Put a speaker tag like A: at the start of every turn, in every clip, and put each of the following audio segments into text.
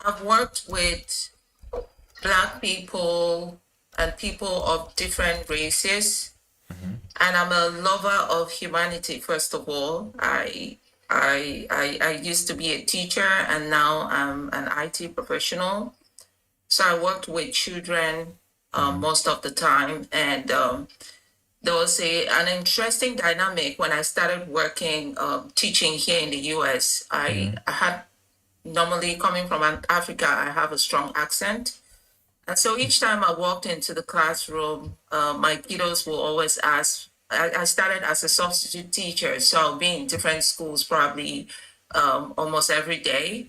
A: I've worked with Black people and people of different races, and I'm a lover of humanity. First of all, I used to be a teacher, and now I'm an IT professional. So I worked with children most of the time, and there was an interesting dynamic when I started working teaching here in the U.S. I had normally coming from Africa, I have a strong accent. And so each time I walked into the classroom, my kiddos will always ask. I started as a substitute teacher, so I'll be in different schools probably almost every day.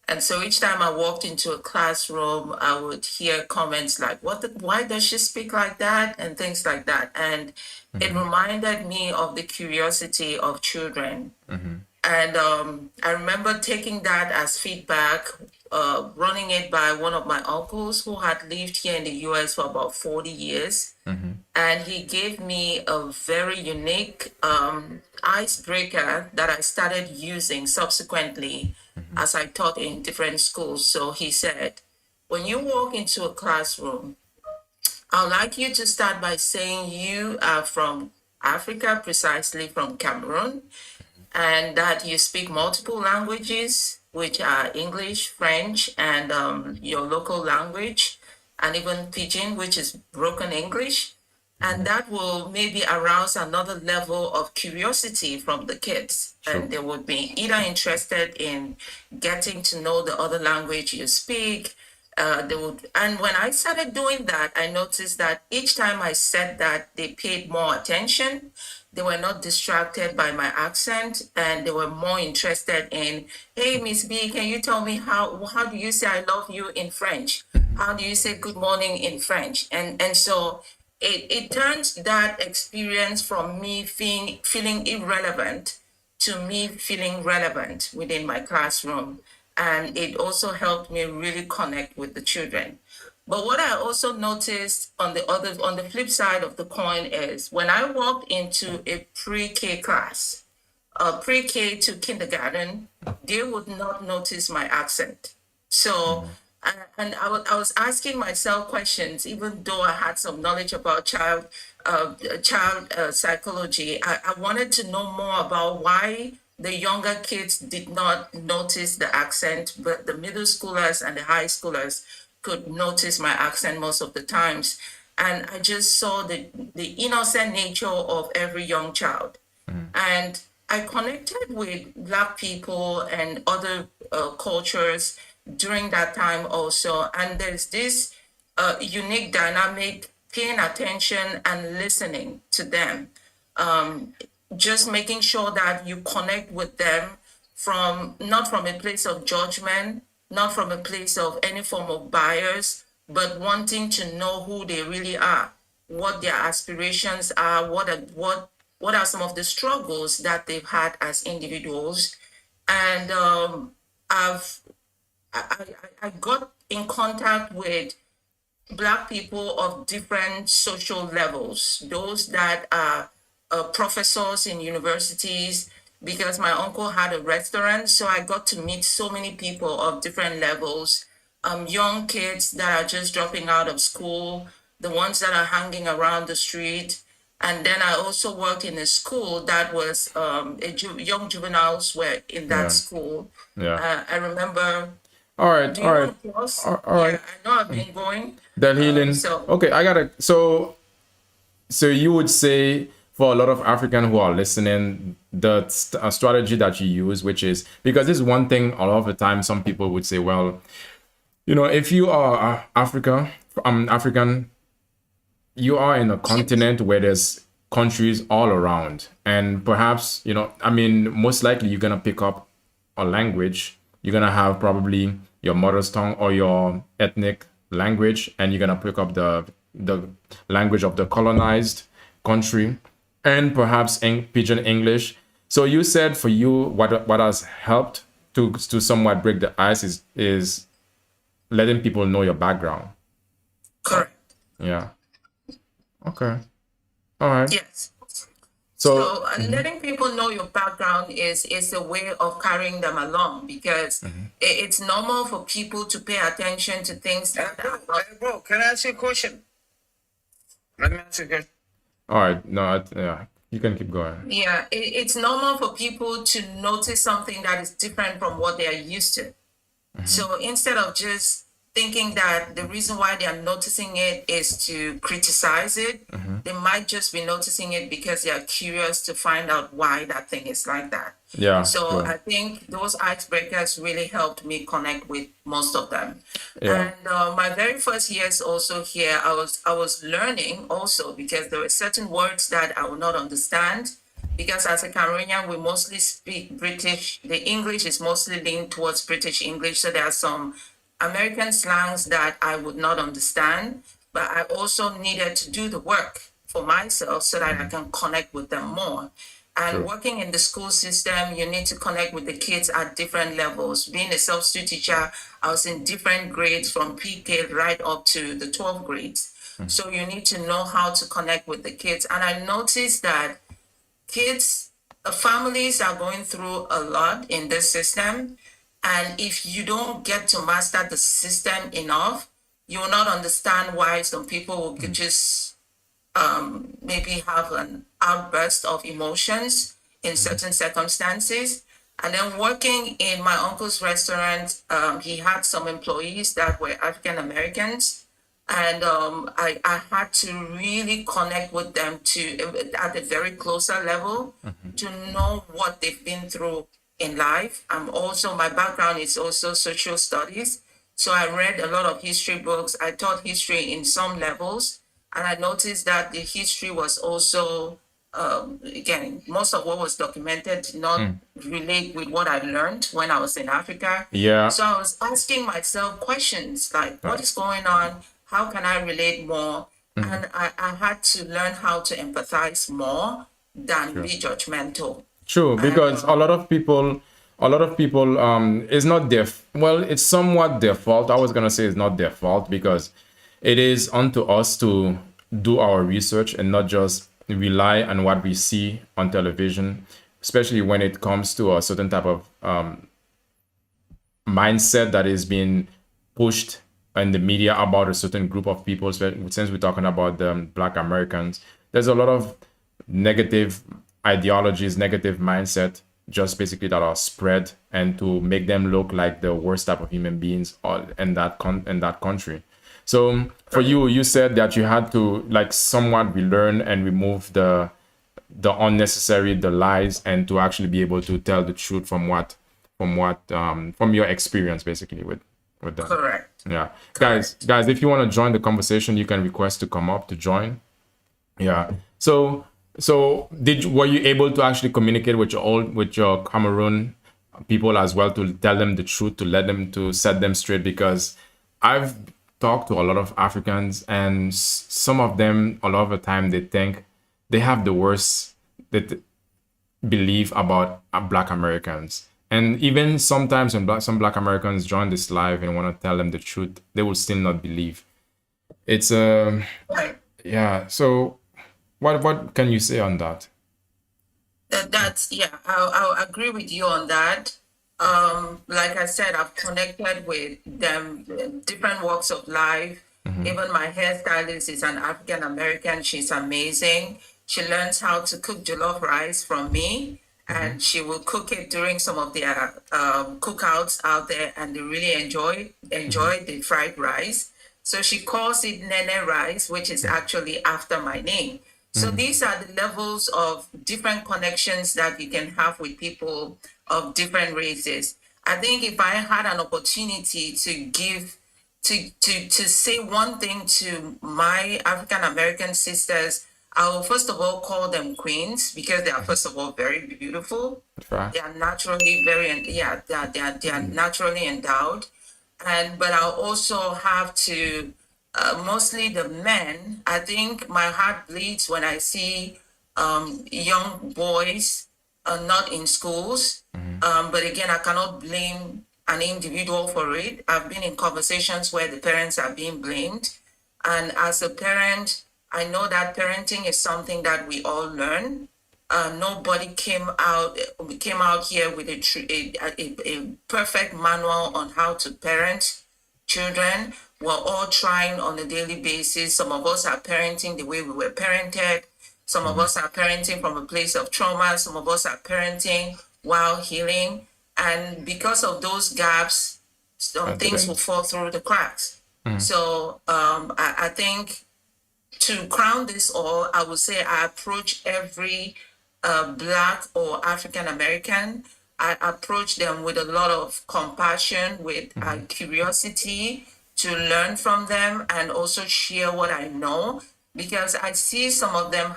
A: And so each time I walked into a classroom, I would hear comments like, why does she speak like that? And things like that. And it reminded me of the curiosity of children. And I remember taking that as feedback, running it by one of my uncles who had lived here in the US for about 40 years. And he gave me a very unique icebreaker that I started using subsequently as I taught in different schools. So he said, when you walk into a classroom, I'd like you to start by saying you are from Africa, precisely from Cameroon, and that you speak multiple languages, which are English, French, and your local language, and even Pidgin, which is broken English. And that will maybe arouse another level of curiosity from the kids.
B: Sure.
A: And they would be either interested in getting to know the other language you speak. They would, and when I started doing that, I noticed that each time I said that, they paid more attention. They were not distracted by my accent, and they were more interested in, hey, Miss B, can you tell me how do you say I love you in French? How do you say good morning in French? And so it turns that experience from me feeling irrelevant to me feeling relevant within my classroom. And it also helped me really connect with the children. But what I also noticed on the flip side of the coin is when I walked into a pre-K class, pre-K to kindergarten, they would not notice my accent. So, and I was asking myself questions, even though I had some knowledge about child psychology. I wanted to know more about why the younger kids did not notice the accent, but the middle schoolers and the high schoolers could notice my accent most of the times. And I just saw the innocent nature of every young child. And I connected with Black people and other cultures during that time also. And there's this unique dynamic, paying attention and listening to them. Just making sure that you connect with them from not from a place of judgment, not from a place of any form of bias, but wanting to know who they really are, what their aspirations are, what are some of the struggles that they've had as individuals. And I've I got in contact with Black people of different social levels, those that are professors in universities, because my uncle had a restaurant. So I got to meet so many people of different levels, young kids that are just dropping out of school, the ones that are hanging around the street. And then I also worked in a school that was young juveniles were in that
B: Yeah.
A: school.
B: Yeah.
A: I remember.
B: All right.
A: Do
B: All
A: you
B: right.
A: want to pause?
B: All
A: Yeah,
B: right.
A: I know I've been going.
B: That healing.
A: So
B: Okay, I gotta. So you would say for a lot of African who are listening, the strategy that you use, which is because this is one thing. A lot of the time, some people would say, well, if you are African, you are in a continent where there's countries all around, and perhaps most likely you're gonna pick up a language. You're gonna have probably your mother's tongue or your ethnic language, and you're gonna pick up the language of the colonized country, and perhaps pidgin English. So you said for you, what has helped to somewhat break the ice is letting people know your background.
A: correct.
B: Yeah. Okay. All right.
A: Yes.
B: So,
A: Letting people know your background is a way of carrying them along because it's normal for people to pay attention to things
C: Hey,
A: that
C: bro,
A: are not.
C: hey, bro, can I ask you a question? Let me ask you a question.
B: all right, no, yeah, you can keep going.
A: Yeah, it's normal for people to notice something that is different from what they are used to. So instead of just thinking that the reason why they are noticing it is to criticize it, they might just be noticing it because they are curious to find out why that thing is like that.
B: Yeah,
A: So
B: true.
A: I think those icebreakers really helped me connect with most of them.
B: Yeah,
A: And my very first years also here, I was learning also because there were certain words that I would not understand. Because as a Cameroonian, we mostly speak British. The English is mostly leaned towards British English, so there are some American slangs that I would not understand. But I also needed to do the work for myself so that I can connect with them more. And
B: true.
A: working in the school system, you need to connect with the kids at different levels. Being a substitute teacher, I was in different grades from PK right up to the 12th grades. So you need to know how to connect with the kids. And I noticed that kids, families are going through a lot in this system. And if you don't get to master the system enough, you will not understand why some people will just maybe have an outburst of emotions in certain circumstances. And then working in my uncle's restaurant, he had some employees that were African Americans. And I had to really connect with them at a very closer level to know what they've been through in life. My background is also social studies. So I read a lot of history books. I taught history in some levels. And I noticed that the history was also, again, most of what was documented did not relate with what I learned when I was in Africa.
B: Yeah,
A: So I was asking myself questions like, what
B: right.
A: is going on? How can I relate more? And I had to learn how to empathize more than
B: True.
A: be judgmental.
B: True,
A: And
B: because a lot of people, it's not their, well, it's somewhat their fault. I was gonna say it's not their fault because it is unto us to do our research and not just rely on what we see on television, especially when it comes to a certain type of mindset that is being pushed in the media about a certain group of people. Since we're talking about the Black Americans, there's a lot of negative ideologies, negative mindset, just basically that are spread and to make them look like the worst type of human beings all in that country. So for you, you said that you had to like somewhat relearn and remove the unnecessary, the lies, and to actually be able to tell the truth from your experience basically with them.
A: correct.
B: Yeah, guys, if you want to join the conversation, you can request to come up to join. Yeah. So were you able to actually communicate with your Cameroon people as well to tell them the truth, to let them to set them straight? Because I've talked to a lot of Africans, and some of them, a lot of the time, they think they have the worst belief about Black Americans. And even sometimes when some Black Americans join this live and want to tell them the truth, they will still not believe. It's
A: Right.
B: yeah. So what can you say on that?
A: That's yeah, I'll agree with you on that. Like I said, I've connected with them, different walks of life. Even my hairstylist is an African American. She's amazing. She learns how to cook jollof rice from me, and she will cook it during some of their cookouts out there, and they really enjoy the fried rice. So she calls it Nene rice, which is actually after my name. So these are the levels of different connections that you can have with people of different races. I think if I had an opportunity to give to say one thing to my African American sisters, I will first of all call them queens because they are first of all very beautiful.
B: Right.
A: They are naturally yeah, they are naturally endowed. But I'll also have to mostly the men. I think my heart bleeds when I see young boys not in schools. But again, I cannot blame an individual for it. I've been in conversations where the parents are being blamed. And as a parent, I know that parenting is something that we all learn. Nobody came out here with a perfect manual on how to parent children. We're all trying on a daily basis. Some of us are parenting the way we were parented. Some of us are parenting from a place of trauma. Some of us are parenting while healing. And because of those gaps, some things will fall through the cracks. So I think to crown this all, I would say I approach every Black or African American. I approach them with a lot of compassion, with curiosity to learn from them and also share what I know, because I see some of them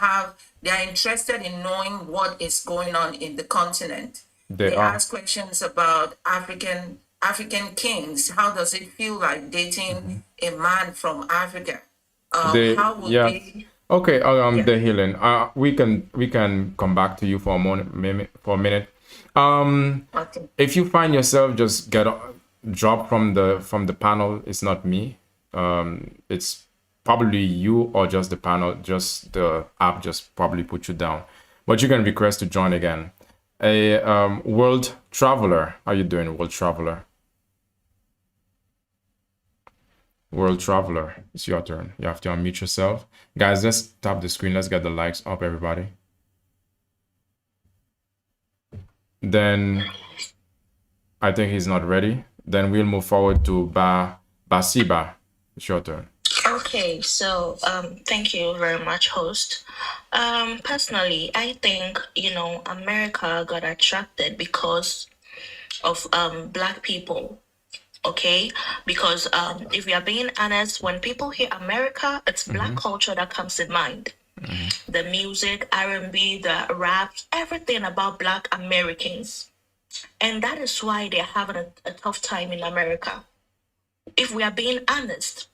A: they are interested in knowing what is going on in the continent.
B: They
A: They
B: are.
A: ask questions about African kings. How does it feel like dating a man from Africa?
B: They,
A: How would
B: yeah.
A: they?
B: Okay,
A: Yeah.
B: the healing. We can come back to you for a minute.
A: Okay.
B: If you find yourself just drop from the panel, it's not me. It's probably you or just the panel, just the app just probably put you down. But you can request to join again. A world traveler. How you doing, world traveler? World traveler, it's your turn. You have to unmute yourself. Guys, let's tap the screen. Let's get the likes up, everybody. Then I think he's not ready. Then we'll move forward to Basiba. It's your turn.
D: Okay, so thank you very much, host. Personally, I think America got attracted because of Black people. Okay, because if we are being honest, when people hear America, it's Black culture that comes in mind. The music, R&B, the rap, everything about Black Americans, and that is why they're having a tough time in America. If we are being honest,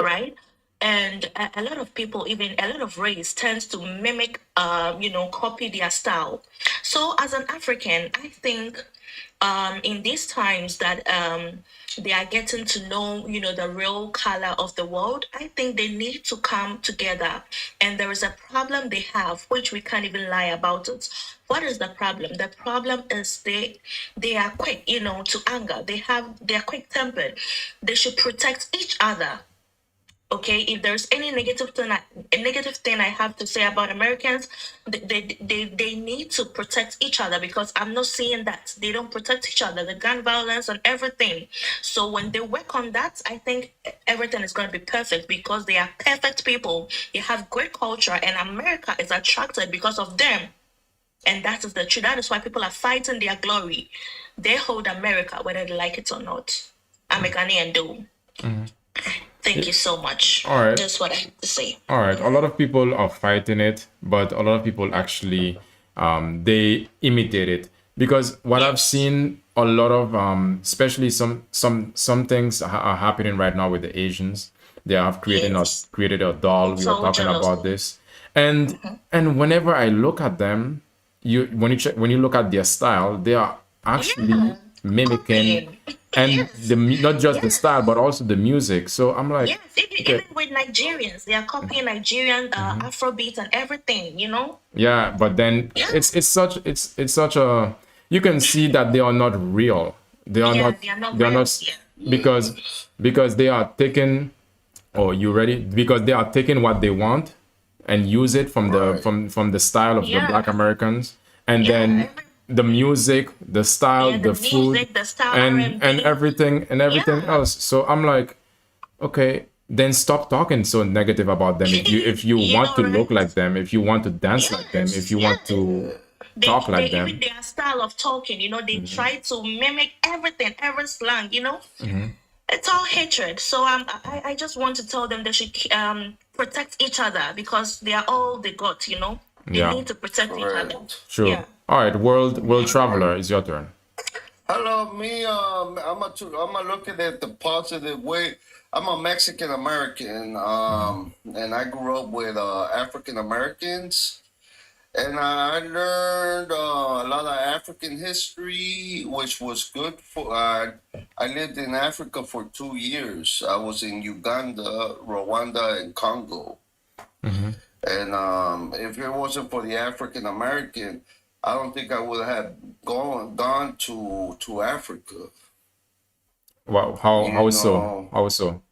D: right? And a lot of people, even a lot of race, tends to mimic, copy their style. So as an African, I think in these times that they are getting to know, the real color of the world, I think they need to come together. And there is a problem they have, which we can't even lie about it. What is the problem? The problem is they are quick, to anger. They are quick tempered. They should protect each other. Okay, if there's any negative thing I have to say about Americans, they need to protect each other, because I'm not seeing that they don't protect each other, the gun violence and everything. So when they work on that, I think everything is going to be perfect, because they are perfect people. They have great culture, and America is attracted because of them. And that is the truth. That is why people are fighting their glory. They hold America, whether they like it or not. I'm a Ghanaian though. Thank you so much.
B: All right.
D: That's what I have to say.
B: All right. A lot of people are fighting it, but a lot of people actually they imitate it, because what I've seen a lot of especially some things are happening right now with the Asians. They have
D: Yes.
B: created a doll. We were
D: So
B: talking
D: jealous.
B: about this, and whenever I look at them, when you look at their style, they are actually mimicking,
D: Copying.
B: and
D: Yes.
B: not just the
D: Yes.
B: style but also the music. So I'm like,
D: Yes. Even with Nigerians, they are copying Nigerian Afrobeat and everything,
B: yeah, but then
D: Yeah.
B: it's such a, you can see that they are not real. They are
D: Yeah,
B: not
D: they are not
B: they are
D: real.
B: not
D: Yeah.
B: because they are taking, oh, you ready? Because they are taking what they want and use it from the
E: Right.
B: from the style of the
D: Yeah.
B: Black Americans, and
D: Yeah.
B: then the music, the style,
D: Yeah,
B: the
D: the
B: food,
D: music, the style,
B: and
D: R&B.
B: everything
D: Yeah.
B: else. So I'm like, okay, then stop talking so negative about them. If you
D: You
B: want
D: know,
B: to look
D: right?
B: like them, if you want to dance like them, if
D: Yes.
B: you want
D: Yes.
B: to
D: They
B: talk like
D: even
B: them.
D: their style of talking, they try to mimic everything, every slang. It's all hatred. So I just want to tell them they should protect each other, because they are all they got. They
B: Yeah,
D: need to protect each other.
E: Correct.
B: sure.
D: Yeah.
B: All right, world traveler, it's your turn.
E: Hello, me. I'm look at it the positive way. I'm a Mexican American, and I grew up with African Americans, and I learned a lot of African history, which was good for. I lived in Africa for 2 years. I was in Uganda, Rwanda, and Congo. And if it wasn't for the African American, I don't think I would have gone to Africa.
B: Wow,
E: You
B: how so?
E: know,
B: How so?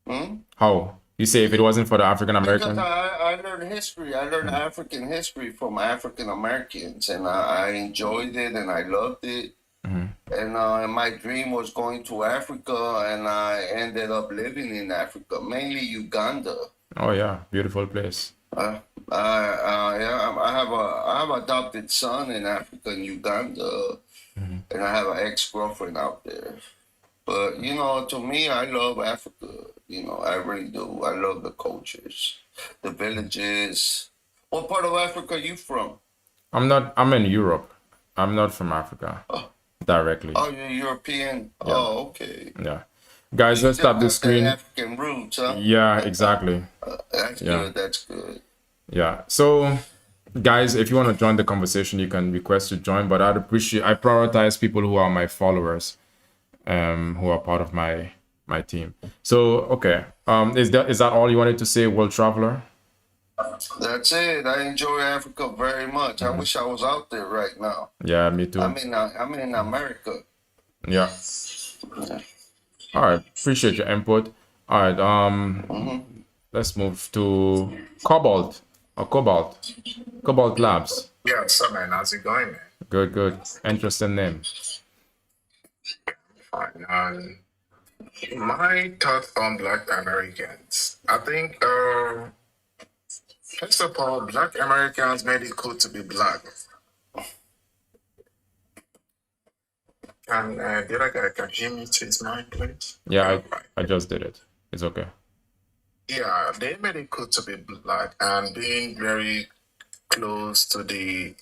E: hmm?
B: How? You say if it wasn't for the African
E: Because
B: American?
E: I learned history. I learned
B: Mm.
E: African history from African Americans, and I enjoyed it and I loved it.
B: Mhm.
E: And my dream was going to Africa, and I ended up living in Africa, mainly Uganda.
B: Oh yeah, beautiful place.
E: Yeah, I have adopted son in Africa in Uganda,
B: Mhm.
E: and I have an ex girlfriend out there. But you know, to me, I love Africa. You know, I really do. I love the cultures, the villages. What part of Africa are you from?
B: I'm in Europe. I'm not from Africa
E: Oh,
B: directly.
E: oh, you're European.
B: Yeah,
E: Oh, okay.
B: yeah. Guys,
E: You
B: let's
E: still
B: stop the
E: got that
B: screen.
E: African roots, huh?
B: Yeah, exactly.
E: That's
B: Yeah,
E: good. That's good.
B: yeah. So, guys, if you want to join the conversation, you can request to join, but I prioritize people who are my followers, who are part of my team. So, okay. Is that all you wanted to say, World Traveler?
E: That's it. I enjoy Africa very much. I
B: Mhm.
E: wish I was out there right now.
B: Yeah, me too.
E: I'm in America.
B: Yeah.
E: Yeah.
B: All right. Appreciate your input. All right.
E: Hmm.
B: Let's move to Cobalt or Cobalt. Cobalt Labs.
C: Yeah, what's up, man? How's it going, man?
B: Good, good. Interesting name.
C: Fine. My thoughts on Black Americans. I think, first of all, Black Americans made it cool to be Black. And the other guy can hear me to his mind, please.
B: Yeah,
C: Right.
B: I just did it. It's okay.
C: Yeah, they made it cool to be Black and being very close to the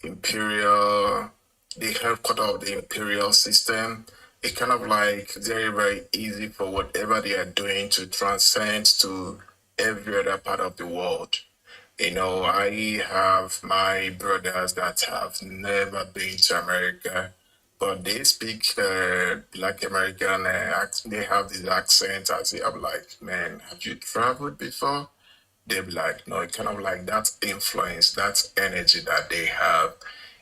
C: headquarter of the imperial system. It kind of like very, very easy for whatever they are doing to transcend to every other part of the world. You know, I have my brothers that have never been to America, but they speak Black American. They have this accent as if I'm like, man, have you traveled before? They're like, no, kind of like that influence, that energy that they have.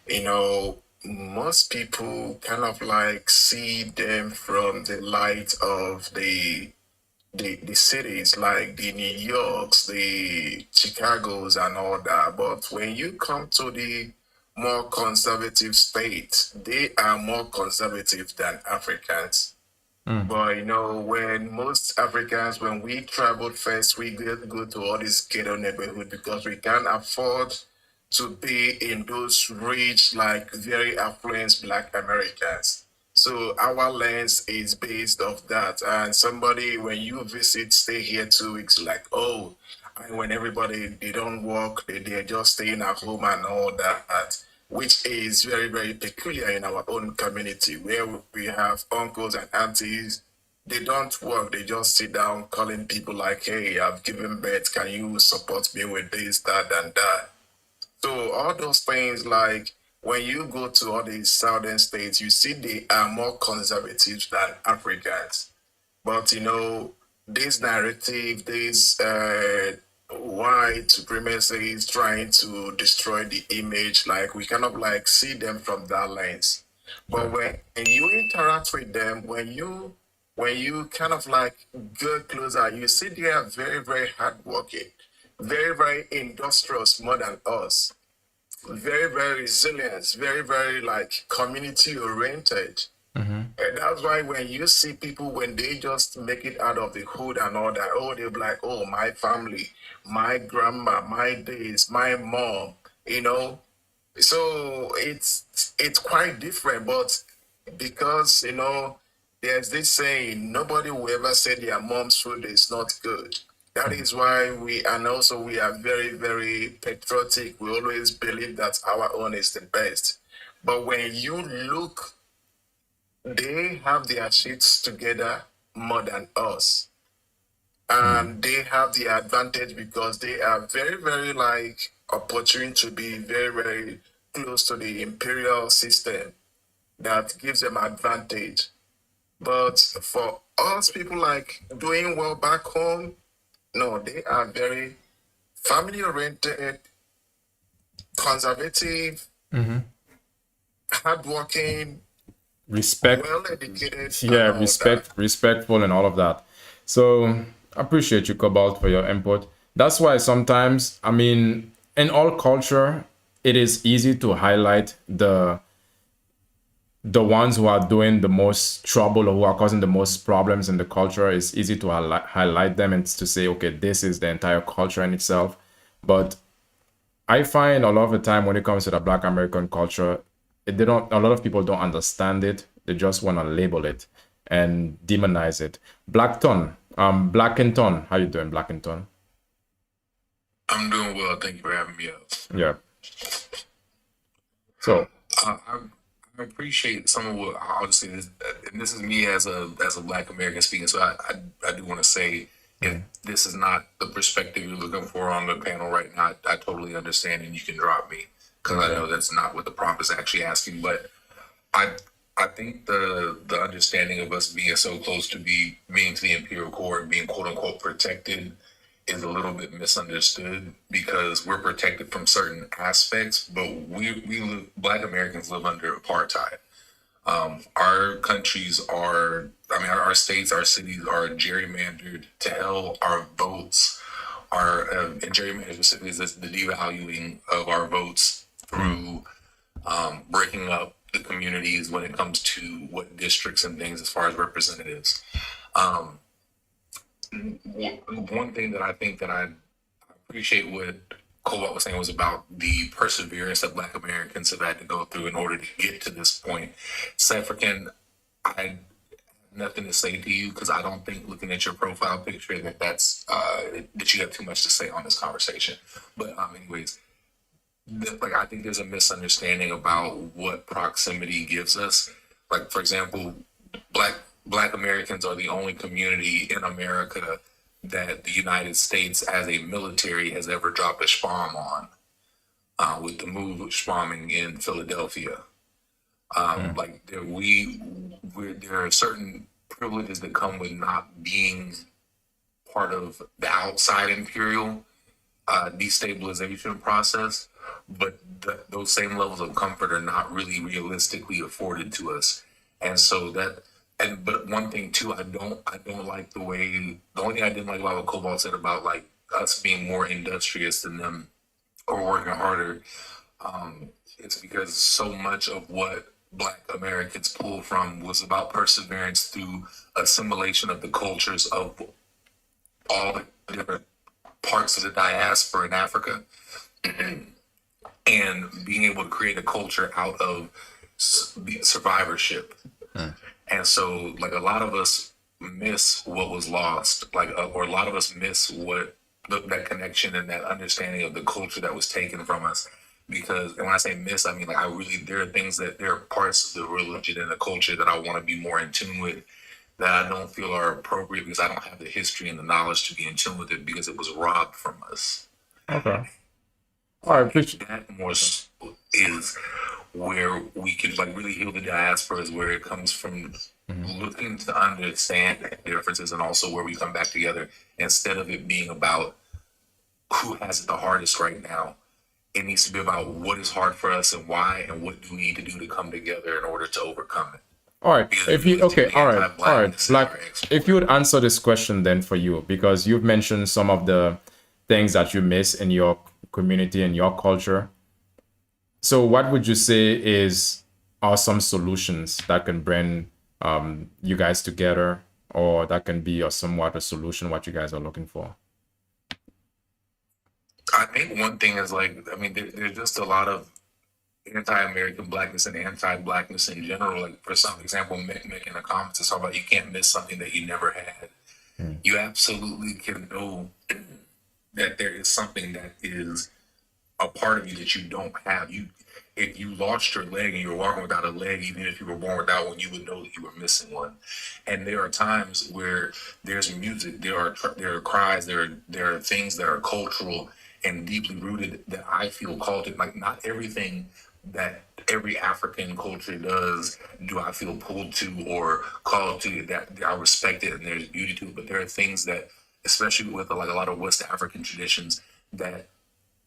C: You know, most people kind of like see them from the light of the cities like the New Yorks, the Chicagos, and all that. But when you come to the more conservative states, they are more conservative than Africans.
B: Mm.
C: But you know, when most Africans, when we traveled first, we go to all these ghetto neighborhood because we can't afford to be in those rich, like very affluent Black Americans. So our lens is based off that. And somebody, when you visit, stay here 2 weeks, like, oh, and when everybody they don't work, they're just staying at home and all that, which is very, very peculiar in our own community where we have uncles and aunties. They don't work, they just sit down calling people like, hey, I've given birth, can you support me with this, that, and that? So all those things, like when you go to all these southern states, you see they are more conservative than Africans. But you know, this narrative, this white supremacy is trying to destroy the image. Like we kind of like see them from that lens. But when you interact with them, when you kind of like get closer, you see they are very, very hardworking, very, very industrious more than us, very, very resilient, very, very like community oriented.
B: Mm-hmm.
C: And that's why when you see people, when they just make it out of the hood and all that, oh, they'll be like, oh, my family, my grandma, my days, my mom, you know. So it's quite different, but because you know, there's this saying, nobody will ever say their mom's food is not good. That is why and also we are very, very patriotic. We always believe that our own is the best. But when you look, they have their shits together more than us. And they have the advantage because they are very, very like opportune to be very, very close to the imperial system that gives them advantage. But for us people like doing well back home, no, they are very family oriented, conservative, hardworking,
B: Respect,
C: well educated,
B: yeah,
C: and all that.
B: respectful, and all of that. So I appreciate you, Cobalt, for your input. That's why sometimes, I mean, in all culture, it is easy to highlight the ones who are doing the most trouble or who are causing the most problems in the culture. It's easy to highlight them and to say, okay, this is the entire culture in itself. But I find a lot of the time when it comes to the Black American culture, they don't. A lot of people don't understand it. They just want to label it and demonize it. Blackton, Blackenton, how you doing, Blackenton?
F: I'm doing well. Thank you for having me up.
B: Yeah. So,
F: I appreciate some of what I'll just say this, and this is me as a Black American speaking. So I do want to say, if this is not the perspective you're looking for on the panel right now, I totally understand, and you can drop me because I know that's not what the prompt is actually asking. But I I think the understanding of us being so close to being to the Imperial Court, being quote unquote protected, is a little bit misunderstood because we're protected from certain aspects, but we live, Black Americans live under apartheid. Our countries are, I mean, our states, our cities are gerrymandered to hell. Our votes are, and gerrymandering specifically is the devaluing of our votes through breaking up the communities when it comes to what districts and things as far as representatives. One thing that I think that I appreciate what Cobalt was saying was about the perseverance that Black Americans have had to go through in order to get to this point. African, I have nothing to say to you because I don't think looking at your profile picture that you have too much to say on this conversation. But anyways, like I think there's a misunderstanding about what proximity gives us. Like for example, Black Americans are the only community in America that the United States as a military has ever dropped a SPOM on, with the move bombing in Philadelphia. Like there are certain privileges that come with not being part of the outside imperial destabilization process, but those same levels of comfort are not really realistically afforded to us, and so that. And but one thing too, I don't like the only thing I didn't like about what Cobalt said about like us being more industrious than them or working harder. It's because so much of what Black Americans pull from was about perseverance through assimilation of the cultures of all the different parts of the diaspora in Africa, and being able to create a culture out of survivorship. And so, like, a lot of us miss what was lost, like, or a lot of us miss that connection and that understanding of the culture that was taken from us. Because, and when I say miss, I mean, like, there are parts of the religion and the culture that I want to be more in tune with that I don't feel are appropriate because I don't have the history and the knowledge to be in tune with it because it was robbed from us.
B: okay. All right, appreciate.
F: That more is where we can like really heal the diaspora, is where it comes from, looking to understand the differences and also where we come back together instead of it being about who has it the hardest right now. It needs to be about what is hard for us and why, and what do we need to do to come together in order to overcome it.
B: All right.
F: Because
B: If you okay, all right, all right.
F: anti-blackness in
B: Black,
F: our export.
B: if you would answer this question then for you, because you've mentioned some of the things that you miss in your community and your culture. So, what would you say are some solutions that can bring you guys together, or that can be somewhat a solution what you guys are looking for?
F: I think one thing is like, I mean, there's just a lot of anti-American blackness and anti-blackness in general. Like for some example, Mick in the comments is talking about you can't miss something that you never had. You absolutely can know that there is something that is a part of you that you don't have. If you lost your leg and you're walking without a leg, even if you were born without one, you would know that you were missing one. And there are times where there's music, there are cries, there are things that are cultural and deeply rooted that I feel called to. Like not everything that every African culture does do I feel pulled to or called to. That I respect it and there's beauty to it, but there are things that, especially with like a lot of West African traditions, that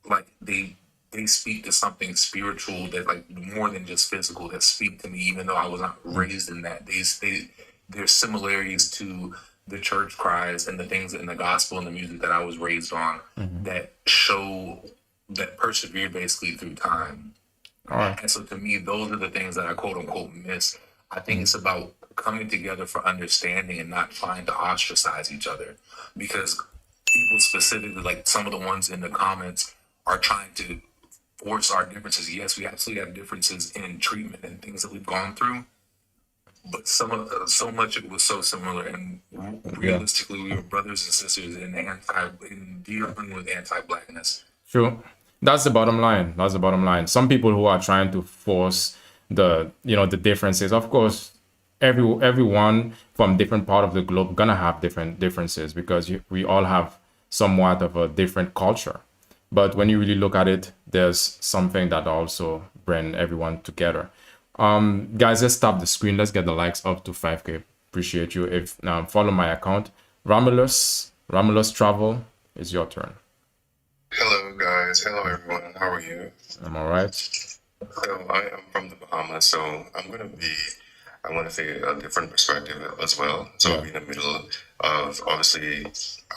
F: like they speak to something spiritual that like more than just physical that speak to me even though I was not raised in that. There's similarities to the church cries and the things in the gospel and the music that I was raised on that show that persevere basically through time.
B: All right.
F: And so to me, those are the things that I quote unquote miss. I think it's about coming together for understanding and not trying to ostracize each other, because people specifically, like some of the ones in the comments, are trying to force our differences. Yes, we absolutely have differences in treatment and things that we've gone through, but so much of it was so similar. And realistically, we were brothers and sisters in dealing with anti-blackness.
B: True. That's the bottom line. That's the bottom line. Some people who are trying to force the differences. Of course, everyone from different part of the globe gonna have different differences because we all have somewhat of a different culture. But when you really look at it, there's something that also bring everyone together. Guys, let's stop the screen. Let's get the likes up to 5K. Appreciate you. If follow my account, Romulus Travel, is your turn.
G: Hello, guys. Hello, everyone. How are you?
B: I'm all right.
G: So, I am from the Bahamas, so I want to say a different perspective as well. So, I'll be in the middle of obviously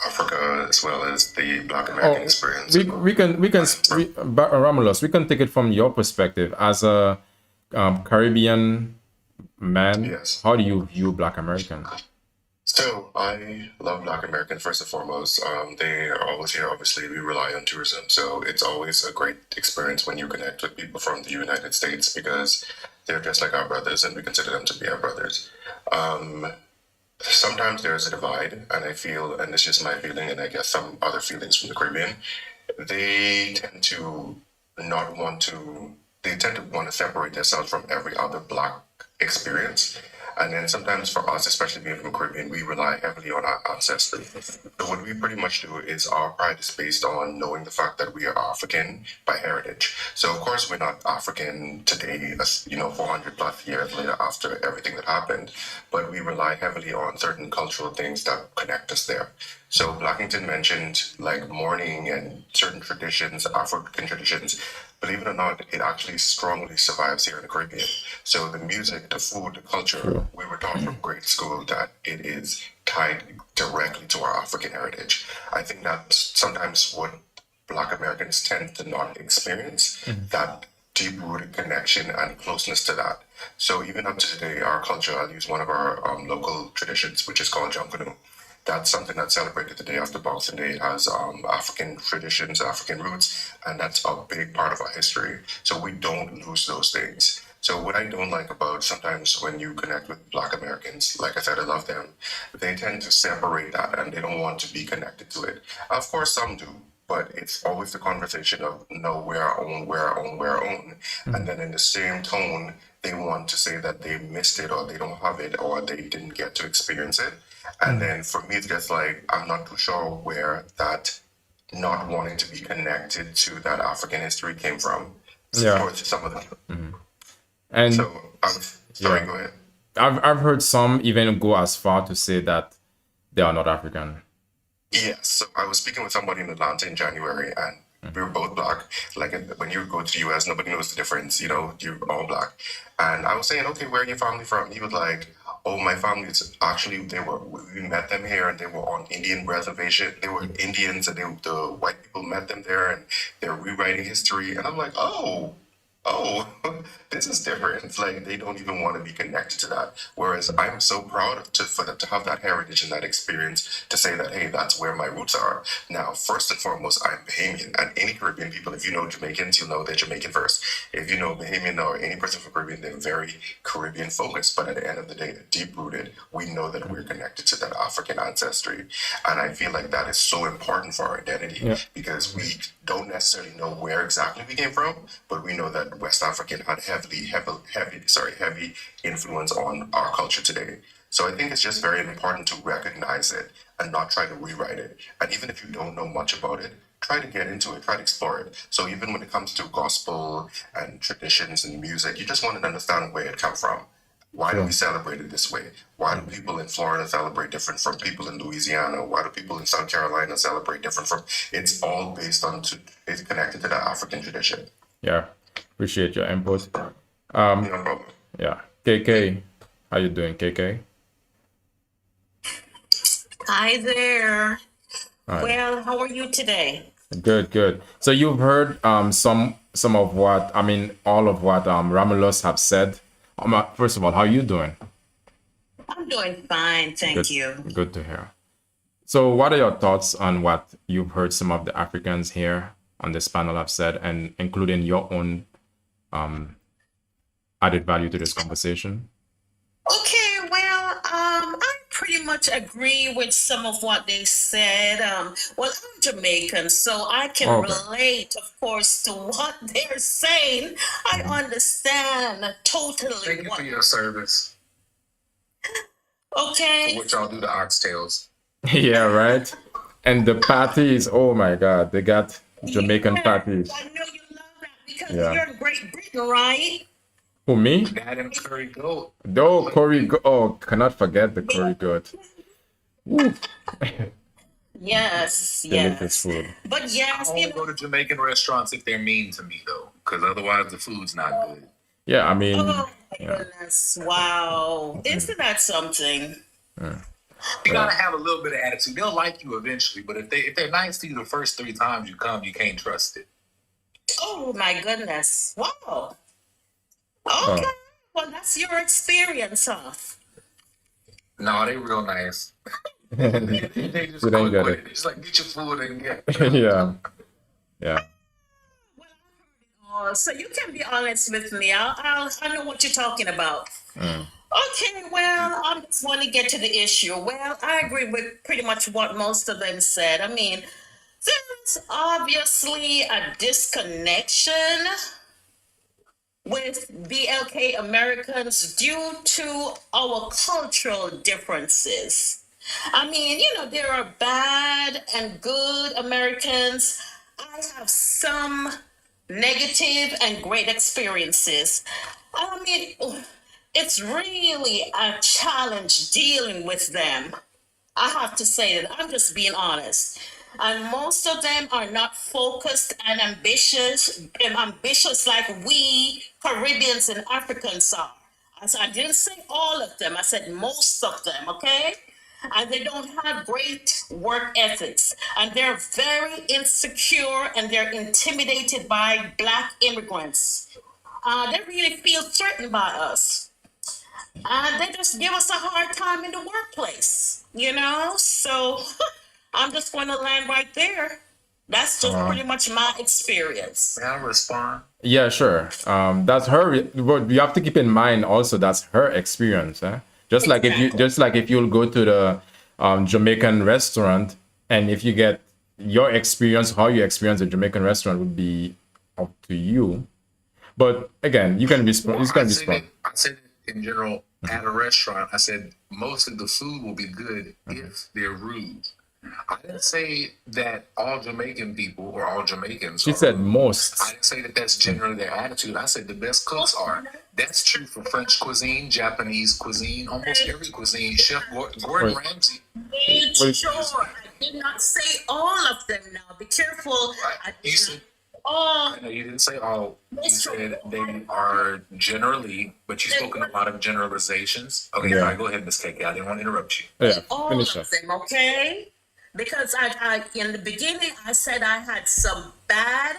G: Africa as well as the Black American experience.
B: Romulus, we can take it from your perspective as a Caribbean man.
G: Yes.
B: How do you view Black American?
G: So, I love Black Americans first and foremost. They are always here. Obviously, we rely on tourism. So, it's always a great experience when you connect with people from the United States because they're just like our brothers and we consider them to be our brothers. Sometimes there's a divide, and I feel, and it's just my feeling, and I guess some other feelings from the Caribbean, they tend to want to separate themselves from every other Black experience. And then sometimes for us, especially being from the Caribbean, we rely heavily on our ancestry. So what we pretty much do is our pride is based on knowing the fact that we are African by heritage. So of course we're not African today, 400 plus years later after everything that happened, but we rely heavily on certain cultural things that connect us there. So Blackington mentioned like mourning and certain traditions, African traditions. Believe it or not, it actually strongly survives here in the Caribbean. So the music, the food, the culture, we were taught from grade school that it is tied directly to our African heritage. I think that's sometimes what Black Americans tend to not experience, that deep-rooted connection and closeness to that. So even up to today, our culture, I'll use one of our local traditions, which is called Junkanoo. That's something that's celebrated the day after Boxing Day. It has African traditions, African roots, and that's a big part of our history. So we don't lose those things. So what I don't like about sometimes when you connect with Black Americans, like I said, I love them, they tend to separate that and they don't want to be connected to it. Of course, some do, but it's always the conversation of, no, we're our own, we're our own, we're our own. And then in the same tone, they want to say that they missed it or they don't have it or they didn't get to experience it. And then for me, it's just like, I'm not too sure where that not wanting to be connected to that African history came from.
B: Yeah.
G: For some of them.
B: And
G: So, sorry,
B: Yeah.
G: go ahead.
B: I've heard some even go as far to say that they are not African.
G: Yes, so I was speaking with somebody in Atlanta in January, and we were both Black. Like when you go to the US, nobody knows the difference, you're all Black. And I was saying, okay, where are your family from? He was like, oh, my family is actually, we met them here and they were on Indian reservation. They were Indians and the white people met them there and they're rewriting history. And I'm like, oh, this is different. It's like they don't even want to be connected to that. Whereas I'm so proud for them to have that heritage and that experience to say that, hey, that's where my roots are. Now, first and foremost, I'm Bahamian. And any Caribbean people, if you know Jamaicans, you'll know they're Jamaican first. If you know Bahamian or any person from Caribbean, they're very Caribbean focused. But at the end of the day, they're deep rooted. We know that we're connected to that African ancestry. And I feel like that is so important for our identity because we don't necessarily know where exactly we came from, but we know that West African had heavy influence on our culture today. So I think it's just very important to recognize it and not try to rewrite it. And even if you don't know much about it, try to get into it, try to explore it. So even when it comes to gospel and traditions and music, you just want to understand where it comes from. Why do we celebrate it this way? Why do people in Florida celebrate different from people in Louisiana? Why do people in South Carolina celebrate different from? It's all based on, it's connected to the African tradition.
B: Yeah, appreciate your input.
G: No problem.
B: Yeah, KK, how you doing, KK?
H: Hi there.
B: Hi.
H: Well, how are you today?
B: Good, good. So you've heard some of what I mean, all of what Romulus have said. First of all, how you doing?
H: I'm doing fine, thank
B: Good,
H: you.
B: good to hear. So, what are your thoughts on what you've heard some of the Africans here on this panel have said, and including your own added value to this conversation?
H: Okay, well, I pretty much agree with some of what they said. Well, I'm Jamaican, so I can
B: Okay.
H: relate, of course, to what they're saying. I understand totally
F: Thank you
H: what.
F: for your service.
H: Okay.
F: What y'all do to oxtails.
B: Yeah, right. And the patties, oh my God, they got Jamaican
H: Yes,
B: patties.
H: I know you love that because
B: Yeah.
H: you're in Great Britain, right?
B: Who, me?
F: That and curry goat.
B: Oh, oh, cannot forget the curry goat. Woo.
H: Yes,
B: Delicious
H: yes.
B: food.
H: But
F: I
H: yes,
F: only go to Jamaican restaurants if they're mean to me, though, because otherwise the food's not good.
B: Yeah, I mean,
H: oh my
B: yeah.
H: goodness, wow. Isn't that something?
F: You gotta have a little bit of attitude. They'll like you eventually, but if they're nice to you the first 3 times you come, you can't trust it.
H: Oh my goodness. Wow.
B: Oh.
H: Okay. Well, that's your experience, huh?
F: No, they real nice. They just
B: You don't
F: quick
B: get
F: with
B: it.
F: it. It's like get your food and get.
B: Yeah, yeah.
H: Oh, so you can be honest with me. I know what you're talking about. Okay, well, I just want to get to the issue. Well, I agree with pretty much what most of them said. I mean, there's obviously a disconnection with BLK Americans due to our cultural differences. I mean, there are bad and good Americans. I have some negative and great experiences. I mean, it's really a challenge dealing with them. I have to say that I'm just being honest. And most of them are not focused and ambitious like we Caribbeans and Africans are. I didn't say all of them, I said most of them, okay? And they don't have great work ethics. And they're very insecure and they're intimidated by Black immigrants. They really feel threatened by us. And they just give us a hard time in the workplace, So I'm just going to land right there. That's just pretty much my experience.
F: May I respond?
B: Yeah, sure. That's her. But you have to keep in mind also that's her experience. Eh? Just like if you'll go to the Jamaican restaurant, and if you get your experience, how you experience a Jamaican restaurant would be up to you. But again, you can respond. You can respond.
F: I said it in general at a restaurant. I said most of the food will be good if they're rude. I didn't say that all Jamaican people or all Jamaicans.
B: She said most.
F: I didn't say that that's generally their attitude. I said the best cooks are. That's true for French cuisine, Japanese cuisine, almost every cuisine. Chef Gordon
B: Wait.
F: Ramsay.
H: Sure, I did not say all of them now. Be careful. I
F: You
H: did
F: said,
H: not all.
F: no, you didn't say all. You
H: That's true.
F: said they are generally, but you spoke in a lot of generalizations. Okay,
B: Yeah.
F: all right, go ahead, Miss KK. I didn't want to interrupt you.
B: Yeah,
H: All
B: finish
H: of
B: up.
H: them, okay? Because I in the beginning I said I had some bad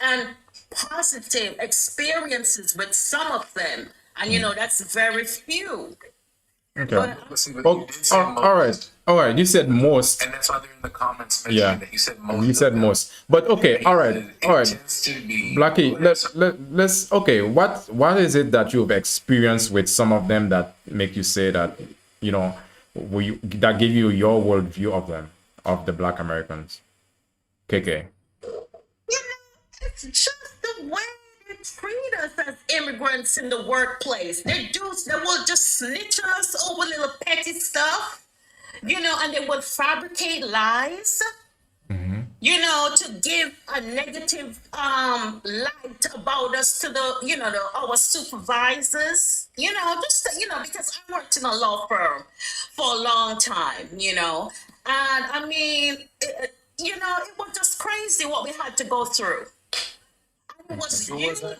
H: and positive experiences with some of them, and that's very few.
B: Okay.
F: But see, but
B: Oh,
F: you did say most,
B: all right. You said most.
F: and that's why they're in the comments mentioning
B: Yeah.
F: that you said most.
B: You
F: of
B: said
F: them.
B: most. But okay, all right,
F: It
B: all right.
F: tends to be-
B: Blackie,
F: Go ahead,
B: let's okay. What is it that you've experienced with some of them that make you say that that give you your worldview of them, of the Black Americans? KK.
H: It's just the way they treat us as immigrants in the workplace. They will just snitch on us over little petty stuff, and they will fabricate lies. to give a negative light about us to our supervisors, just because I worked in a law firm for a long time, and I mean, it was just crazy what we had to go through. And it was you.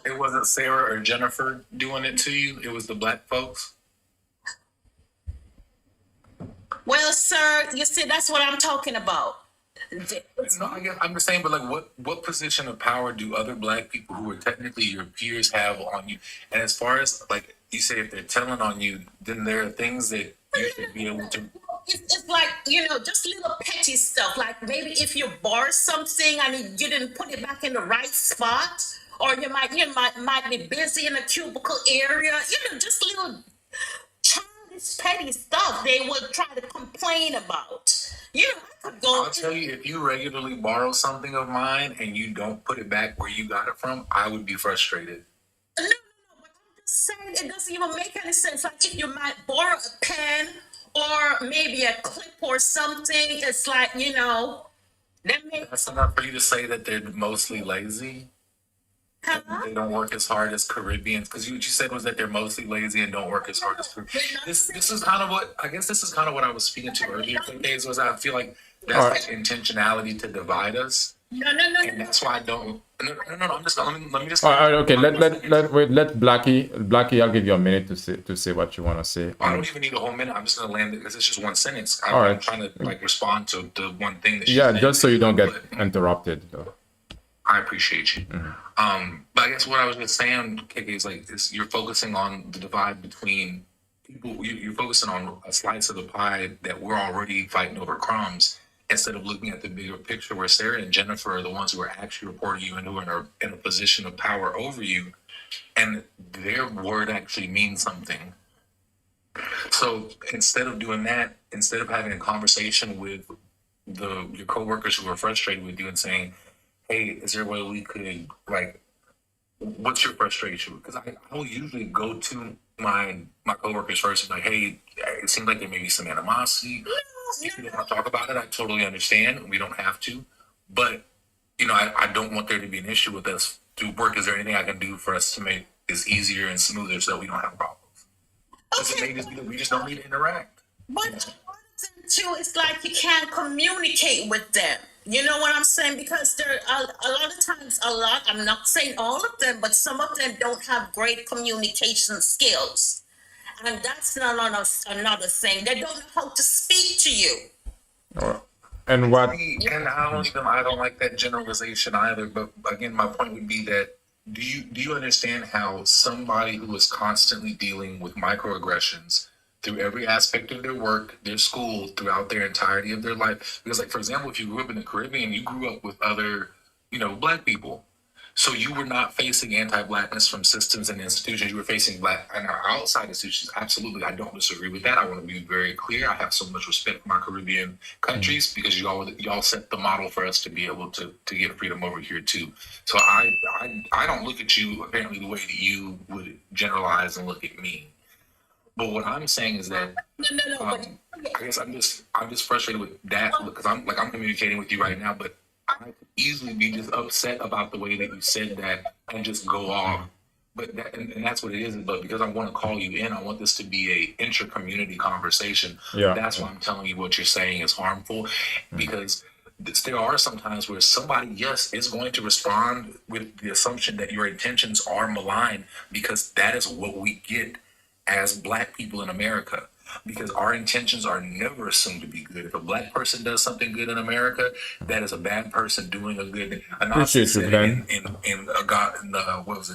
F: It wasn't Sarah or Jennifer doing it to you. It was the black folks.
H: Well, sir, you see, that's what I'm talking about.
F: No, I'm just saying, but like, what position of power do other black people who are technically your peers have on you? And as far as like you say, if they're telling on you, then there are things that you should be able to.
H: It's like, just little petty stuff. Like maybe if you borrow something and you didn't put it back in the right spot, or you might be busy in a cubicle area, just little childish petty stuff they would try to complain about. I could go.
F: I'll tell you, if you regularly borrow something of mine and you don't put it back where you got it from, I would be frustrated.
H: No, but I'm just saying it doesn't even make any sense. Like if you might borrow a pen or maybe a clip or something, it's like,
F: That's enough for you to say that they're mostly lazy.
H: Huh?
F: They don't work as hard as Caribbeans, because what you said was that they're mostly lazy and don't work as hard as Caribbeans. This is kind of what I guess this is kind of what I was speaking to earlier. Days was I feel like that's
B: All
F: like intentionality to divide us,
H: No.
F: and that's why I don't. No. I'm just let me just.
B: All right, okay. Let Blackie. I'll give you a minute to say what you want to say.
F: I don't even need a whole minute. I'm just gonna land it because it's just one sentence.
B: All right.
F: I'm trying to like respond to the one thing that she
B: Yeah,
F: said.
B: just so you don't get
F: But
B: interrupted. Though.
F: I appreciate you. But I guess what I was just saying, KK, is you're focusing on the divide between people. You're focusing on a slice of the pie that we're already fighting over crumbs, instead of looking at the bigger picture where Sarah and Jennifer are the ones who are actually reporting you and who are in a position of power over you, and their word actually means something. So instead of doing that, instead of having a conversation with your coworkers who are frustrated with you and saying, hey, is there a way we could, like, what's your frustration? Because I will usually go to my coworkers first and be like, hey, it seems like there may be some animosity. If you don't want to talk about it, I totally understand. We don't have to. But, I don't want there to be an issue with us through work. Is there anything I can do for us to make this easier and smoother so we don't have problems? Because it may just be that we just don't need to interact.
H: But too, it's like you can't communicate with them. You know what I'm saying? Because there are a lot of times, I'm not saying all of them, but some of them don't have great communication skills. And that's another thing. They don't know how to speak to you.
B: And what?
F: And I don't like that generalization either. But again, my point would be that do you understand how somebody who is constantly dealing with microaggressions through every aspect of their work, their school, throughout their entirety of their life? Because, like, for example, if you grew up in the Caribbean, you grew up with other, black people. So you were not facing anti-blackness from systems and institutions. You were facing black and outside institutions. Absolutely, I don't disagree with that. I want to be very clear. I have so much respect for my Caribbean countries because y'all set the model for us to be able to get freedom over here too. So I don't look at you apparently the way that you would generalize and look at me. But what I'm saying is that I guess I'm just frustrated with that because I'm communicating with you right now, but I could easily be just upset about the way that you said that and just go off. But and that's what it is. But because I want to call you in, I want this to be a intra-community conversation.
B: Yeah.
F: That's why I'm telling you what you're saying is harmful, because there are some times where somebody, yes, is going to respond with the assumption that your intentions are malign, because that is what we get as black people in America, because our intentions are never assumed to be good. If a black person does something good in America, that is a bad person doing a good.
B: Appreciate you, Glenn.
F: In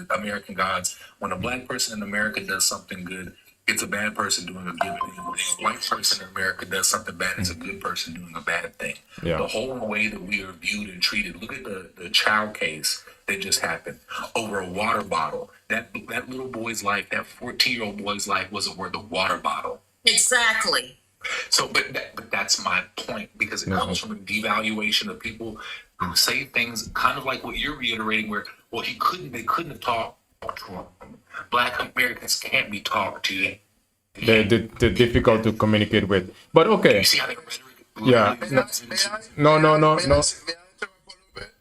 F: American Gods, when a black person in America does something good, it's a bad person doing a good thing. When a white person in America does something bad, it's a good person doing a bad thing.
B: Yeah.
F: The whole way that we are viewed and treated. Look at the child case that just happened over a water bottle. That little boy's life, that 14-year-old boy's life, wasn't worth a water bottle.
H: Exactly.
F: So, but that's my point, because it comes from a devaluation of people who say things kind of like what you're reiterating, where, well, they couldn't have talked to him. Black Americans can't be talked to.
B: They're difficult to communicate with. But okay.
F: You see how they rhetoric?
B: Yeah. No.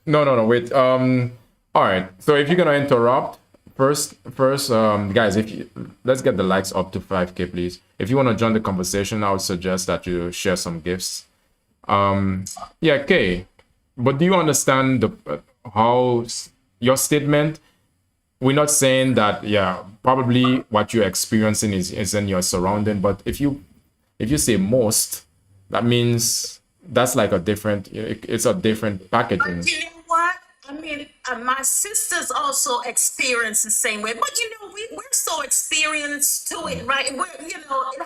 B: No, wait. All right. So if you're gonna interrupt, first, guys, if you let's get the likes up to 5K, please. If you want to join the conversation, I would suggest that you share some gifts. Yeah, Kay. But do you understand your statement? We're not saying that, yeah, probably what you're experiencing is in your surrounding, but if you say most, that means that's like a different, it's a different packaging.
H: But you know what? I mean, my sisters also experience the same way. But you know, we're so experienced to it, right? You know, it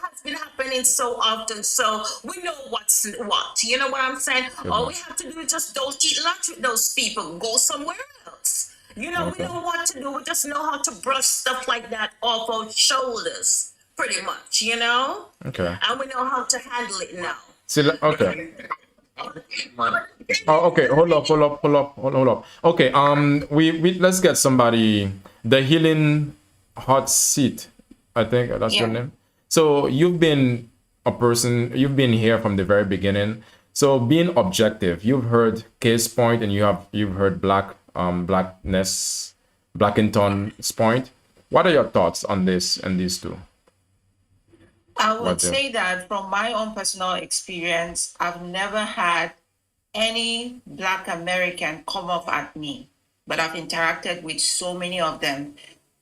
H: has been happening so often, so we know what's what. You know what I'm saying? All we have to do is just don't eat lunch with those people. Go somewhere else. You know, we
B: Okay.
H: know what to do. We just know how to brush stuff like that off our shoulders, pretty much. You know,
B: Okay.
H: and we know how to handle it now.
B: See, okay. Oh, okay. Hold up. Okay. We let's get somebody. The Healing Hot Seat. I think that's your
A: Yeah.
B: name. So you've been a person. You've been here from the very beginning. So being objective, you've heard Case Point, and you've heard Blackington's point. What are your thoughts on this and these two?
A: I would
B: What
A: say that from my own personal experience, I've never had any Black American come up at me, but I've interacted with so many of them.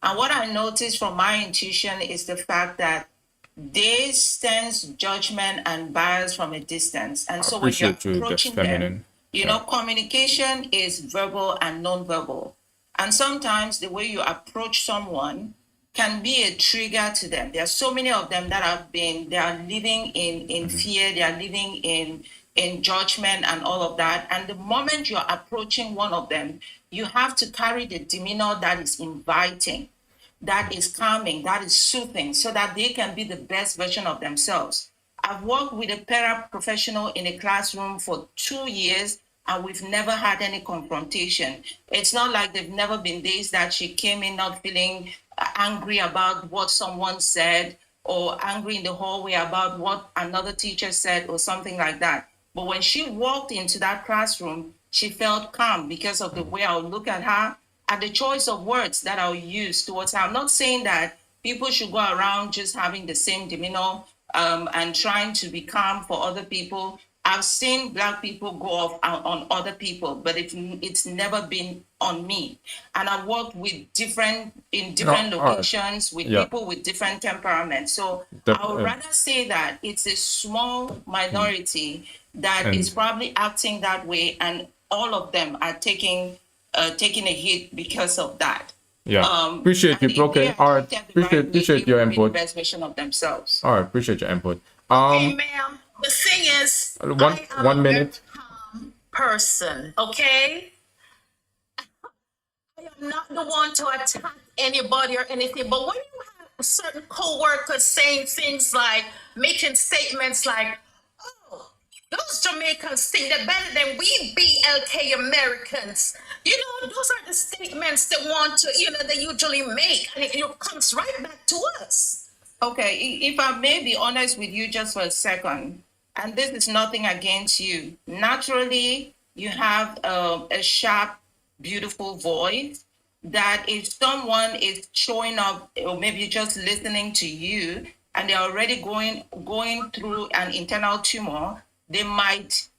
A: And what I noticed from my intuition is the fact that they sense judgment and bias from a distance. And so when you're
B: Appreciate you, just
A: approaching
B: feminine.
A: them, you know, communication is verbal and non-verbal. And sometimes the way you approach someone can be a trigger to them. There are so many of them that they are living in fear, they are living in judgment and all of that. And the moment you're approaching one of them, you have to carry the demeanor that is inviting, that is calming, that is soothing, so that they can be the best version of themselves. I've worked with a paraprofessional in a classroom for 2 years, and we've never had any confrontation. It's not like there've never been days that she came in not feeling angry about what someone said, or angry in the hallway about what another teacher said, or something like that. But when she walked into that classroom, she felt calm because of the way I would look at her and the choice of words that I'll use towards her. I'm not saying that people should go around just having the same demeanor and trying to be calm for other people. I've seen Black people go off on other people, but it's never been on me. And I've worked with different
B: all right.
A: locations with
B: Yeah.
A: people with different temperaments. So
B: Def-
A: I would rather say that it's a small minority that
B: And-
A: is probably acting that way, and all of them are taking a hit because of that.
B: Yeah. Appreciate
A: and
B: you.
A: if they
B: Okay.
A: are
B: All right.
A: treated the right way,
B: Appreciate
A: they
B: your
A: will be the
B: input.
A: best version of themselves.
B: All right. Appreciate your input.
H: Hey, ma'am. The thing is, I am
B: One
H: a
B: minute.
H: very calm person. Okay, I am not the one to attack anybody or anything. But when you have certain co-workers saying things like, making statements like, "Oh, those Jamaicans think they're better than we BLK Americans," you know, those are the statements they want to, you know, they usually make, and it comes right back to us.
A: Okay, if I may be honest with you just for a second, and this is nothing against you. Naturally, you have a sharp, beautiful voice that if someone is showing up or maybe just listening to you and they're already going through an internal tumor, they might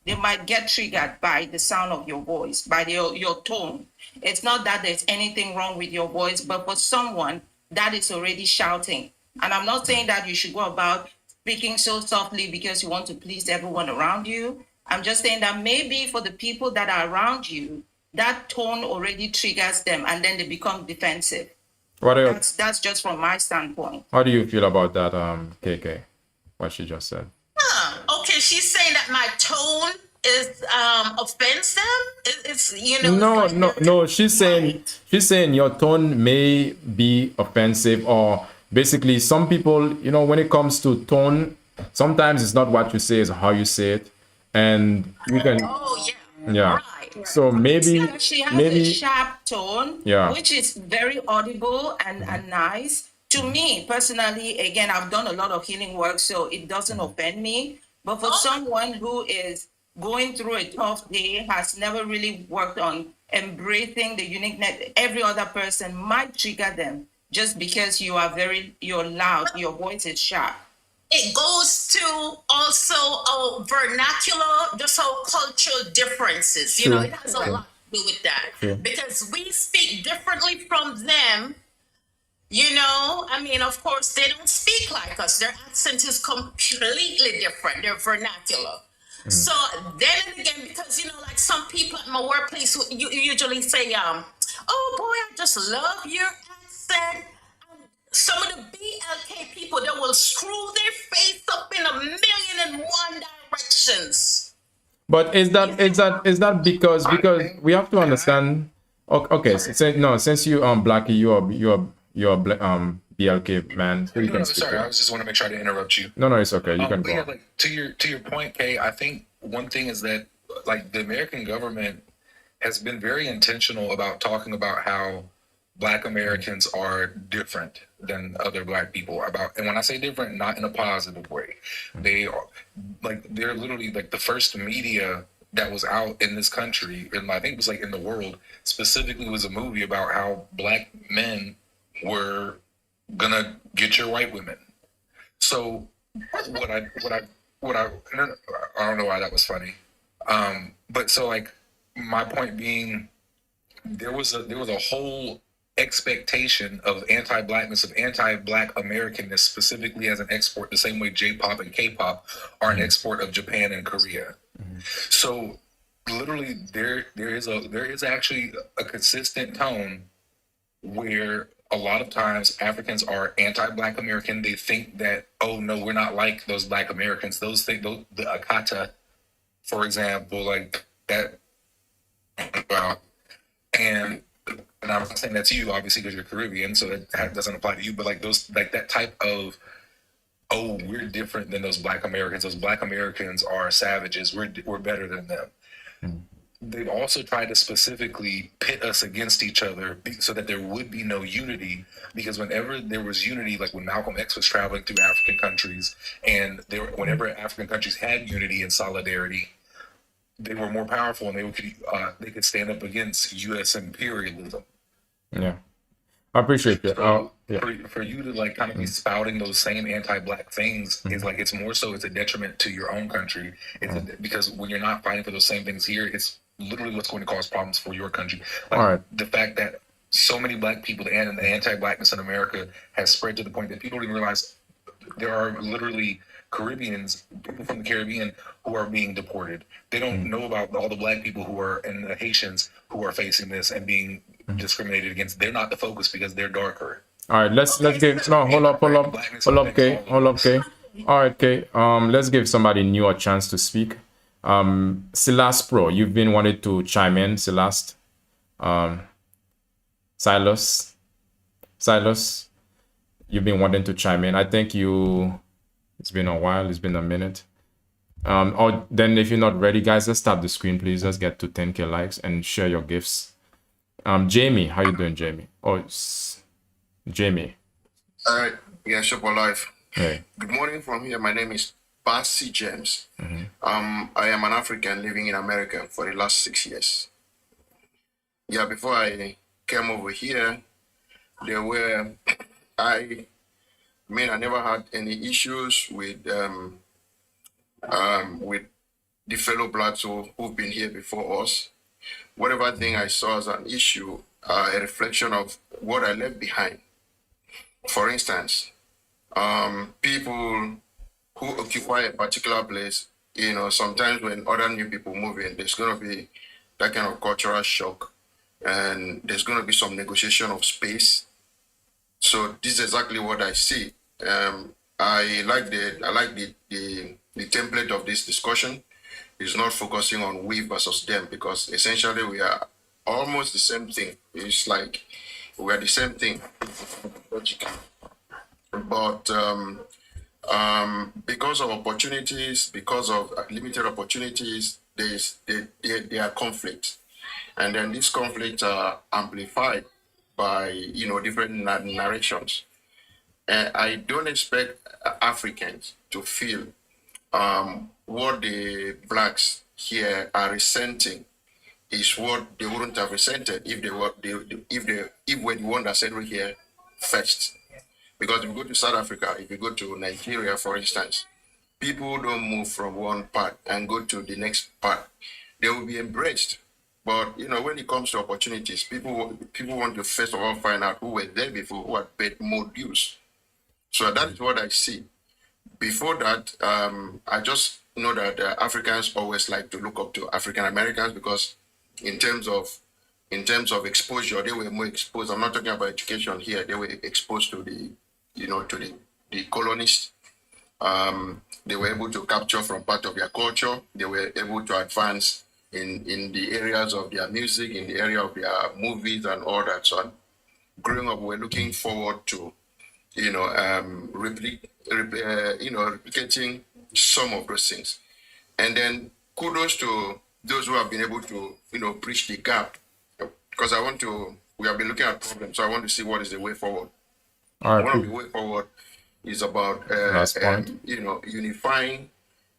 A: get triggered by the sound of your voice, by your tone. It's not that there's anything wrong with your voice, but for someone that is already shouting. And I'm not saying that you should go about speaking so softly because you want to please everyone around you. I'm just saying that maybe for the people that are around you, that tone already triggers them and then they become defensive.
B: What are your,
A: That's just from my standpoint.
B: how do you feel about that, KK? What she just said.
H: Okay, she's saying that my tone is offends them. It's you know.
B: No,
H: it's like
B: no. She's saying your tone may be offensive, or basically some people, you know, when it comes to tone, sometimes it's not what you say, it's how you say it, and you can,
H: Oh yeah.
B: yeah.
H: Right.
B: So maybe,
A: She has a
B: maybe,
A: sharp tone,
B: Yeah.
A: which is very audible and nice. To me personally, again, I've done a lot of healing work, so it doesn't offend me. But for someone who is going through a tough day has never really worked on embracing the uniqueness. Every other person might trigger them just because you're loud, your voice is sharp.
H: It goes to also our vernacular, just our cultural differences. You know,
B: True.
H: it has a lot to do with that.
B: True.
H: Because we speak differently from them. You know, I mean, of course, they don't speak like us. Their accent is completely different, their vernacular. So then and again, because, you know, like some people at my workplace who usually say, oh boy, I just love your accent. Some of the BLK people that will screw their face up in a million and one directions.
B: But is that because we have to understand? Okay, since you Blackie, BLK man, so you
F: No,
B: can
F: no,
B: speak.
F: sorry, I was just want to make sure I didn't interrupt you.
B: No, it's okay. You can
F: But
B: go
F: yeah,
B: on.
F: like to your point, Kay, I think one thing is that like the American government has been very intentional about talking about how Black Americans are different than other Black people. And when I say different, not in a positive way. They're literally like the first media that was out in this country, and I think it was like in the world specifically, was a movie about how Black men were gonna get your white women. So I don't know why that was funny. But so like my point being, there was a whole expectation of anti-blackness, of anti-black Americanness, specifically as an export, the same way J-pop and K-pop are an export of Japan and Korea. So literally there is actually a consistent tone where a lot of times Africans are anti-Black American. They think that, oh no, we're not like those Black Americans. The Akata, for example, like that. And I'm not saying that to you, obviously, because you're Caribbean, so that doesn't apply to you. But like that type of, oh, we're different than those Black Americans. Those Black Americans are savages. We're better than them. They've also tried to specifically pit us against each other so that there would be no unity. Because whenever there was unity, like when Malcolm X was traveling through African countries, and whenever African countries had unity and solidarity, they were more powerful, and they could stand up against U.S. imperialism.
B: Yeah, I appreciate that. Yeah.
F: For you to like kind of be spouting those same anti-black things is like, it's more so it's a detriment to your own country. Because when you're not fighting for those same things here, it's literally what's going to cause problems for your country. Like,
B: All right.
F: the fact that so many Black people and the anti-blackness in America has spread to the point that people don't even realize there are literally Caribbeans, people from the Caribbean, who are being deported. They don't know about all the Black people who are, and the Haitians who are facing this and being discriminated against. They're not the focus because they're darker.
B: All right, let's give no hold up, Kay. All right, Kay. Let's give somebody new a chance to speak. Silas Pro, you've been wanting to chime in, Silas. Silas, you've been wanting to chime in. I think it's been a while, it's been a minute. Or then if you're not ready, guys, let's stop the screen, please. Let's get to 10K likes and share your gifts. Jamie, how you doing, Jamie? Jamie.
I: All right. Yeah, Shop Life.
B: Hey.
I: Good morning from here. My name is Basi James. I am an African living in America for the last 6 years. Yeah, before I came over here, I never had any issues with the fellow blacks who've been here before us. Whatever thing I saw as an issue, a reflection of what I left behind. For instance, people who occupy a particular place, sometimes when other new people move in, there's going to be that kind of cultural shock, and there's going to be some negotiation of space. So this is exactly what I see. I like the template of this discussion. Is not focusing on we versus them, because essentially we are almost the same thing. It's like we are the same thing, logically. But because of opportunities, because of limited opportunities, there are conflicts, and then these conflicts are amplified by different narrations. And I don't expect Africans to feel what the blacks here are resenting is what they wouldn't have resented if they were if we're the one that settled here first. Because if you go to South Africa, if you go to Nigeria, for instance, people don't move from one part and go to the next part. They will be embraced. But when it comes to opportunities, people want to first of all find out who were there before, who had paid more dues. So that is what I see. Before that, I just know that Africans always like to look up to African Americans because in terms of exposure, they were more exposed. I'm not talking about education here. They were exposed to the colonists. They were able to capture from part of their culture. They were able to advance in the areas of their music, in the area of their movies and all that. So growing up, we're looking forward to, replicating some of those things. And then kudos to those who have been able to, bridge the gap. Because we have been looking at problems, so I want to see what is the way forward.
B: All right,
I: One
B: cool.
I: of the way forward is about
B: Last point.
I: unifying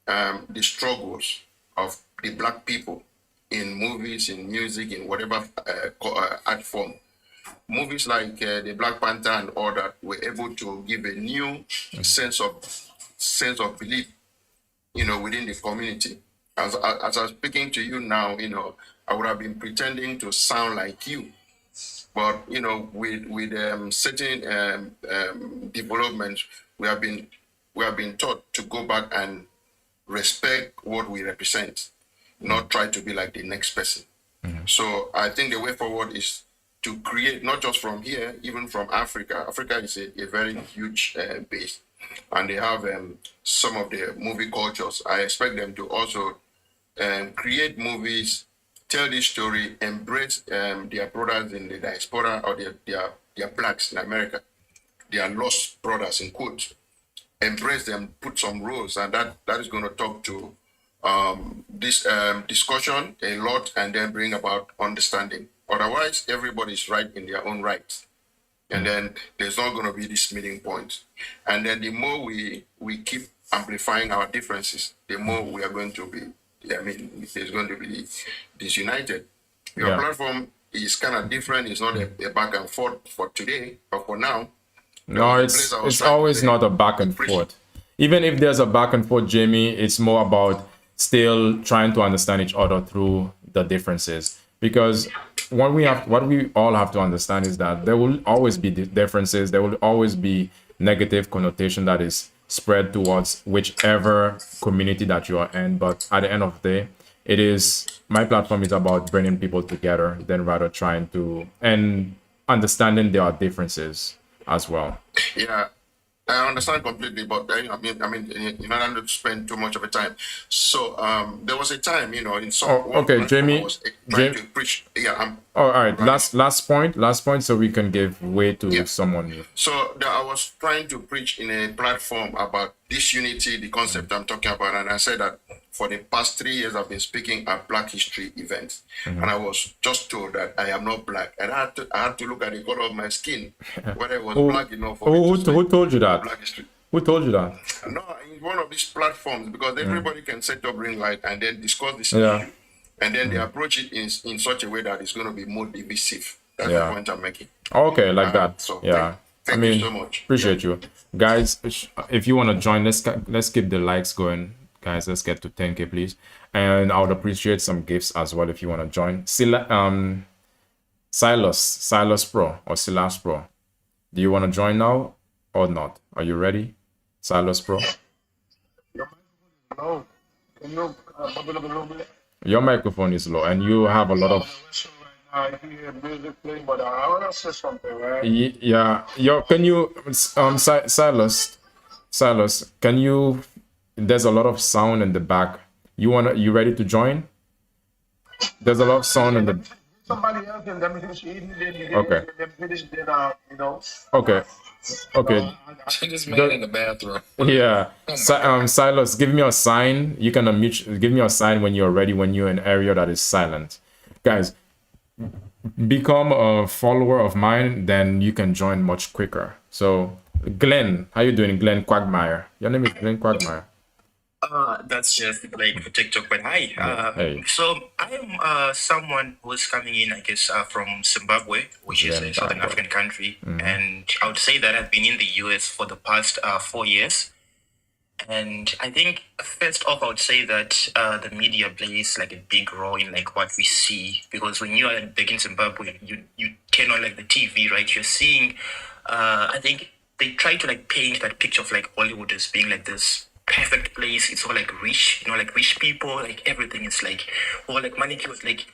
I: the struggles of the Black people in movies, in music, in whatever art form. Movies like the Black Panther and all that were able to give a new sense of belief, within the community. As I'm speaking to you now, I would have been pretending to sound like you. But with certain developments, we have been taught to go back and respect what we represent, not try to be like the next person. So I think the way forward is to create, not just from here, even from Africa. Africa is a very huge base, and they have some of the movie cultures. I expect them to also create movies, tell this story, embrace their brothers in the diaspora or their blacks in America, their lost brothers in quotes. Embrace them, put some rules, and that is going to talk to this discussion a lot, and then bring about understanding. Otherwise, everybody's right in their own right, and then there's not going to be this meeting point. And then the more we keep amplifying our differences, the more we are going to be. There's going to be disunited. Your
B: Yeah.
I: platform is kind of different. It's not a back and forth for today, but for now.
B: No, it's always not a back and forth. Even if there's a back and forth, Jamie, it's more about still trying to understand each other through the differences. Because what we all have to understand is that there will always be differences. There will always be negative connotation that is spread towards whichever community that you are in. But at the end of the day, my platform is about bringing people together than rather trying to and understanding their differences as well.
I: Yeah, I understand completely, but you're not going to spend too much of a time. So there was a time, in some.
B: Okay, Jamie.
I: I was trying to preach. Yeah,
B: all right. Last point, so we can give way to someone new.
I: So I was trying to preach in a platform about this unity, the concept I'm talking about, and I said that for the past 3 years I've been speaking at Black History events, and I was just told that I am not black, and I had to look at the color of my skin, whether it was black enough for me to
B: Who told you that?
I: Black History.
B: Who told you that?
I: No, in one of these platforms, because everybody can set up ring light and then discuss this
B: Yeah.
I: issue, and then they approach it in such a way that it's going to be more divisive. That's
B: Yeah.
I: the point I'm making.
B: Okay, like that.
I: So
B: Yeah.
I: thank you so much.
B: Appreciate you. Guys, if you want to join, let's keep the likes going. Guys, let's get to 10K, please. And I would appreciate some gifts as well if you want to join. Silas Pro or Silas Pro. Do you want to join now or not? Are you ready? Silas Pro?
J: No. Can you bubble up a little bit?
B: Your microphone is low and you have a lot of...
J: I hear music playing, but I want to say something, right?
B: Yeah. Can you... Silas, can you... There's a lot of sound in the back. You ready to join? There's a lot of sound in the...
J: Somebody else and let me finish eating, then
B: Okay.
J: finish,
B: Okay.
F: Just man in the bathroom.
B: Yeah. Silas, give me a sign. You can unmute. Give me a sign when you're ready, when you're in an area that is silent. Guys, become a follower of mine, then you can join much quicker. So, Glenn, how you doing? Glenn Quagmire. Your name is Glenn Quagmire.
K: That's just like for TikTok, but hi.
B: Hey,
K: So I am someone who's coming in, I guess, from Zimbabwe, which is a Southern
B: Zimbabwe.
K: African country, and I would say that I've been in the US for the past 4 years. And I think first off, I would say that the media plays like a big role in like what we see, because when you are back in Zimbabwe, you turn on like the TV, right? You're seeing, I think they try to like paint that picture of like Hollywood as being like this perfect place. It's all like rich, like rich people, like everything is like, or like manicures, like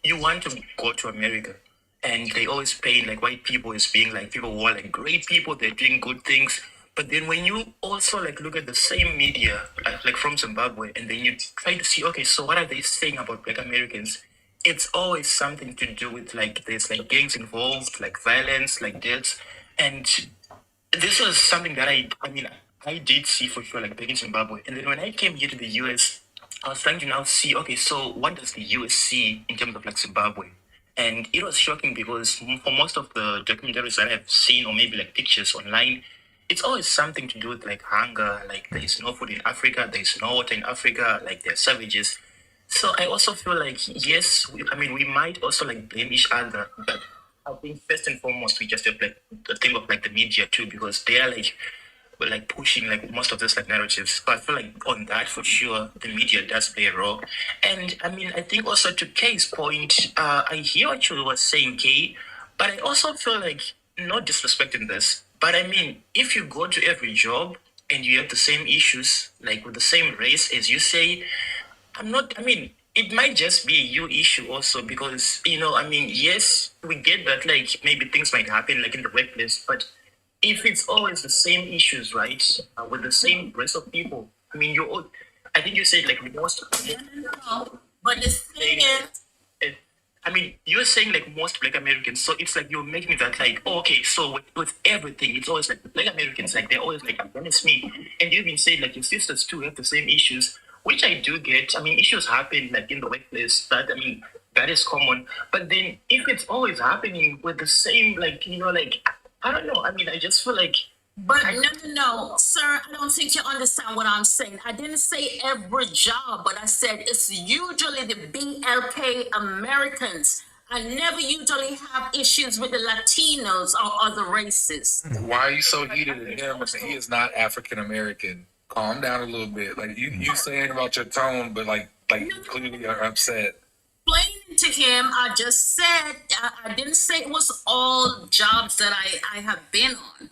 K: you want to go to America. And they always paint like white people as being like people who are like great people, they're doing good things. But then when you also like look at the same media, like from Zimbabwe, and then you try to see, okay, so what are they saying about Black Americans? It's always something to do with like there's like gangs involved, like violence, like deaths, and this was something that I did see for sure, like back in Zimbabwe. And then when I came here to the US, I was trying to now see, okay, so what does the US see in terms of like Zimbabwe? And it was shocking because for most of the documentaries that I've seen, or maybe like pictures online, it's always something to do with like hunger, like there's no food in Africa, there's no water in Africa, like they're savages. So I also feel like yes, we might also like blame each other, but I think first and foremost we just have like the thing of like the media too, because they are like pushing like most of this like narratives. But I feel like on that for sure the media does play a role. And I think also to Kay's point, I hear what you were saying, Kay, but I also feel like not disrespecting this, but if you go to every job and you have the same issues, like with the same race as you say, it might just be a you issue also because, yes, we get that, like, maybe things might happen, like, in the workplace, but if it's always the same issues, right, with the same race of people, I think you said, like, most.
H: No, but the thing is,
K: you're saying like most Black Americans, so it's like you're making that like, oh, okay, so with everything, it's always like the Black Americans, like they're always like against me. And you've been saying like your sisters too have the same issues, which I do get. Issues happen like in the workplace, that is common. But then if it's always happening with the same, like, like, I don't know. I just feel like.
H: but no, sir, I don't think you understand what I'm saying. I didn't say every job, but I said it's usually the BLK Americans. I never usually have issues with the Latinos or other races.
F: Why are you so heated at him? He is not African American. Calm down a little bit. Like you saying about your tone, but like clearly you're upset.
H: Explaining to him, I just said, I didn't say it was all jobs that I have been on.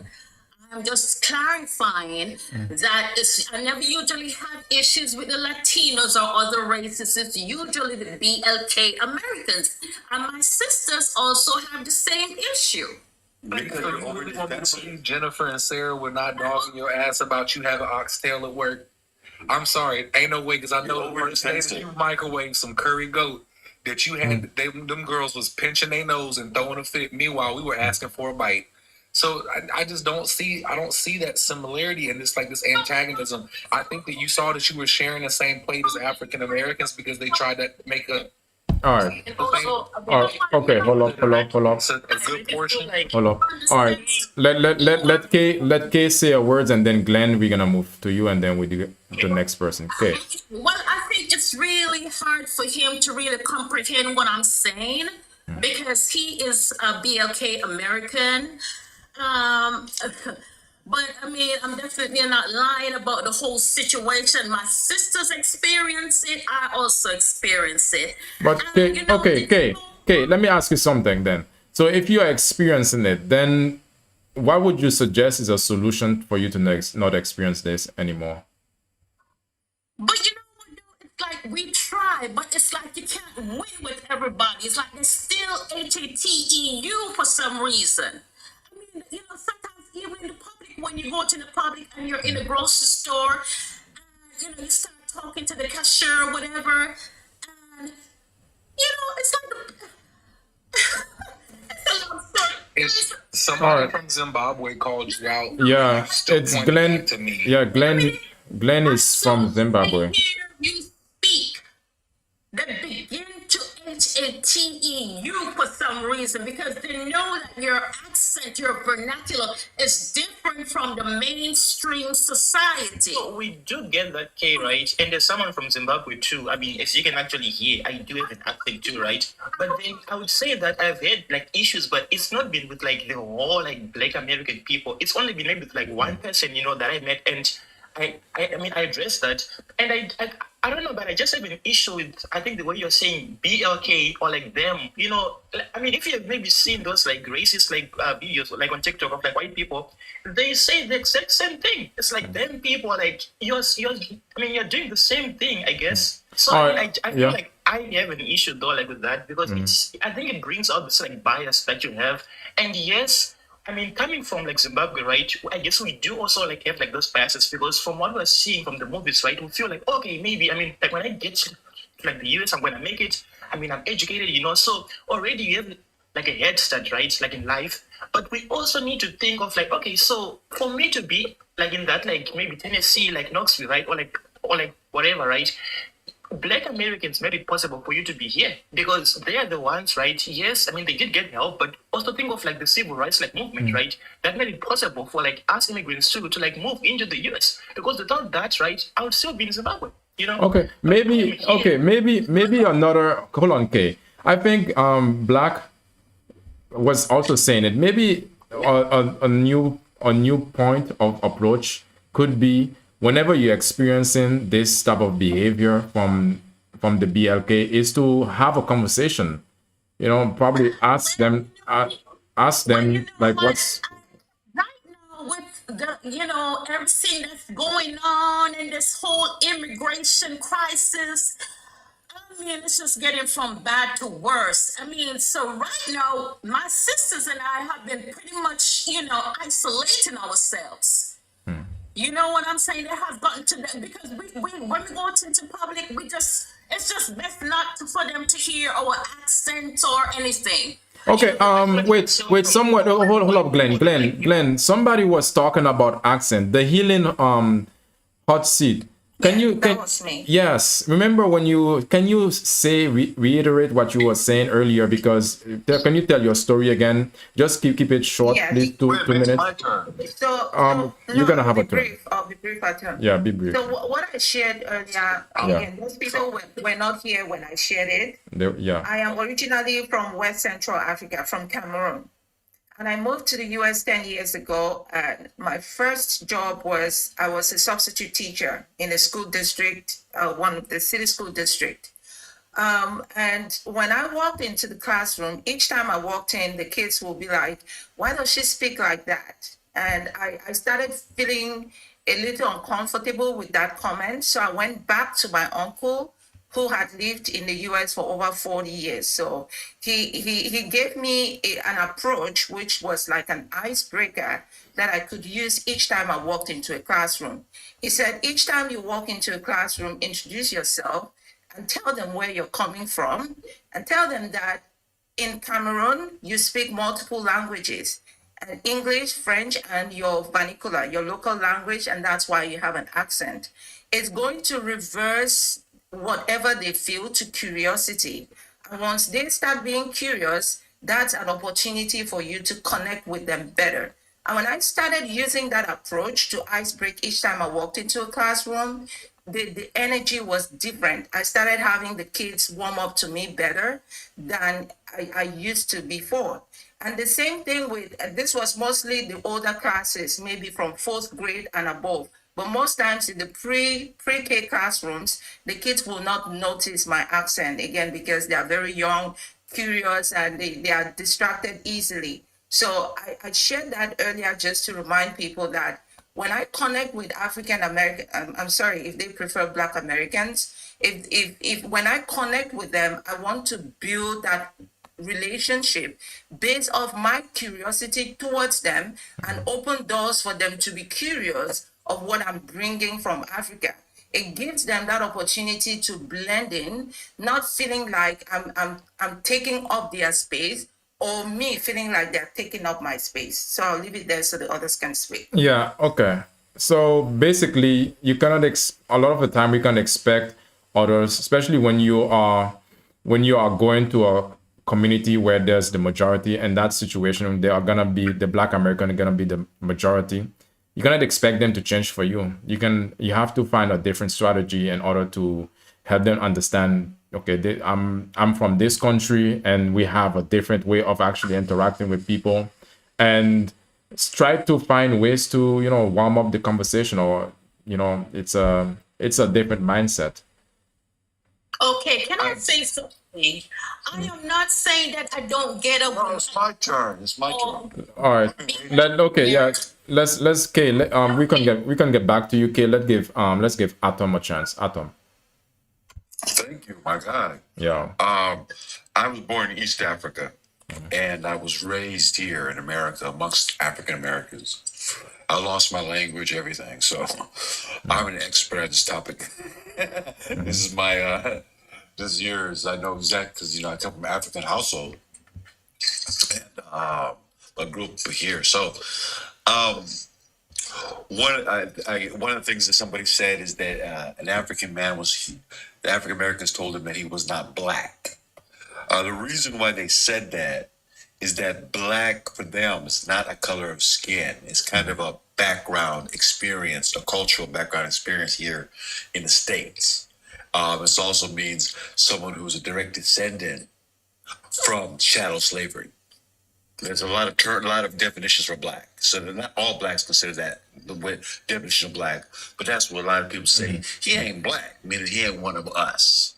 H: I'm just clarifying that I never usually have issues with the Latinos or other races. It's usually the BLK Americans. And my sisters also have the same issue.
F: Jennifer and Sarah were not dogging your ass about you having oxtail at work. I'm sorry, ain't no way, because I know the first day that you microwave some curry goat that you had, them girls was pinching their nose and throwing a fit. Meanwhile, we were asking for a bite. So I just don't see that similarity and this antagonism. I think that you saw that you were sharing the same plate as African Americans because they tried to make a.
B: All right.
H: And also,
B: Okay. Hold up.
F: It's a good portion.
B: Hold up. All right. Let Kay say a words, and then Glenn, we're gonna move to you, and then we do the next person. Okay.
H: well, I think it's really hard for him to really comprehend what I'm saying because he is a BLK American. But I'm definitely not lying about the whole situation. My sisters experience it. I also experience it.
B: But
H: And,
B: Kay, let me ask you something then. So if you are experiencing it, then what would you suggest is a solution for you to not experience this anymore?
H: But you know what, though? It's like we try, but it's like you can't win with everybody. It's like there's still HATEU for some reason. Sometimes even in the public, when you go to the public and you're in a grocery store, and, you start talking to the cashier or whatever, and, it's like, it's a long story.
F: It's somebody from Zimbabwe called you out.
B: Yeah,
F: Still
B: it's
F: pointing
B: Glenn.
F: back to me.
B: Yeah, Glenn is from Zimbabwe.
H: I hear you speak that begin to TEU for some reason because they know that your accent, your vernacular is different from the mainstream society.
K: We do get that, K, right? And there's someone from Zimbabwe too. I mean, as you can actually hear, I do have an accent too, right? But then I would say that I've had like issues, but it's not been with like the whole like Black American people. It's only been maybe with like one person, that I met, and I mean, I addressed that, and I don't know, but I just have an issue with, I think the way you're saying BLK or like them, I mean, if you've maybe seen those like racist like videos like on TikTok of like white people, they say the exact same thing. It's like them people are like you're doing the same thing, I guess. So I mean, I feel like I have an issue though like with that because I think it brings out this like bias that you have, and yes. I mean, coming from like Zimbabwe, right? I guess we do also like have like those biases because from what we're seeing from the movies, right? We feel like, okay, maybe, I mean, like when I get to like the US, I'm gonna make it. I mean, I'm educated, so already you have like a head start, right? Like in life. But we also need to think of like, okay, so for me to be like in that, like maybe Tennessee, like Knoxville, right? Or like whatever, right? Black Americans made it possible for you to be here because they are the ones, right? Yes, I mean they did get help, but also think of like the civil rights like movement, right? That made it possible for like us immigrants to like move into the US because without that, right, I would still be in Zimbabwe,
B: Okay, maybe another. Hold on, Kay. I think Black was also saying it. Maybe a new point of approach could be whenever you're experiencing this type of behavior from the BLK is to have a conversation. Probably ask them like what's
H: right now with the everything that's going on and this whole immigration crisis. I mean, it's just getting from bad to worse. I mean, so right now, my sisters and I have been pretty much, isolating ourselves. You know what I'm saying? It has gotten to that because we when we go into public, it's just best not for them to hear our accents or anything.
B: Okay, wait, somewhat, hold up, Glenn, somebody was talking about accent, the healing hot seat.
A: That was me.
B: Yes, remember can you reiterate what you were saying earlier, because can you tell your story again? Just keep it short,
A: Yeah,
B: please, two minutes.
I: My turn.
B: You're gonna have a turn.
A: I'll be brief at turn.
B: Yeah, be brief.
A: So what I shared earlier, again, most people were not here when I shared it. I am originally from West Central Africa, from Cameroon. And I moved to the US 10 years ago. And my first job was, I was a substitute teacher in a school district, one of the city school district. And when I walked into the classroom, each time I walked in, the kids will be like, why does she speak like that? And I started feeling a little uncomfortable with that comment. So I went back to my uncle, who had lived in the US for over 40 years. So he gave me an approach, which was like an icebreaker that I could use each time I walked into a classroom. He said, each time you walk into a classroom, introduce yourself and tell them where you're coming from and tell them that in Cameroon, you speak multiple languages, and English, French, and your vernacular, your local language, and that's why you have an accent. It's going to reverse whatever they feel to curiosity. And once they start being curious, that's an opportunity for you to connect with them better. And when I started using that approach to icebreak each time I walked into a classroom, the energy was different. I started having the kids warm up to me better than I used to before. And the same thing with, this was mostly the older classes, maybe from 4th grade and above. But most times in the pre-K classrooms, the kids will not notice my accent, again, because they are very young, curious, and they are distracted easily. So I shared that earlier just to remind people that when I connect with African American, I'm sorry, if they prefer Black Americans, if when I connect with them, I want to build that relationship based off my curiosity towards them and open doors for them to be curious of what I'm bringing from Africa. It gives them that opportunity to blend in, not feeling like I'm taking up their space, or me feeling like they're taking up my space. So I'll leave it there so the others can speak.
B: Yeah, okay. So basically, you cannot a lot of the time we can expect others, especially when you are when you are going to a community where there's the majority, and that situation, they are gonna be the Black American are gonna be the majority. You cannot expect them to change for you. You have to find a different strategy in order to help them understand. Okay, I'm from this country, and we have a different way of actually interacting with people, and try to find ways to warm up the conversation, or it's a different mindset.
H: Okay, can I say something? I am not saying that I don't get a
E: No, it's my turn. It's my turn.
B: All right. Okay, yeah. Let's Kay. We can get back to you, Kay. Let's give Atom a chance. Atom.
L: Thank you, my God.
B: Yeah.
L: I was born in East Africa, and I was raised here in America amongst African Americans. I lost my language, everything, so I'm an expert at this topic. This is my this year's. I know exactly because I come from an African household, and I grew up here. So, one of the things that somebody said is that an African man the African Americans told him that he was not black. The reason why they said that is that black for them is not a color of skin. It's kind of a background experience, a cultural background experience here in the States. This also means someone who's a direct descendant from chattel slavery. There's a lot of definitions for black. So not all blacks consider that the definition of black, but that's what a lot of people say. He ain't black, meaning he ain't one of us.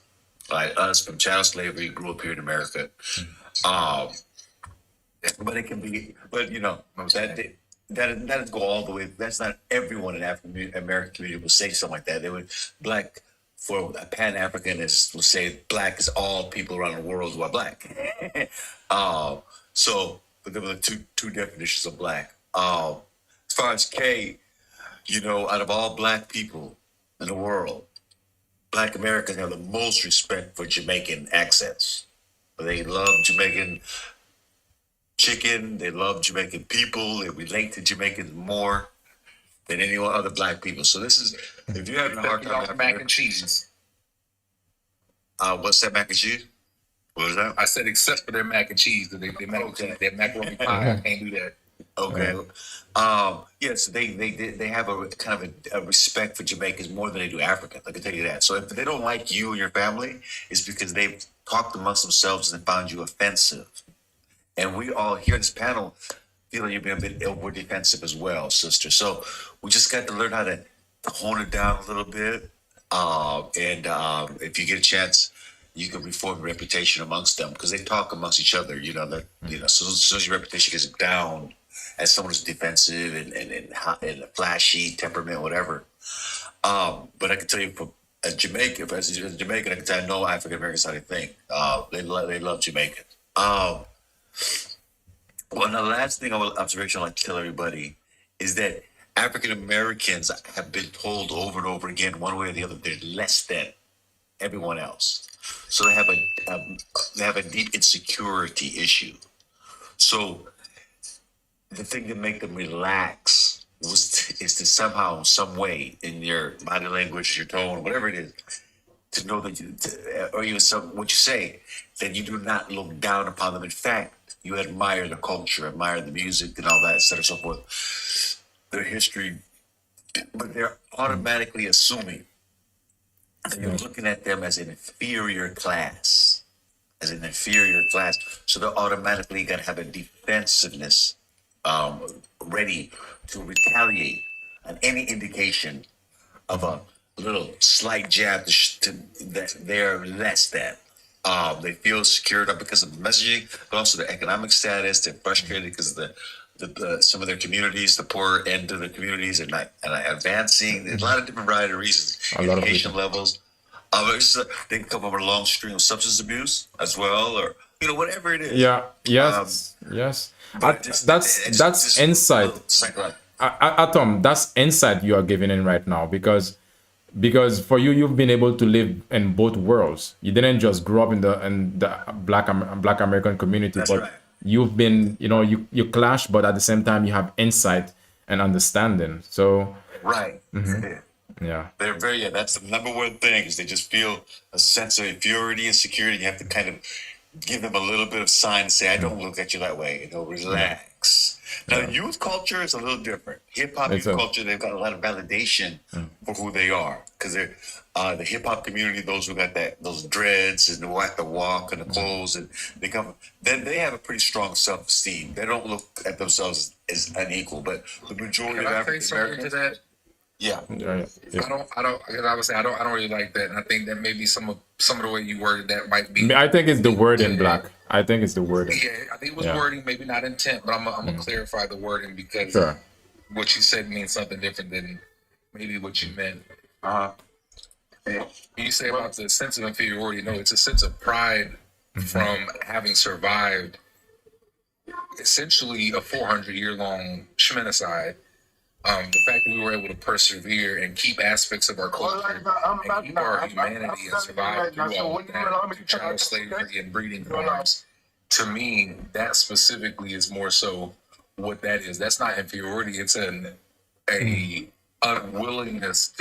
L: Like us from chattel slavery, grew up here in America. But it can be, but that doesn't go all the way. That's not everyone in African American community will say something like that. They would black for a Pan Africanist will say black is all people around the world who are black. So, but there were two definitions of black. As far as K, out of all black people in the world, Black Americans have the most respect for Jamaican accents. They love Jamaican chicken. They love Jamaican people. They relate to Jamaicans more than any other black people. So this is, if you're having a hard time with
F: mac and cheese.
L: What's that, mac and cheese? What was that?
F: I said except for their mac and cheese, their macaroni pie. I can't do that.
L: Okay. Yes, they have a kind of a respect for Jamaicans more than they do Africans. I can tell you that. So if they don't like you and your family, it's because they've talked amongst themselves and found you offensive. And we all here in this panel feel like you're being a bit over defensive as well, sister. So we just got to learn how to hone it down a little bit. If you get a chance, you can reform your reputation amongst them because they talk amongst each other. So as soon as your reputation gets down as someone who's defensive and flashy, temperament, whatever. But I can tell you from a Jamaican, as a Jamaican, I can tell you no African Americans how they think. They love Jamaican. Well, the last observation I like to tell everybody is that African Americans have been told over and over again, one way or the other, they're less than everyone else. So they have a deep insecurity issue. So the thing to make them relax is to somehow, some way, in your body language, your tone, whatever it is, to know that or even what you say, that you do not look down upon them. In fact, you admire the culture, admire the music, and all that, et cetera, so forth, their history, but they're automatically assuming that you're looking at them as an inferior class, So they're automatically going to have a defensiveness ready to retaliate on any indication of a little slight jab that they're less than. They feel secured up because of the messaging, but also their economic status. They're frustrated because of some of their communities, the poorer end of the communities, are not advancing. There's a lot of different variety of reasons. Education levels. They can come from a long string of substance abuse as well, or whatever it is.
B: Yeah. Yes. Yes. That's insight. Atom, that's insight you are giving in right now because for you, you've been able to live in both worlds. You didn't just grow up in the Black American community,
L: That's
B: but
L: right.
B: you've been, you clash, but at the same time, you have insight and understanding. So,
L: Right.
B: Yeah.
L: They're very, yeah, that's the number one thing is they just feel a sense of inferiority and security. You have to kind of give them a little bit of sign and say, I don't look at you that way. Relax. Now, youth culture is a little different. Hip hop youth culture, they've got a lot of validation for who they are because they're the hip hop community. Those who got those dreads and the walk and the clothes, and then they have a pretty strong self esteem. They don't look at themselves as unequal, but the majority
F: Can
L: of
F: I say
L: African
F: something to
L: Americans,
F: that?
L: yeah.
F: I don't. Because I would say I don't really like that, and I think that maybe some of the way you worded that might be.
B: I think it's the word in black. I think it's the wording.
F: Yeah, I think it was wording, maybe not intent, but I'm gonna clarify the wording because
B: Sure.
F: what you said means something different than maybe what you meant. You say about the sense of inferiority. No, it's a sense of pride from having survived essentially a 400-year-long Shmenicide. The fact that we were able to persevere and keep aspects of our culture and keep our humanity and survive through all of that, through child slavery and breeding farms, to me, that specifically is more so what that is. That's not inferiority. It's a unwillingness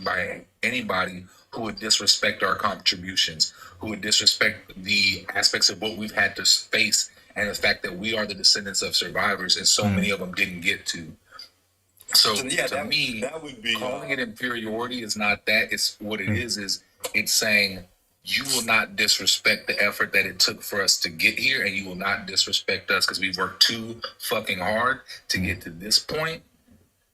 F: by anybody who would disrespect our contributions, who would disrespect the aspects of what we've had to face, and the fact that we are the descendants of survivors, and so many of them didn't get to. So
L: yeah,
F: to me,
L: that would be
F: calling it inferiority is not that. It's what it is it's saying you will not disrespect the effort that it took for us to get here, and you will not disrespect us because we've worked too fucking hard to get to this point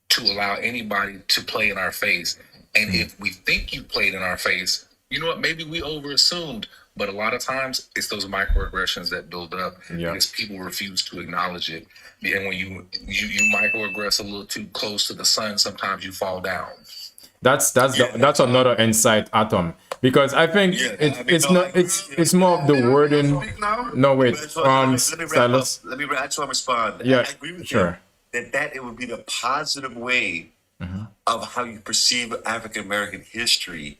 F: to allow anybody to play in our face. And if we think you played in our face, you know what? Maybe we overassumed. But a lot of times, it's those microaggressions that build up because people refuse to acknowledge it. And when you microaggress a little too close to the sun, sometimes you fall down.
B: That's another insight, Atom, because I think it's more of the wording. No, wait, Silas.
L: I just want to respond.
B: Yeah,
L: I agree with
B: sure.
L: you that it would be the positive way of how you perceive African American history.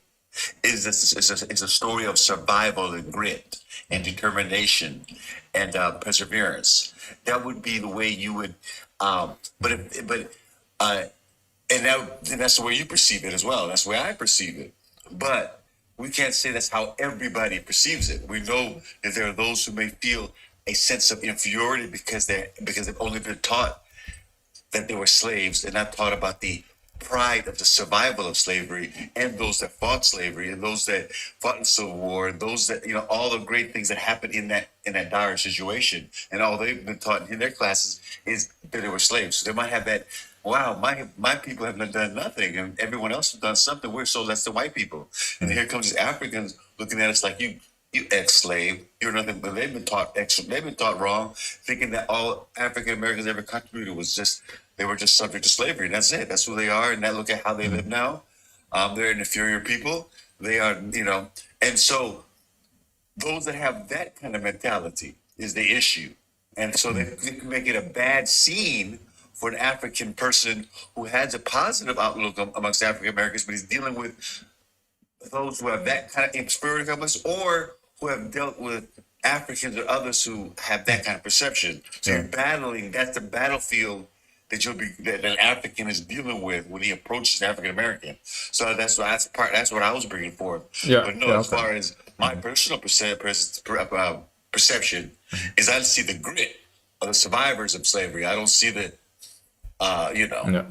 L: It's a story of survival and grit and determination and perseverance. That would be the way you would, and that's the way you perceive it as well. That's the way I perceive it. But we can't say that's how everybody perceives it. We know that there are those who may feel a sense of inferiority because they've only been taught that they were slaves and not taught about the pride of the survival of slavery, and those that fought slavery, and those that fought in the Civil War, and those that, all the great things that happened in that dire situation. And all they've been taught in their classes is that they were slaves. So they might have that, wow, my people have not done nothing, and everyone else has done something. That's the white people. And here comes these Africans looking at us like you ex-slave, you're nothing. But they've been taught wrong, thinking that all African Americans ever contributed was just they were just subject to slavery, and that's it. That's who they are, and look at how they live now. They're an inferior people. They are, and so those that have that kind of mentality is the issue, and so they can make it a bad scene for an African person who has a positive outlook amongst African Americans, but he's dealing with those who have that kind of inferiority complex, or who have dealt with Africans or others who have that kind of perception. So you're battling. That's the battlefield that an African is dealing with when he approaches African American. So that's what I was bringing forth. But no, as far as my personal perception is, I see the grit of the survivors of slavery. I don't see the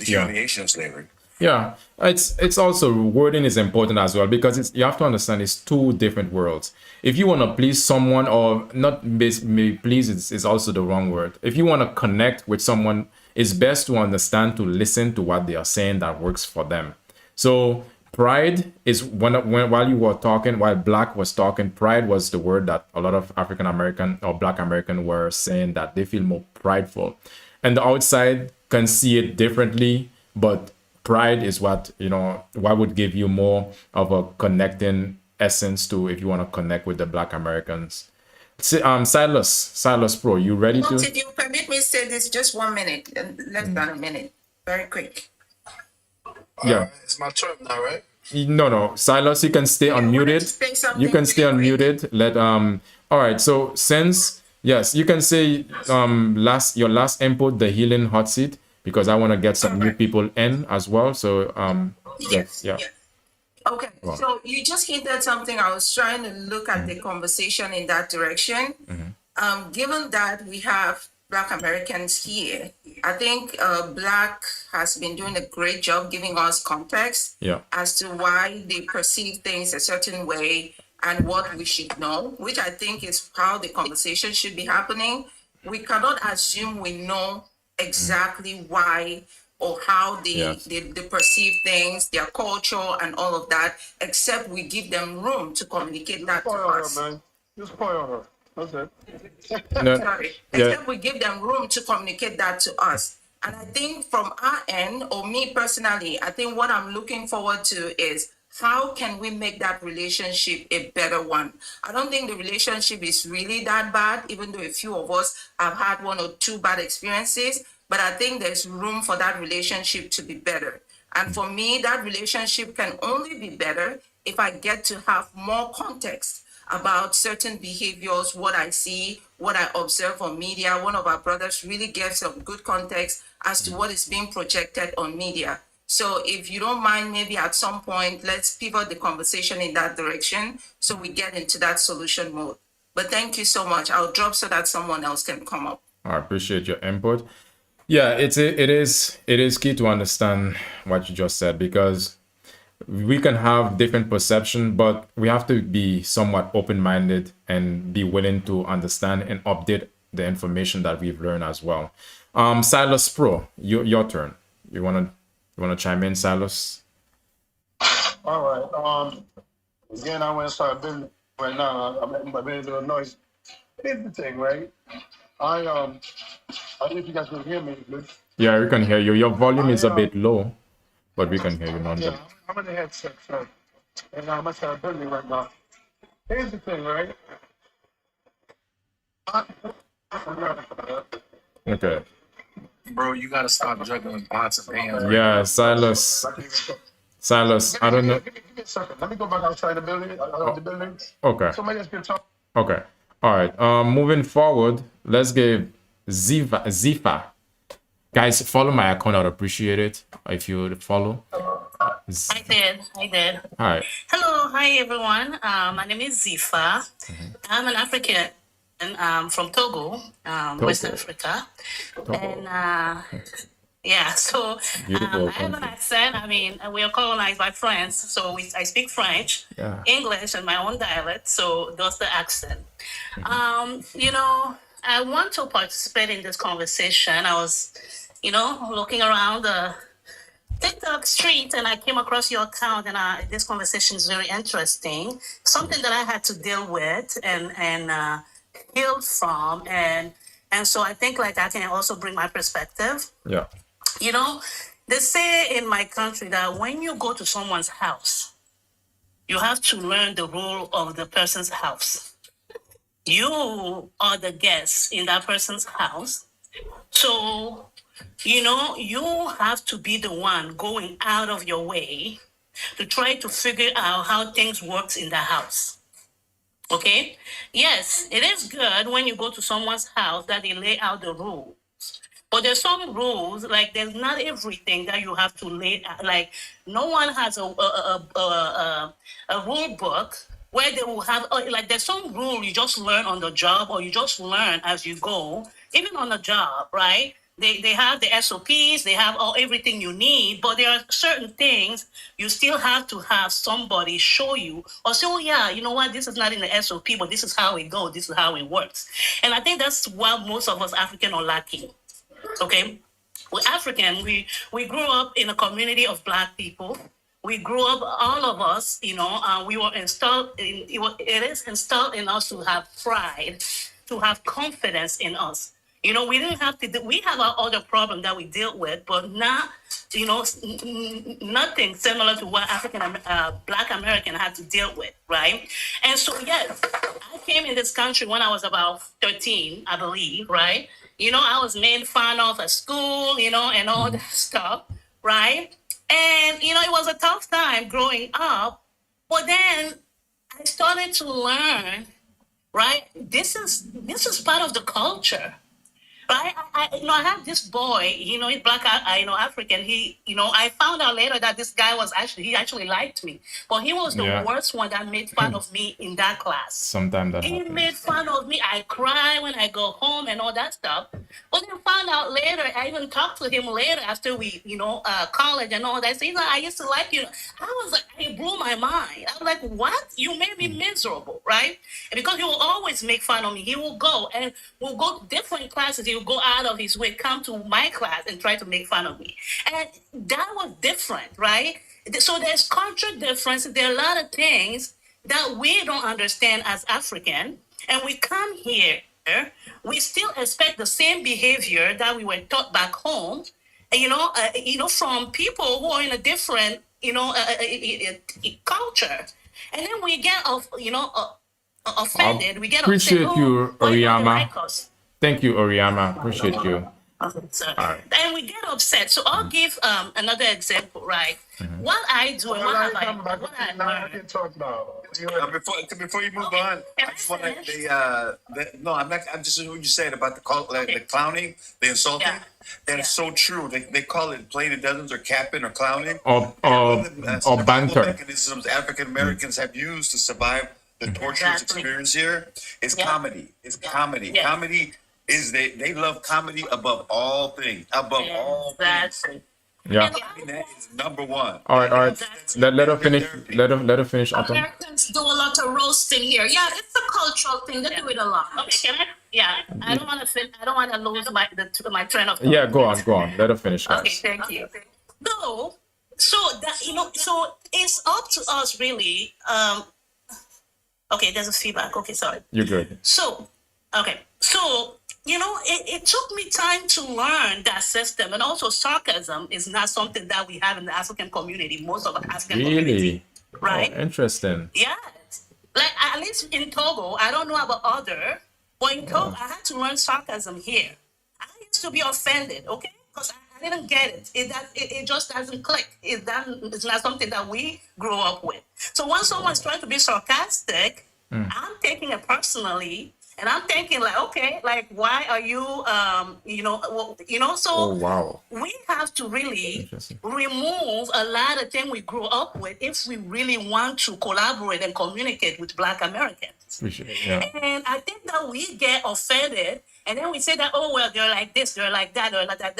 L: humiliation of slavery.
B: Yeah, it's also wording is important as well, because you have to understand it's two different worlds. If you want to please someone, or not, maybe please is also the wrong word. If you want to connect with someone, it's best to understand, to listen to what they are saying that works for them. So pride is while you were talking, while Black was talking, pride was the word that a lot of African American or Black American were saying, that they feel more prideful, and the outside can see it differently, but pride is what would give you more of a connecting essence to, if you want to connect with the Black Americans. Silas Pro, you ready to?
A: If you permit me to say this, just 1 minute, less than a minute, very quick.
B: Yeah.
I: It's my turn now, right?
B: No, Silas, you can stay unmuted. You can stay unmuted. All right. So since, yes, you can say your last input, the healing hot seat, because I want to get some new people in as well. So Yes. Yeah.
A: Okay,
B: Wow.
A: so you just hinted something. I was trying to look at the conversation in that direction. Given that we have Black Americans here, I think Black has been doing a great job giving us context
B: Yeah.
A: as to why they perceive things a certain way and what we should know, which I think is how the conversation should be happening. We cannot assume we know exactly why or how
B: Yes.
A: they perceive things, their culture, and all of that, except we give them room to communicate that to
J: Point on her,
A: us.
J: man. Just point on her. That's it.
B: No.
A: Sorry,
B: Yeah.
A: except we give them room to communicate that to us. And I think from our end, or me personally, I think what I'm looking forward to is how can we make that relationship a better one? I don't think the relationship is really that bad, even though a few of us have had one or two bad experiences, but I think there's room for that relationship to be better. And for me, that relationship can only be better if I get to have more context about certain behaviors, what I see, what I observe on media. One of our brothers really gave some good context as to what is being projected on media. So if you don't mind, maybe at some point, let's pivot the conversation in that direction so we get into that solution mode. But thank you so much. I'll drop so that someone else can come up.
B: I appreciate your input. Yeah, it is key to understand what you just said, because we can have different perception, but we have to be somewhat open-minded and be willing to understand and update the information that we've learned as well. Silas Pro, your turn. You wanna chime in, Silas?
J: All right. Again, I want to start business right now. I'm making a little noise. Here's the thing, right? I don't know if you guys can hear me. But
B: Yeah, we can hear you. Your volume is a bit low, but we can hear you
J: yeah,
B: nonetheless.
J: I'm in the headset, so, and I'm gonna start business right now. Here's the thing, right?
B: Okay.
F: Bro, you gotta stop juggling pots and pans. Right?
B: Yeah, Silas. I don't know.
J: Give me a second. Let me go back outside the building. The building.
B: Okay.
J: Somebody else can talk.
B: Okay. All right. Moving forward, let's give Zifa. Guys, follow my account. I'd appreciate it if you would follow.
H: I did.
B: Hi.
H: Hello, hi everyone. My name is Zifa. I'm an African from Togo, West Africa. And yeah, so
B: Beautiful
H: I have an
B: country.
H: accent. I mean, we are colonized by France, so I speak French,
B: Yeah.
H: English, and my own dialect. So that's the accent. You know, I want to participate in this conversation. I was, looking around the TikTok street and I came across your account, and this conversation is very interesting. Something that I had to deal with and heal from, and so I think like I can also bring my perspective.
B: Yeah.
H: You know, they say in my country that when you go to someone's house, you have to learn the rule of the person's house. You are the guest in that person's house. So, you have to be the one going out of your way to try to figure out how things works in the house. Okay? Yes, it is good when you go to someone's house that they lay out the rules. But there's some rules, like there's not everything that you have to lay out. Like no one has a rule book where they will have, like there's some rule you just learn on the job, or you just learn as you go, even on the job, right? They have the SOPs, they have everything you need, but there are certain things you still have to have somebody show you or say, oh yeah, you know what, this is not in the SOP, but this is how it goes, this is how it works. And I think that's what most of us African are lacking. Okay, we're African. We grew up in a community of Black people. We grew up, all of us, we were installed. It is installed in us to have pride, to have confidence in us. We didn't have to. We have our other problem that we deal with, but not, nothing similar to what Black American had to deal with, right? And so, yes, I came in this country when I was about 13, I believe, right? I was made fun of at school, and all that stuff, right? And, it was a tough time growing up. But then I started to learn, right? This is part of the culture, Right? I have this boy, he's black, African. I found out later that this guy he actually liked me, but he was the
B: Yeah.
H: worst one that made fun of me in that class.
B: Sometimes that
H: He
B: happens.
H: made fun of me. I cry when I go home and all that stuff. But then found out later, I even talked to him later after we, college and all that. So, I used to like you. I was like, it blew my mind. I was like, what? You made me miserable, right? And because he will always make fun of me, he will go and we'll go to different classes. He will go out of his way, come to my class and try to make fun of me. And that was different, right? So there's culture difference. There are a lot of things that we don't understand as African, and we come here, we still expect the same behavior that we were taught back home, from people who are in a different, culture, and then we get offended. We get
B: Appreciate
H: upset.
B: you,
H: Why don't they
B: Oriama.
H: like us?
B: Thank you, Oriama. Appreciate you.
H: So,
B: right.
H: and we get upset. So I'll give another example, right? What I do and
J: Well,
H: what
J: now
H: have
J: you're talking about
H: what I
J: now I
H: learned.
J: can talk now.
L: Before you move
H: Okay,
L: on,
H: can
L: I
H: I
L: just want to
H: finish?
L: no, I'm not. I'm just what you said about the clowning, the insulting.
H: Yeah.
L: That is so true. They call it playing the dozens or capping or clowning.
B: Or
L: Survival
B: banter.
L: mechanisms African Americans have used to survive the torturous
H: Exactly.
L: experience here. It's
H: Yeah.
L: comedy. It's comedy.
H: Yeah.
L: Comedy is they love comedy above all things. Above all things.
H: Exactly.
B: Yeah.
H: And
L: I mean, that is number one.
B: All right. Let her finish. Let her finish. Atom.
H: Americans do a lot of roasting here. Yeah, it's a cultural thing. They do it a lot. Okay, can I? Yeah, I don't want to. I don't want to lose my train of thought.
B: Yeah, go on. Let her finish,
H: Okay,
B: guys.
H: thank you. No, so that so it's up to us really. Okay, there's a feedback. Okay, sorry.
B: You're good.
H: So, okay. So, it took me time to learn that system. And also, sarcasm is not something that we have in the African community, most of the African community.
B: Really?
H: Right?
B: Oh, interesting.
H: Yeah. Like, at least in Togo, I don't know about other, but in Togo, I had to learn sarcasm here. I used to be offended, okay? Because I didn't get it. It just doesn't click. It's not something that we grew up with. So when someone's trying to be sarcastic, I'm taking it personally, and I'm thinking like, okay, like why are you, So
B: Oh wow.
H: we have to really
B: Interesting.
H: remove a lot of things we grew up with if we really want to collaborate and communicate with Black Americans.
B: Appreciate. Yeah.
H: And I think that we get offended and then we say that, oh, well, they're like this, they're like that, they're like that.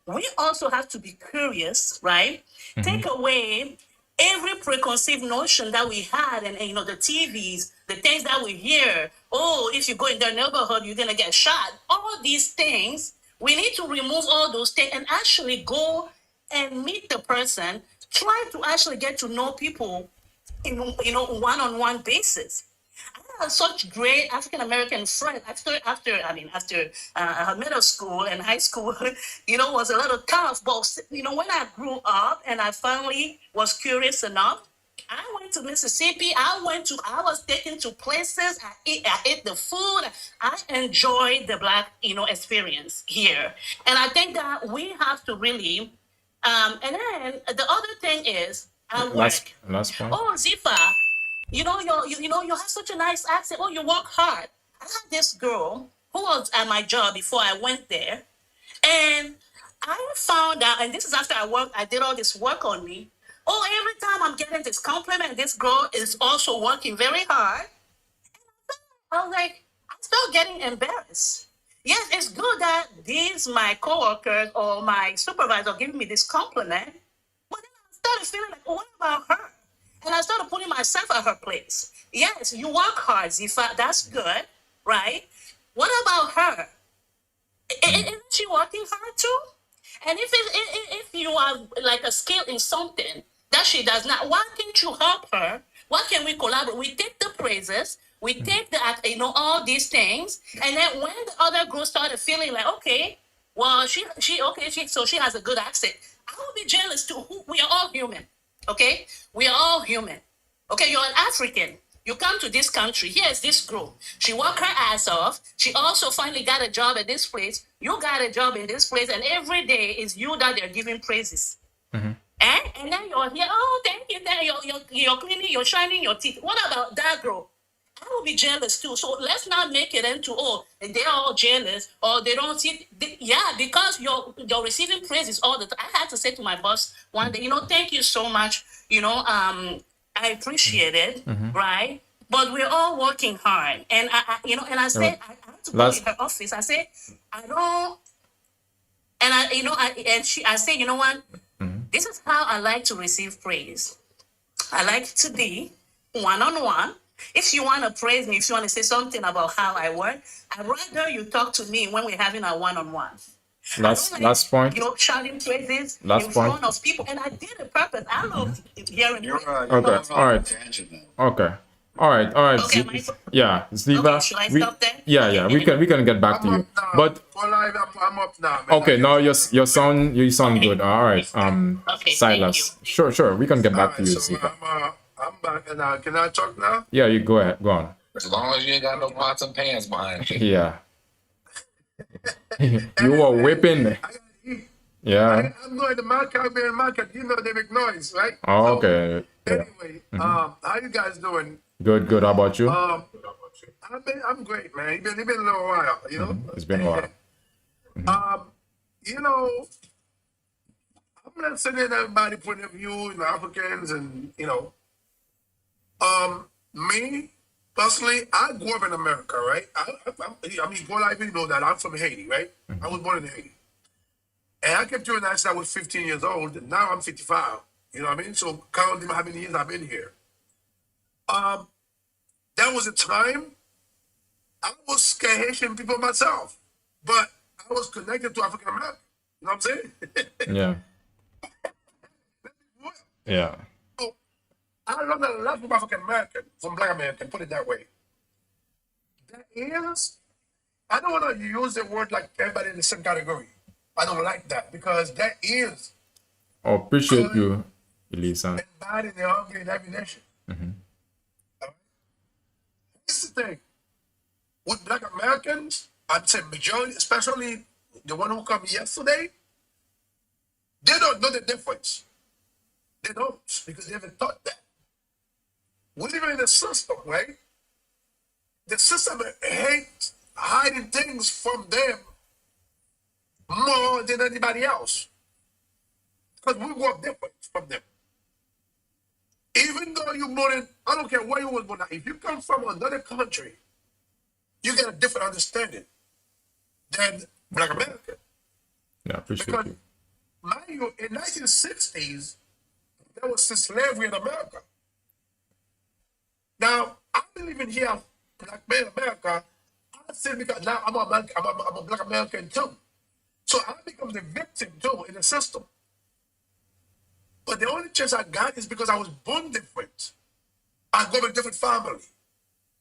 H: We also have to be curious, right? Take away every preconceived notion that we had and the TVs, the things that we hear. Oh, if you go in their neighborhood, you're going to get shot. All these things, we need to remove all those things and actually go and meet the person, try to actually get to know people in one-on-one basis. I had such great African American friends after middle school and high school. Was a little tough. But when I grew up and I finally was curious enough, I went to Mississippi. I was taken to places. I ate the food. I enjoyed the Black experience here, and I think that we have to really. And then the other thing is I work.
B: Last point.
H: Oh, Zifa, you have such a nice accent. Oh, you work hard. I had this girl who was at my job before I went there, and I found out, and this is after I did all this work on me. Oh, every time I'm getting this compliment, this girl is also working very hard. I was like, I started getting embarrassed. Yes, it's good that my coworkers or my supervisor giving me this compliment, but then I started feeling like, oh, what about her? And I started putting myself at her place. Yes, you work hard, Zifa. That's good, right? What about her? Isn't she working hard too? And if you have like a skill in something that she does not, why can't you help her? Why can we collaborate? We take the praises, we take the all these things, and then when the other girl started feeling like, okay, well so she has a good accent, I would be jealous too. We are all human, okay? We are all human, okay? You're an African. You come to this country. Here's this girl. She worked her ass off. She also finally got a job at this place. You got a job in this place, and every day is you that they're giving praises. And then you're here. Oh, thank you. Then you're cleaning, you're shining your teeth. What about that girl? I will be jealous too. So let's not make it into, oh, they're all jealous or they don't see. Yeah, because you're receiving praises all the time. I had to say to my boss one day, thank you so much. I appreciate it, right? But we're all working hard, and I said I had to go
B: Last-
H: in her office. I said I don't, and I said, you know what? This is how I like to receive praise. I like to be one-on-one. If you want to praise me, if you want to say something about how I work, I'd rather you talk to me when we're having a one-on-one.
B: Last point.
H: Shouting praises
B: Last
H: in
B: point.
H: front of people, and I did it purpose. I love hearing.
B: Okay. All right. Okay. All right. All right.
H: Okay,
B: Yeah, Ziva.
H: Okay, should I stop there?
B: Yeah. We can get back to you. But
I: For live, I'm up now. Man.
B: okay, now you sound good. All right.
H: Okay,
B: Silas. Sure. We can get back to you,
I: So
B: Ziva.
I: I'm back, and can I talk now?
B: Yeah, you go ahead. Go on.
F: As long as you ain't got no pots and pans behind you.
B: Yeah. You were whipping.
I: I gotta eat.
B: Yeah.
I: I'm going to market. I'm in market. You know they make noise, right?
B: Oh,
I: So,
B: okay. Yeah.
I: anyway, how you guys doing?
B: Good. How about you?
I: I'm great, man. It's been a little while, you know.
B: It's been a while.
I: You know, I'm not saying everybody point of view, Africans, and me personally, I grew up in America, right? I mean, well, I even know that I'm from Haiti, right? I was born in Haiti, and I came to the United States. I was 15 years old, and now I'm 55. You know what I mean? So count how many years I've been here. There was a time I was scared Haitian people myself, but I was connected to African American. You know what I'm saying?
B: Yeah. Yeah.
I: So I learned a lot from African American, from Black American, put it that way. There is, I don't want to use the word like everybody in the same category. I don't like that because there is
B: Oh, appreciate you, Elisa.
I: and bad in the hungry in every nation. This is the thing. With Black Americans, I'd say majority, especially the one who come yesterday, they don't know the difference. They don't because they haven't taught that. We live in a system, right? The system hates hiding things from them more than anybody else. Because we grew up different from them. Even though you're born in, I don't care where you was born at, if you come from another country, you get a different understanding than Black American.
B: Yeah, appreciate
I: Because,
B: you.
I: mind you, in 1960s, there was slavery in America. Now, I've been living here, Black man in America, I say because now I'm a Black American too. So I become the victim too in the system. But the only chance I got is because I was born different. I grew up in a different family.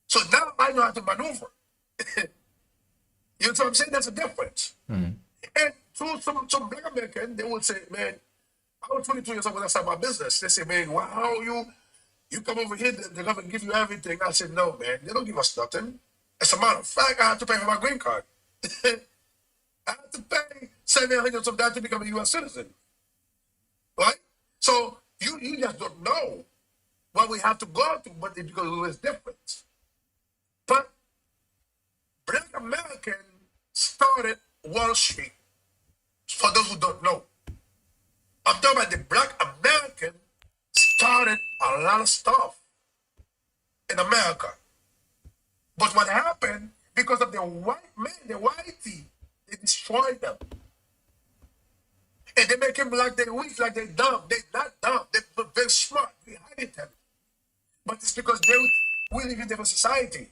I: So now I know how to maneuver. You know what I'm saying? That's a difference. And so some Black American, they would say, man, I was 22 years old when I started my business. They say, man, wow, you come over here, they're going to give you everything. I said, no, man, they don't give us nothing. As a matter of fact, I had to pay for my green card. I had to pay $700 some dollars to become a U.S. citizen. Right? So you just don't know what we have to go through, but it's because it was different. But Black American started Wall Street. For those who don't know, I'm talking about the Black American started a lot of stuff in America. But what happened, because of the white man, the whitey, they destroyed them. And they make them like they're weak, like they're dumb. They're not dumb. They're very smart. They hide them. But it's because we live in a different society.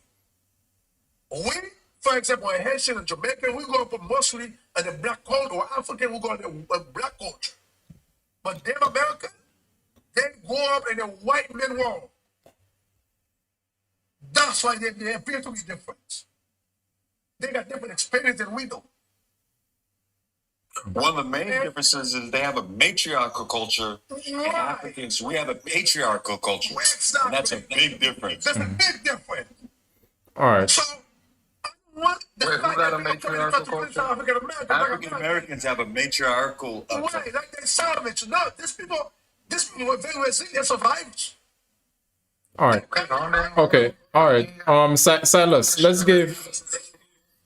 I: We, for example, in Haitian and Jamaican, we grow up mostly in the black culture, or African, we go in the black culture. But them American, they grow up in a white man world. That's why they appear to be different. They got different experience than we do.
L: One of the main differences is they have a matriarchal culture. And Africans, we have a patriarchal culture.
I: Exactly.
L: And that's a big difference.
I: That's a big difference.
B: All right.
I: So, what the
F: Wait, who
I: fact
F: got
I: that
F: a
I: people come in
F: matriarchal
I: the country,
F: culture?
I: African American,
L: African Americans have a matriarchal.
I: Right, like they savage. No, these people were very resilient survivors.
B: All right. Okay. All right. Silas, let's give.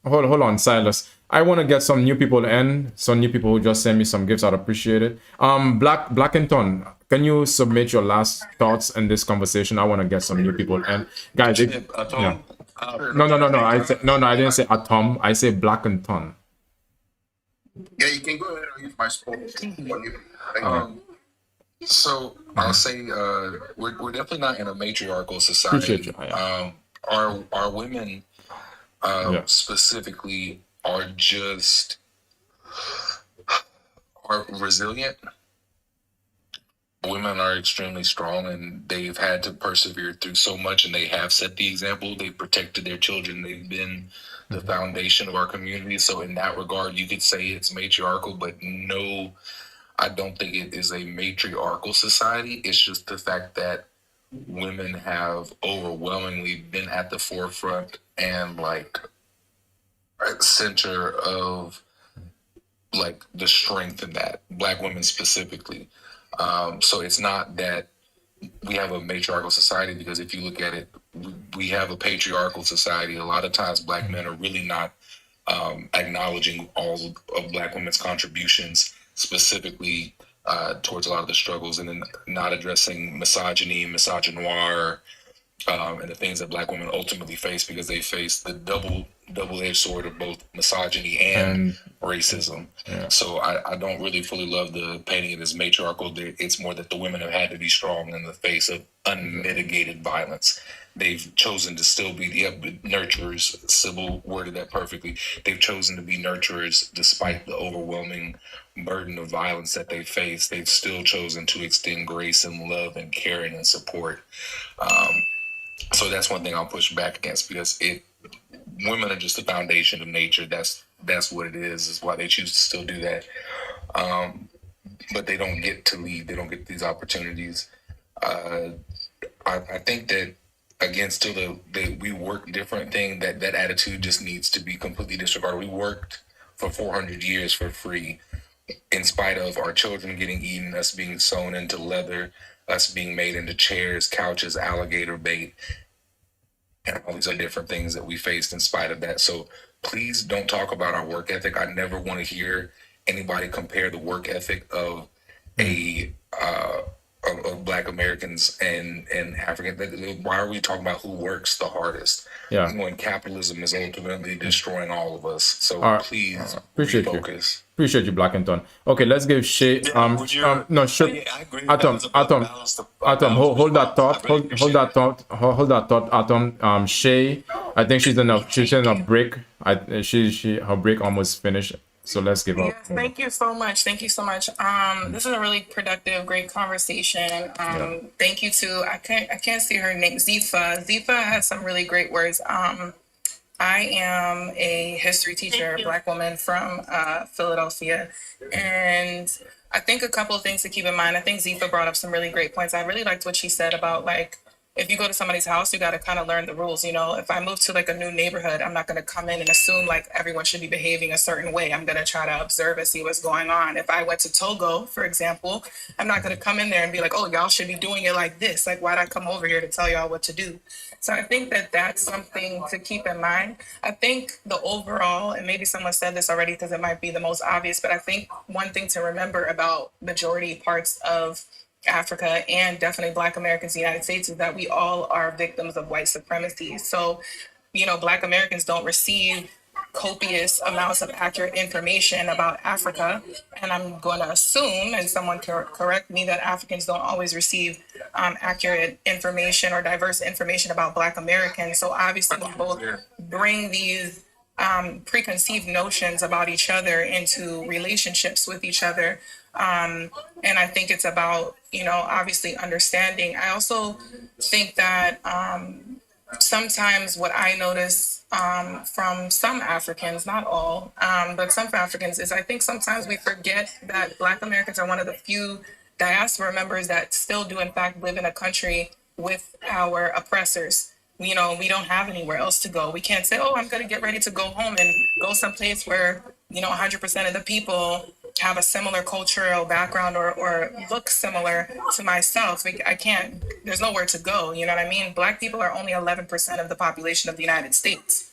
B: Hold on, Silas. I want to get some new people in, some new people who just send me some gifts. I'd appreciate it. Blackington, can you submit your last thoughts in this conversation? I want to get some new people in, guys. Yeah. No. I didn't say Atom. I say Blackington.
C: Yeah, you can go ahead and use my spot. Thank you.
F: So I'll say we're definitely not in a matriarchal society.
B: Appreciate you. Yeah.
F: Our women specifically are resilient. Women are extremely strong, and they've had to persevere through so much, and they have set the example. They've protected their children. They've been the foundation of our community. So in that regard, you could say it's matriarchal, but no, I don't think it is a matriarchal society. It's just the fact that women have overwhelmingly been at the forefront and like at the center of like the strength in that, Black women specifically. So it's not that we have a matriarchal society, because if you look at it, we have a patriarchal society. A lot of times Black men are really not acknowledging all of Black women's contributions, specifically towards a lot of the struggles, and then not addressing misogyny, misogynoir, and the things that Black women ultimately face, because they face the double-edged sword of both misogyny and racism.
B: Yeah.
F: So I don't really fully love the painting it as matriarchal. It's more that the women have had to be strong in the face of unmitigated violence. They've chosen to still be the nurturers. Sybil worded that perfectly. They've chosen to be nurturers despite the overwhelming burden of violence that they face. They've still chosen to extend grace and love and caring and support. So that's one thing I'll push back against, because women are just the foundation of nature. That's what it is why they choose to still do that. But they don't get to lead. They don't get these opportunities. I think that, again, still we work different thing. That attitude just needs to be completely disregarded. We worked for 400 years for free, in spite of our children getting eaten, us being sewn into leather, us being made into chairs, couches, alligator bait, and all these other different things that we faced in spite of that. So please don't talk about our work ethic. I never want to hear anybody compare the work ethic of of Black Americans and African. Why are we talking about who works the hardest?
B: Yeah.
F: When capitalism is ultimately destroying all of us. So please
B: Appreciate
F: refocus.
B: you. Appreciate you, Blackington. Okay, let's give Shay. No, sure.
L: I agree.
B: Atom. Hold that thought. Hold that thought. Atom. Shay. I think she's in a break. Her break almost finished. So let's give up.
M: Yes, thank you so much. Thank you so much. This is a really productive, great conversation. Thank you to I can't see her name, Zifa. Zifa has some really great words. I am a history teacher, a Black woman from Philadelphia, and I think a couple of things to keep in mind. I think Zifa brought up some really great points. I really liked what she said about, like, if you go to somebody's house, you got to kind of learn the rules. You know, if I move to like a new neighborhood, I'm not going to come in and assume like everyone should be behaving a certain way. I'm going to try to observe and see what's going on. If I went to Togo, for example, I'm not going to come in there and be like, oh, y'all should be doing it like this. Like, why'd I come over here to tell y'all what to do? So I think that that's something to keep in mind. I think the overall, and maybe someone said this already because it might be the most obvious, but I think one thing to remember about majority parts of Africa and definitely Black Americans in the United States is that we all are victims of white supremacy. So, you know, Black Americans don't receive copious amounts of accurate information about Africa. And I'm going to assume, and someone correct me, that Africans don't always receive accurate information or diverse information about Black Americans. So obviously we both bring these preconceived notions about each other into relationships with each other. And I think it's about, you know, obviously understanding. I also think that sometimes what I notice from some Africans, not all, but some Africans, is I think sometimes we forget that Black Americans are one of the few diaspora members that still do in fact live in a country with our oppressors. You know, we don't have anywhere else to go. We can't say, oh, I'm going to get ready to go home and go someplace where, you know, 100% of the people have a similar cultural background or look similar to myself. Like, I can't, there's nowhere to go. You know what I mean? Black people are only 11% of the population of the United States.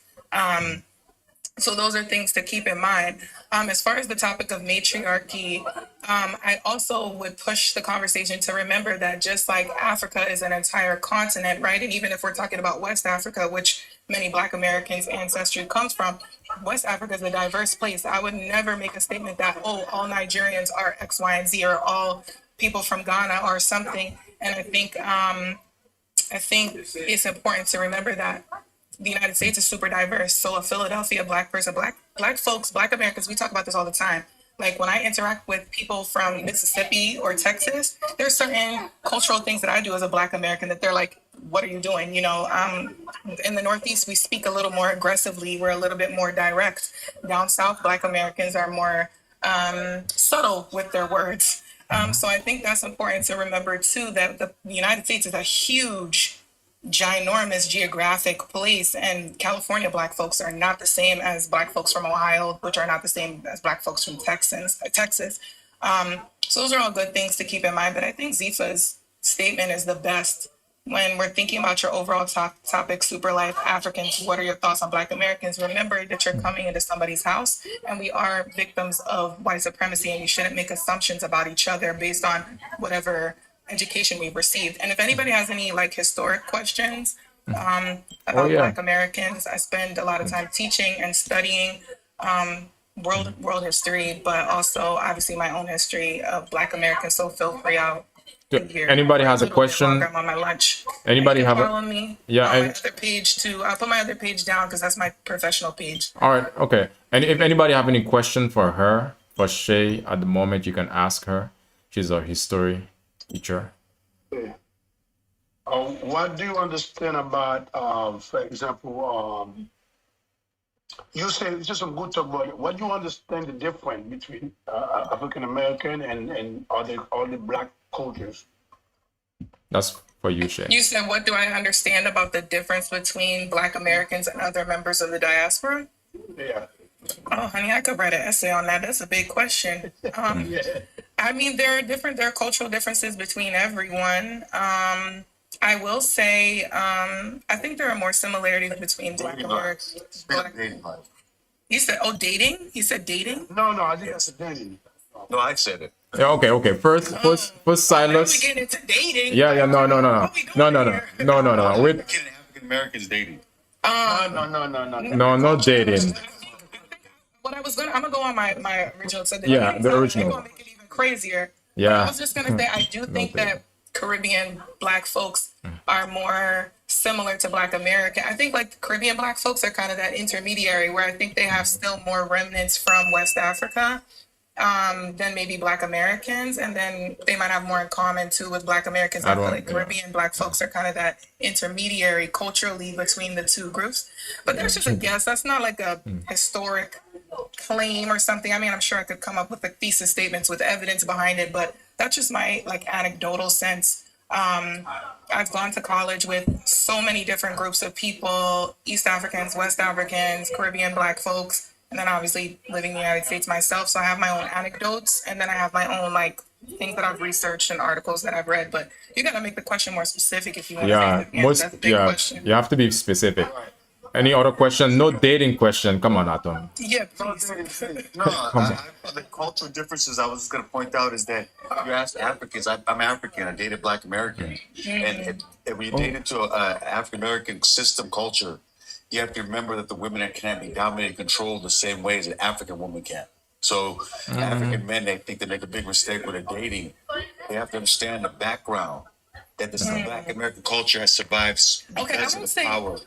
M: So those are things to keep in mind. As far as the topic of matriarchy, I also would push the conversation to remember that just like Africa is an entire continent, right? And even if we're talking about West Africa, which many Black Americans' ancestry comes from, West Africa is a diverse place. I would never make a statement that, oh, all Nigerians are X, Y, and Z, or all people from Ghana are something. And I think it's important to remember that the United States is super diverse. So a Philadelphia Black person, black folks, Black Americans, we talk about this all the time. Like when I interact with people from Mississippi or Texas, there's certain cultural things that I do as a Black American that they're like, what are you doing? You know, in the Northeast, we speak a little more aggressively. We're a little bit more direct. Down South, Black Americans are more subtle with their words. So I think that's important to remember too, that the United States is a huge, ginormous geographic place, and California Black folks are not the same as Black folks from Ohio, which are not the same as Black folks from Texas. So those are all good things to keep in mind. But I think Zifa's statement is the best when we're thinking about your overall topic, Super Life Africans. What are your thoughts on Black Americans? Remember that you're coming into somebody's house, and we are victims of white supremacy, and you shouldn't make assumptions about each other based on whatever education we've received. And if anybody has any like historic questions about Black Americans, I spend a lot of time teaching and studying world history, but also obviously my own history of Black Americans. So feel free out.
B: Anybody has a question?
M: I'm on my lunch.
B: Anybody have
M: follow me?
B: Yeah,
M: on my other page too. I'll put my other page down because that's my professional page.
B: all right, okay. And if anybody have any question for her, for Shay, at the moment, you can ask her. She's a history teacher.
J: What do you understand about, for example, you said it's just some good talk about it. What do you understand the difference between African American and all the Black cultures?
B: That's for you, Shay.
M: You said, what do I understand about the difference between Black Americans and other members of the diaspora?
J: Yeah.
M: Oh, honey, I could write an essay on that. That's a big question. I mean, there are cultural differences between everyone. I will say, I think there are more similarities between Black Americans. You said, oh, dating? You said dating?
J: No, I think that's a dating.
L: No, I said it.
B: Yeah, okay. First, Silas.
M: We get into dating.
B: Yeah, no. Wait.
L: African Americans dating.
J: No,
B: not dating.
M: What I'm gonna go on my original subject.
B: Yeah, the original.
M: I'm gonna make it even crazier.
B: Yeah.
M: I was just gonna say, I do think that Caribbean Black folks are more similar to Black American. I think like Caribbean Black folks are kind of that intermediary where I think they have still more remnants from West Africa than maybe Black Americans, and then they might have more in common too with Black Americans. I feel like Caribbean Black folks are kind of that intermediary culturally between the two groups. But that's just a guess. That's not like a historic claim or something. I mean, I'm sure I could come up with like thesis statements with evidence behind it, but that's just my like anecdotal sense. I've gone to college with so many different groups of people: East Africans, West Africans, Caribbean Black folks, and then obviously living in the United States myself. So I have my own anecdotes, and then I have my own like things that I've researched and articles that I've read. But you gotta make the question more specific if you want to.
B: You have to be specific. Any other question? No dating question. Come on, Atom.
M: Yeah, please.
L: The cultural differences I was just going to point out is that you asked Africans. I'm African. I dated Black Americans, and when you date into an African American system culture, you have to remember that the women can't be dominated and controlled the same way as an African woman can. So African men, they think they make a big mistake when they're dating. They have to understand the background that this Black American culture has survived because of the power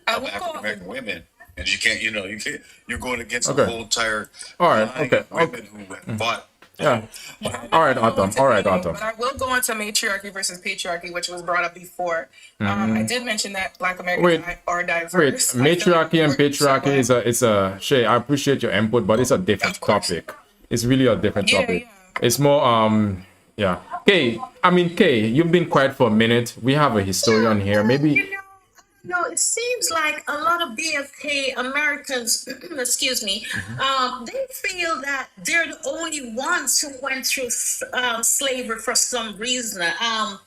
L: of African American women, and you can't, you're going against the whole entire women who have fought.
B: Yeah. All right, Autumn.
M: But I will go into matriarchy versus patriarchy, which was brought up before. I did mention that Black Americans are diverse.
B: Wait, matriarchy and patriarchy Shay, I appreciate your input, but it's a different topic. It's really a different topic. Yeah. It's more Kay, you've been quiet for a minute. We have a historian here. Maybe
H: No, it seems like a lot of BFK Americans, excuse me, they feel that they're the only ones who went through slavery for some reason. I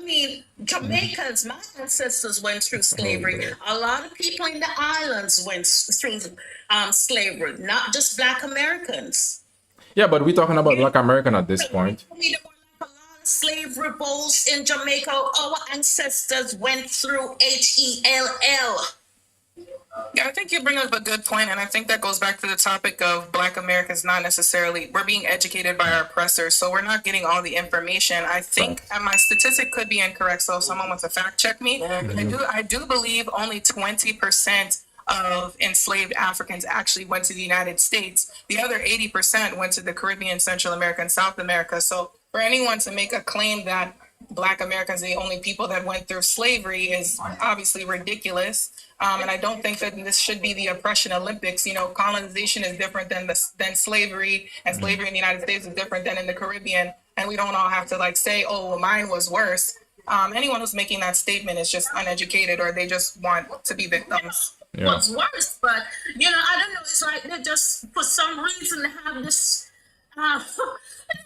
H: mean, Jamaicans, my ancestors went through slavery. A lot of people in the islands went through slavery, not just Black Americans.
B: Yeah, but we're talking about Black American at this point.
H: I mean, there were like a lot of slave revolts in Jamaica. Our ancestors went through HELL.
M: Yeah, I think you bring up a good point, and I think that goes back to the topic of Black Americans not necessarily, we're being educated by our oppressors, so we're not getting all the information. I think, and my statistic could be incorrect, so if someone wants to fact check me, I do believe only 20% of enslaved Africans actually went to the United States. The other 80% went to the Caribbean, Central America, and South America. So for anyone to make a claim that Black Americans are the only people that went through slavery is obviously ridiculous. And I don't think that this should be the oppression Olympics. You know, colonization is different than slavery, and slavery in the United States is different than in the Caribbean. And we don't all have to like say, oh, well, mine was worse. Anyone who's making that statement is just uneducated, or they just want to be victims.
B: Yeah.
H: What's worse, but you know, I don't know. It's like they just, for some reason, have this. They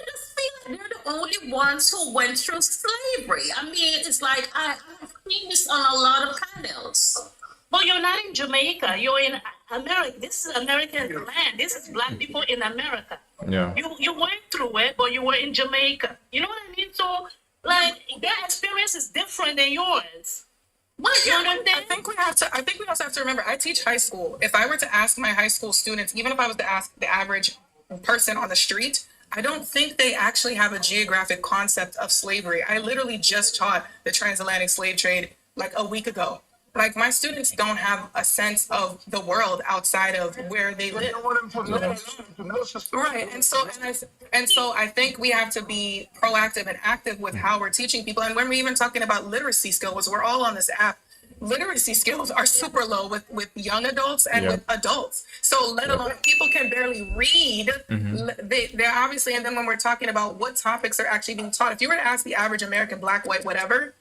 H: just feel like they're the only ones who went through slavery. I mean, it's like I've seen this on a lot of panels. But you're not in Jamaica. You're in America. This is American land. This is Black people in America.
B: Yeah.
H: You went through it, but you were in Jamaica. You know what I mean? So, like, their experience is different than yours. What? You understand?
M: I think we also have to remember, I teach high school. If I were to ask my high school students, even if I was to ask the average person on the street, I don't think they actually have a geographic concept of slavery. I literally just taught the transatlantic slave trade like a week ago. Like, my students don't have a sense of the world outside of where they live. Right, and so I think we have to be proactive and active with how we're teaching people. And when we're even talking about literacy skills, we're all on this app. Literacy skills are super low with young adults and with adults. So let alone people can barely read. They're obviously, and then when we're talking about what topics are actually being taught, if you were to ask the average American, Black, white, whatever,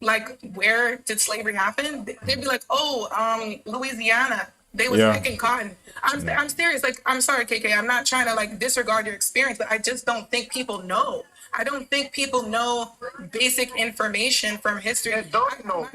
M: like, where did slavery happen? They'd be like, oh, Louisiana. They was picking cotton. I'm serious. Like, I'm sorry, KK. I'm not trying to like disregard your experience, but I just don't think people know. I don't think people know basic information from history.
J: They don't know.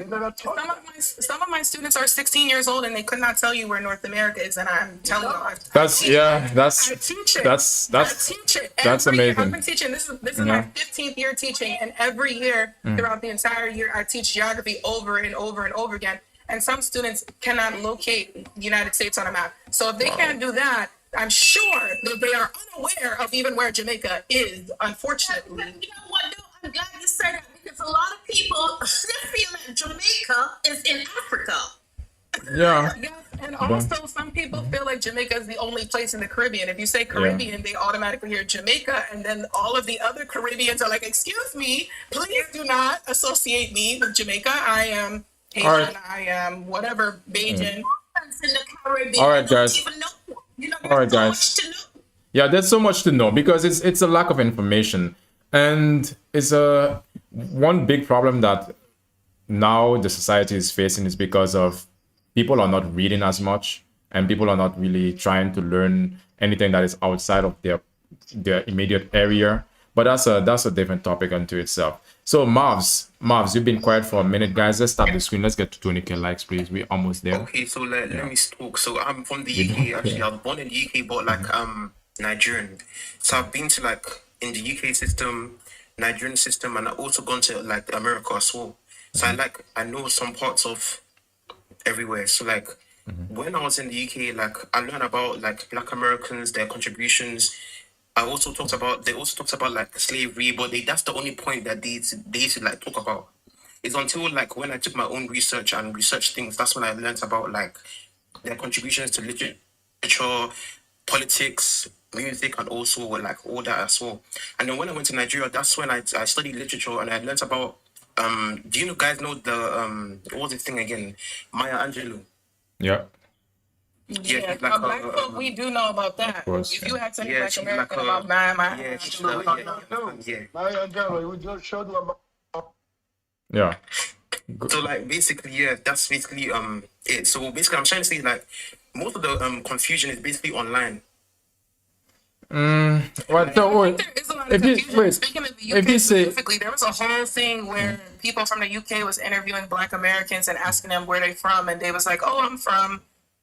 M: Some of my students are 16 years old and they could not tell you where North America is, and I'm telling you, I teach it.
B: That's
M: Every year,
B: amazing.
M: I've been teaching. This is my 15th year teaching, and every year throughout the entire year, I teach geography over and over and over again. And some students cannot locate the United States on a map. So if they can't do that, I'm sure that they are unaware of even where Jamaica is, unfortunately.
H: You know what, though? I'm glad you said that, because a lot of people still feel that Jamaica is in Africa.
B: Yeah.
M: Yes, and also some people feel like Jamaica is the only place in the Caribbean. If you say Caribbean, they automatically hear Jamaica, and then all of the other Caribbeans are like, excuse me, please do not associate me with Jamaica. I am Haitian,
B: All right.
M: I am whatever, Bajan.
H: In the Caribbean,
B: All right, guys. All right, guys. Yeah, there's so much to know because it's a lack of information, and it's a one big problem that now the society is facing is because of people are not reading as much, and people are not really trying to learn anything that is outside of their immediate area. But that's a different topic unto itself. So Mavs, you've been quiet for a minute, guys. Let's stop the screen. Let's get to 20K likes, please. We're almost there.
K: Okay, so let me talk. So I'm from the UK. Actually, I was born in the UK, but like Nigerian. So I've been to like in the UK system, Nigerian system, and I've also gone to like America as well. So I know some parts of everywhere. So like when I was in the UK, like I learned about like Black Americans, their contributions. They also talked about like slavery, but that's the only point that they used to like talk about. It's until like when I took my own research and researched things, that's when I learned about like their contributions to literature, politics, music, and also like all that as well. And then when I went to Nigeria, that's when I studied literature and I learned about do you guys know the what was the thing again? Maya Angelou.
B: Yeah.
M: Yeah,
K: like
M: Black folk, we do know about that.
B: course,
M: If you ask any
K: Yeah,
M: Black
K: she's
M: American
K: like
M: about Maya,
K: yeah, she's
J: No,
K: yeah.
J: Maya Angelou, we just showed you about.
B: Yeah.
K: So like basically, yeah, that's basically it. So basically, I'm trying to say like most of the confusion is basically online.
B: Well, so wait,
M: There is a lot of
B: if you
M: confusion.
B: wait,
M: Speaking of the
B: if
M: UK
B: you say
M: specifically, there was a whole thing where people from the UK was interviewing Black Americans and asking them where they from, and they was like, "Oh, I'm from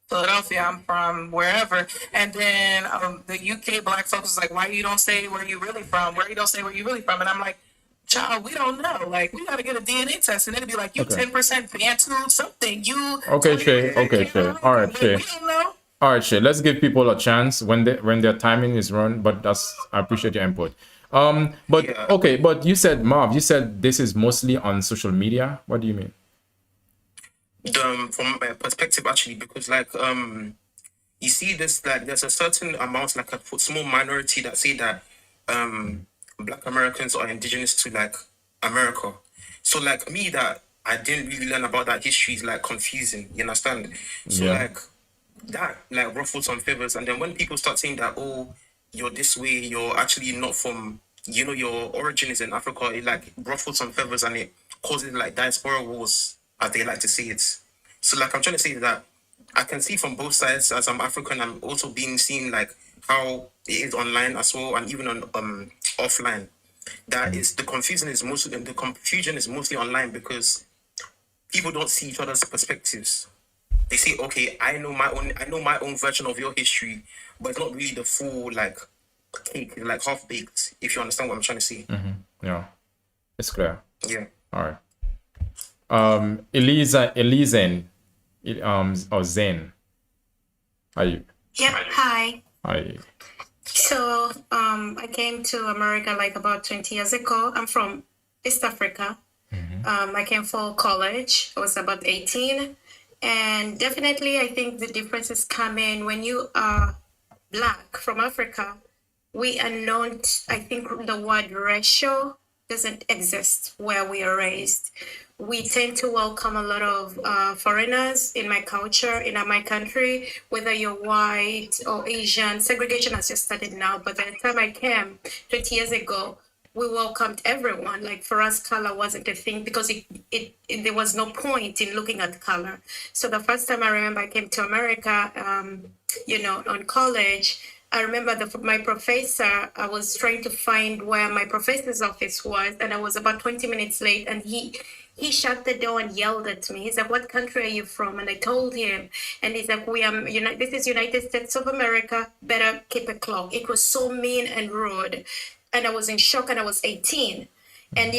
M: Philadelphia. I'm from wherever." And then the UK Black folks was like, "Why you don't say where you really from? Where you don't say where you really from?" And I'm like, "Child, we don't know. Like, we got to get a DNA test, and it'd be like, you
B: okay,
M: 10% Bantu something, you
B: okay, Shay,
M: 20%
B: okay, Shay, all right,
M: Cameroon.
B: Shay,
M: Like, we don't know."
B: all right, Shay. Let's give people a chance when their timing is run. But I appreciate your input. But
K: Yeah.
B: okay, but you said Marv, you said this is mostly on social media. What do you mean?
K: From my perspective, actually, because like you see this, like there's a certain amount, like a small minority that say that Black Americans are indigenous to like America. So like me, that I didn't really learn about that history is like confusing. You understand? So
B: Yeah.
K: like that like ruffles some feathers, and then when people start saying that, oh, you're this way, you're actually not from, you know, your origin is in Africa, it like ruffles some feathers and it causes like diaspora wars, as they like to say it. So like I'm trying to say that I can see from both sides. As I'm African, I'm also being seen like how it is online as well, and even on offline. That is the confusion is mostly online because people don't see each other's perspectives. They say, okay, I know my own version of your history, but it's not really the full like cake, it's like half baked, if you understand what I'm trying to say.
B: Yeah, it's clear.
K: Yeah.
B: All right. Elizen, or Zen. Hi.
N: Yep. Hi.
B: Hi.
N: So I came to America like about 20 years ago. I'm from East Africa. I came for college. I was about 18. And definitely, I think the differences come in when you are Black from Africa. We are not, I think the word racial doesn't exist where we are raised. We tend to welcome a lot of foreigners in my culture, in my country, whether you're white or Asian. Segregation has just started now, but by the time I came 20 years ago, we welcomed everyone. Like for us, color wasn't a thing because there was no point in looking at color. So the first time I remember I came to America, on college, I remember my professor, I was trying to find where my professor's office was, and I was about 20 minutes late, and he shut the door and yelled at me. He's like, "What country are you from?" And I told him, and he's like, "This is United States of America, better keep a clock." It was so mean and rude. And I was in shock, and I was 18. And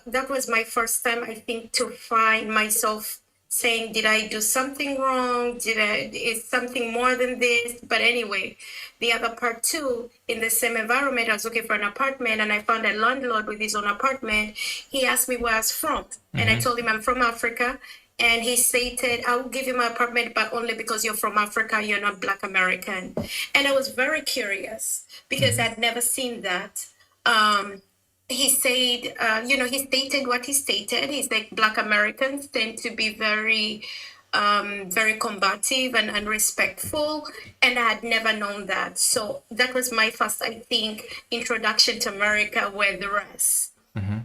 N: that was my first time, I think, to find myself saying, did I do something wrong? Is something more than this? But anyway, the other part too, in the same environment, I was looking for an apartment, and I found a landlord with his own apartment. He asked me where I was from. And I told him I'm from Africa. And he stated, "I will give you my apartment, but only because you're from Africa, you're not Black American." And I was very curious because I'd never seen that. He said, he stated what he stated. He's like, Black Americans tend to be very, very combative and unrespectful. And I had never known that. So that was my first, I think, introduction to America with the rest.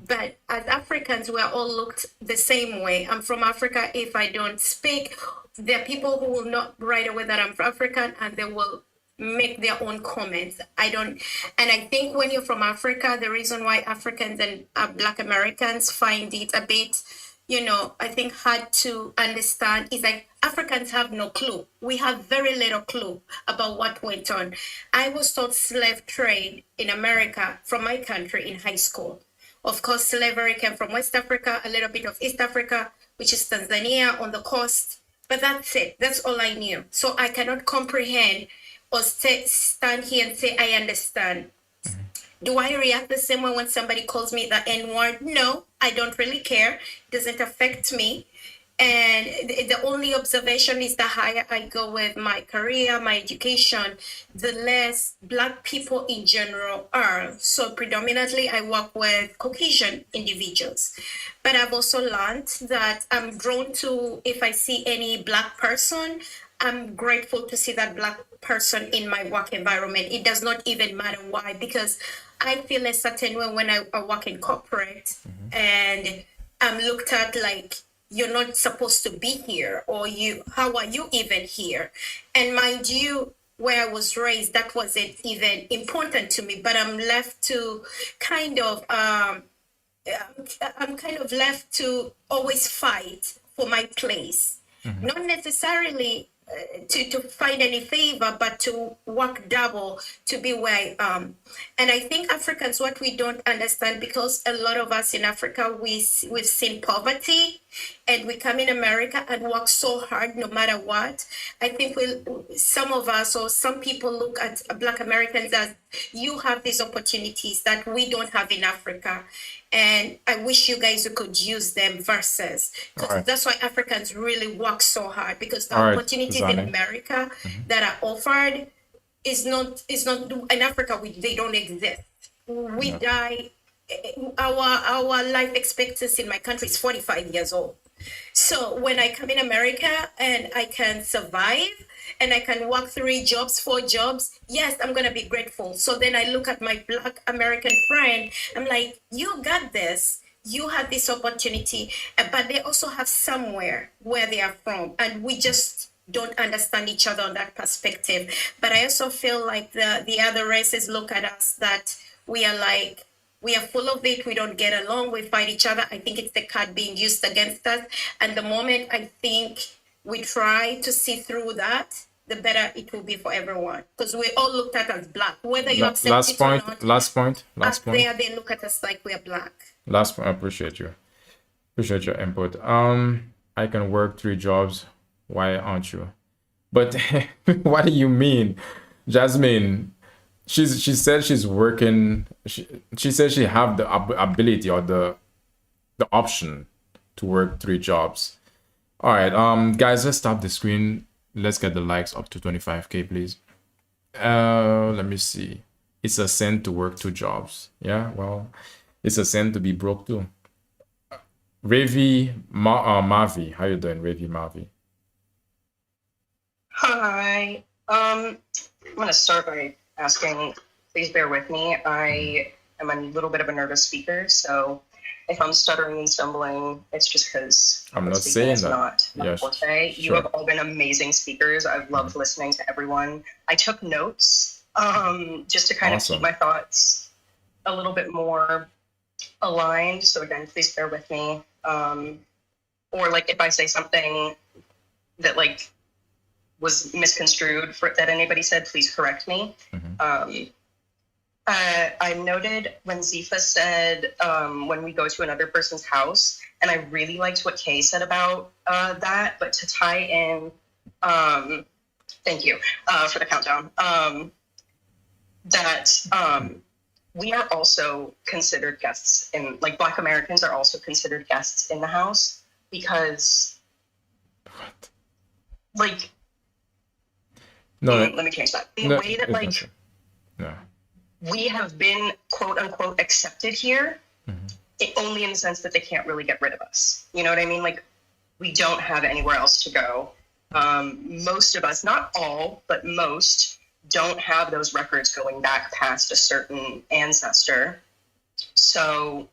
N: But as Africans, we're all looked the same way. I'm from Africa. If I don't speak, there are people who will not right away that I'm African, and they will make their own comments. And I think when you're from Africa, the reason why Africans and Black Americans find it a bit, I think hard to understand is like Africans have no clue. We have very little clue about what went on. I was taught slave trade in America from my country in high school. Of course, slavery came from West Africa, a little bit of East Africa, which is Tanzania on the coast. But that's it. That's all I knew. So I cannot comprehend or stand here and say, I understand. Do I react the same way when somebody calls me the N-word? No, I don't really care. It doesn't affect me. And the only observation is the higher I go with my career, my education, the less Black people in general are. So predominantly I work with Caucasian individuals. But I've also learned that I'm drawn to, if I see any Black person, I'm grateful to see that Black person in my work environment. It does not even matter why, because I feel a certain way when I work in corporate and looked at like you're not supposed to be here, or how are you even here? And mind you, where I was raised, that wasn't even important to me, but I'm left to kind of I'm kind of left to always fight for my place, not necessarily to find any favor, but to work double to be where I am. And I think Africans, what we don't understand, because a lot of us in Africa, we've seen poverty, and we come in America and work so hard no matter what. I think some of us or some people look at Black Americans as you have these opportunities that we don't have in Africa. And I wish you guys could use them versus, because
B: All right.
N: that's why Africans really work so hard, because the
B: All right,
N: opportunities in
B: Zane.
N: America that are offered is not in Africa. They don't exist. We
B: Yeah.
N: die. Our life expectancy in my country is 45 years old. So when I come in America and I can survive and I can work 3 jobs, 4 jobs, yes, I'm going to be grateful. So then I look at my Black American friend, I'm like, you got this. You have this opportunity, but they also have somewhere where they are from. And we just don't understand each other on that perspective. But I also feel like the other races look at us that we are full of it. We don't get along. We fight each other. I think it's the card being used against us. And the moment I think we try to see through that, the better it will be for everyone. Because we all looked at as Black, whether you accept
B: Last
N: it or
B: point.
N: not.
B: Last point.
N: Up
B: Last point.
N: there, they look at us like we are Black.
B: Last point. I appreciate you. Appreciate your input. I can work 3 jobs. Why aren't you? But what do you mean, Jasmine? She said she's working. She said she have the ability or the option to work 3 jobs. All right, guys, let's stop the screen. Let's get the likes up to 25K, please. Let me see. It's a sin to work 2 jobs. Yeah, well, it's a sin to be broke too. Mavi, how you doing, Ravi Mavi?
O: Hi. I'm going to start by asking, please bear with me. I am a little bit of a nervous speaker, so if I'm stuttering and stumbling, it's just because
B: I'm not
O: speaking
B: saying
O: is
B: that.
O: not my
B: Yes,
O: forte. You
B: sure.
O: have all been amazing speakers. I've loved listening to everyone. I took notes just to kind of
B: Awesome.
O: keep my thoughts a little bit more aligned. So again, please bear with me. Or like if I say something that like was misconstrued that anybody said, please correct me. I noted when Zifa said when we go to another person's house, and I really liked what Kay said about that, but to tie in, thank you for the countdown, that we are also considered guests in, like Black Americans are also considered guests in the house because like,
B: No,
O: let me change that. In
B: no,
O: a way that
B: it's not
O: like,
B: true. No.
O: we have been quote unquote accepted here, only in the sense that they can't really get rid of us. You know what I mean? Like, we don't have anywhere else to go. Most of us, not all, but most, don't have those records going back past a certain ancestor. So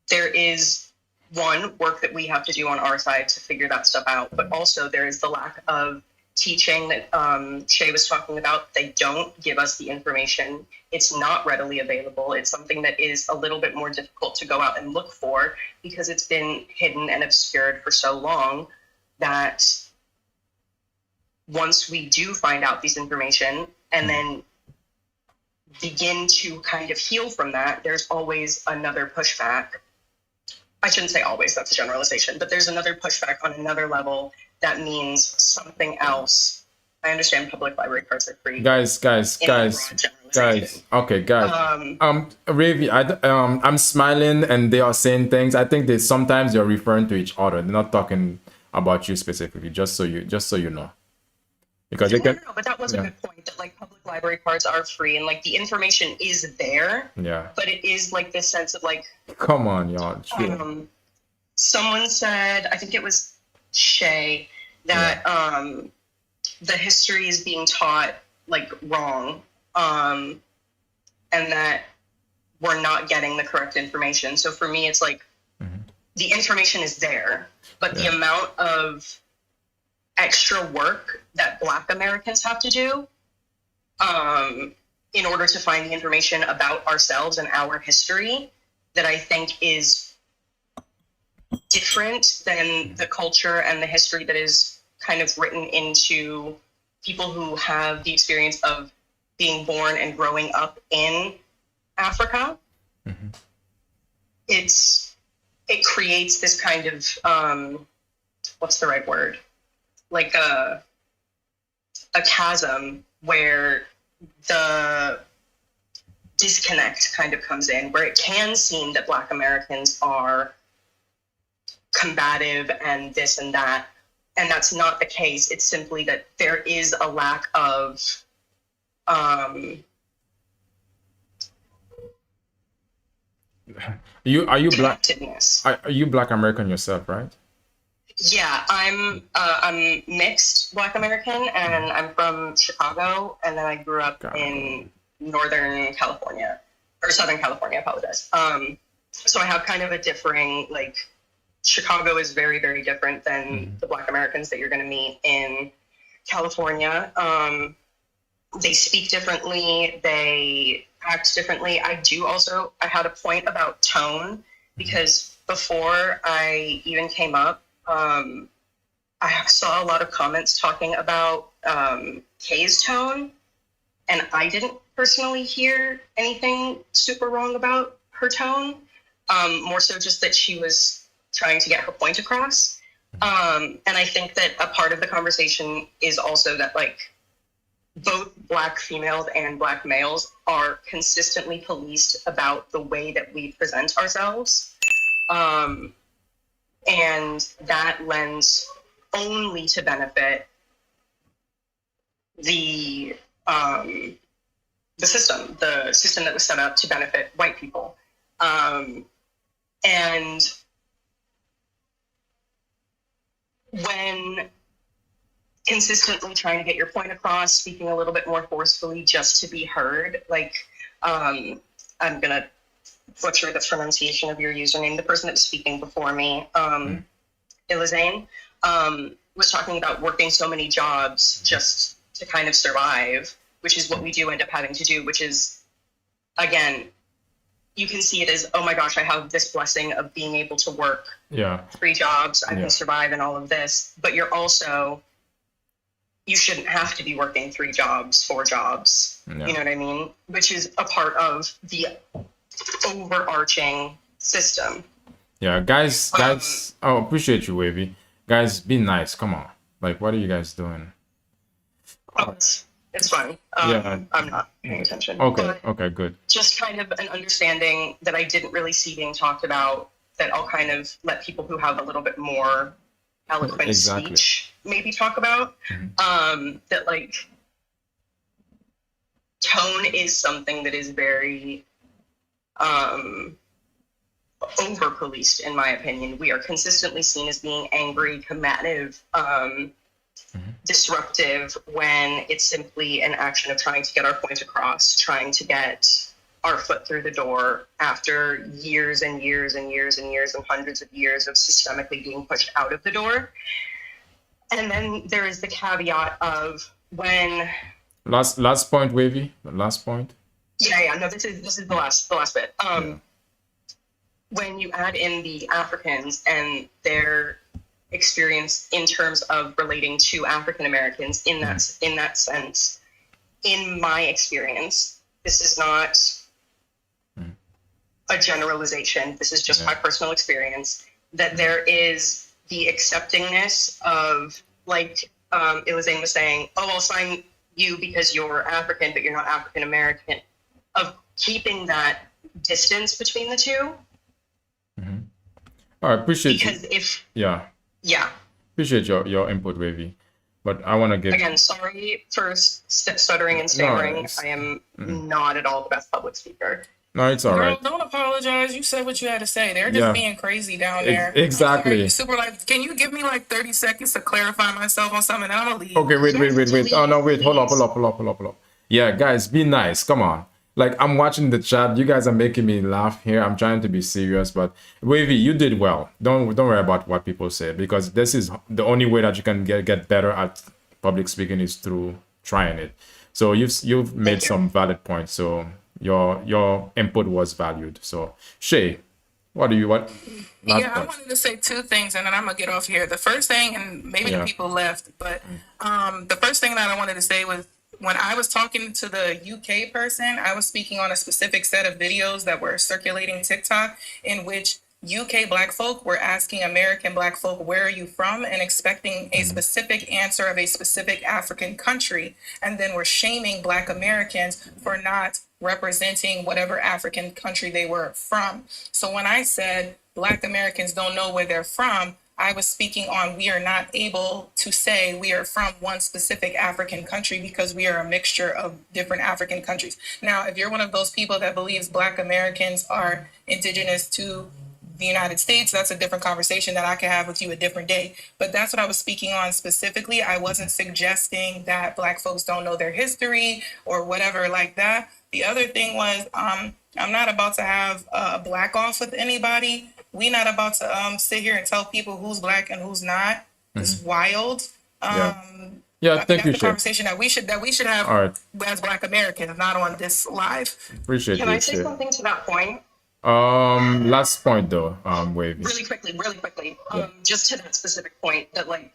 O: there is one work that we have to do on our side to figure that stuff out, but also there is the lack of teaching that Shay was talking about. They don't give us the information. It's not readily available. It's something that is a little bit more difficult to go out and look for because it's been hidden and obscured for so long that once we do find out these information and then begin to kind of heal from that, there's always another pushback. I shouldn't say always, that's a generalization, but there's another pushback on another level that means something else. I understand public library cards are free.
B: Guys. Okay, guys. Ravi, I'm smiling and they are saying things. I think they sometimes they're referring to each other. They're not talking about you specifically. Just so you know, because they can.
O: No, but that was a good point. That like public library cards are free and like the information is there.
B: Yeah.
O: But it is like this sense of like.
B: Come on, y'all. Chill.
O: Someone said, I think it was Shay, that the history is being taught like wrong, and that we're not getting the correct information. So for me, it's like the information is there, but the amount of extra work that Black Americans have to do in order to find the information about ourselves and our history that I think is different than the culture and the history that is kind of written into people who have the experience of being born and growing up in Africa. It creates this kind of what's the right word? Like a chasm where the disconnect kind of comes in, where it can seem that Black Americans are combative and this and that, and that's not the case. It's simply that there is a lack of
B: Are you Black?
O: connectedness.
B: Are you Black American yourself, right?
O: Yeah, I'm mixed Black American, and I'm from Chicago, and then I grew up in Northern California, or Southern California, I apologize. So I have kind of a differing, like, Chicago is very, very different than the Black Americans that you're going to meet in California. They speak differently, they act differently. I had a point about tone, because before I even came up, I saw a lot of comments talking about Kay's tone, and I didn't personally hear anything super wrong about her tone. More so just that she was trying to get her point across. And I think that a part of the conversation is also that, like, both Black females and Black males are consistently policed about the way that we present ourselves. And that lends only to benefit the system that was set up to benefit white people. And when consistently trying to get your point across, speaking a little bit more forcefully just to be heard, like, I'm gonna butcher the pronunciation of your username. The person that was speaking before me, Ilizane, was talking about working so many jobs just to kind of survive, which is what we do end up having to do, which is, again, you can see it as, oh my gosh, I have this blessing of being able to work 3 jobs, I can survive and all of this, but you shouldn't have to be working 3 jobs, 4 jobs, you know what I mean? Which is a part of the overarching system.
B: Yeah, guys, oh, appreciate you, Wavy. Guys, be nice, come on. Like, what are you guys doing?
O: It's fine. I'm not paying attention.
B: Okay, good.
O: Just kind of an understanding that I didn't really see being talked about, that I'll kind of let people who have a little bit more eloquent speech maybe talk about. That, like, tone is something that is very over-policed, in my opinion. We are consistently seen as being angry, combative, disruptive, when it's simply an action of trying to get our point across, trying to get our foot through the door after years and years and years and years and hundreds of years of systemically being pushed out of the door. And then there is the caveat of when...
B: Last point, Wavy. The last point.
O: Yeah. No, this is the last bit. When you add in the Africans and their experience in terms of relating to African Americans in that sense, in my experience, this is not a generalization. This is just my personal experience, that there is the acceptingness of, like Ilizane was saying, oh, I'll sign you because you're African, but you're not African American, of keeping that distance between the two.
B: All right, appreciate
O: because
B: you.
O: Yeah.
B: Appreciate your input, Wavy. But I want to give...
O: Again, sorry for stuttering and stammering. I am not at all the best public speaker.
B: No, it's all right.
M: Girl, don't apologize. You said what you had to say. They're just being crazy down there.
B: Exactly.
M: Super, like, can you give me like 30 seconds to clarify myself on something? Then I'm gonna leave.
B: Okay, wait. Oh, no, wait. Hold up. Yeah, guys, be nice. Come on. Like I'm watching the chat. You guys are making me laugh here. I'm trying to be serious, but Wavy, you did well. Don't worry about what people say, because this is the only way that you can get better at public speaking is through trying it. So you've made some valid points. So your input was valued. So Shay, what do you what? last
M: Yeah, I
B: point.
M: wanted to say two things, and then I'm gonna get off here. The first thing, and maybe the
B: Yeah.
M: people left, but the first thing that I wanted to say was when I was talking to the UK person, I was speaking on a specific set of videos that were circulating TikTok in which UK Black folk were asking American Black folk, "Where are you from?" and expecting a specific answer of a specific African country, and then were shaming Black Americans for not representing whatever African country they were from. So when I said Black Americans don't know where they're from, I was speaking on we are not able to say we are from one specific African country because we are a mixture of different African countries. Now, if you're one of those people that believes Black Americans are indigenous to the United States, that's a different conversation that I can have with you a different day. But that's what I was speaking on specifically. I wasn't suggesting that Black folks don't know their history or whatever like that. The other thing was, I'm not about to have a Black off with anybody. We're not about to sit here and tell people who's Black and who's not. It's wild.
B: Yeah.
M: I think
B: Thank you,
M: that's the
B: Shay.
M: conversation that we should have
B: All right.
M: as Black Americans, not on this live.
B: Appreciate
O: Can
B: you,
O: I say
B: Shay.
O: something to that point?
B: Last point though, Wavy.
O: Really quickly.
B: Yeah.
O: Just to that specific point that like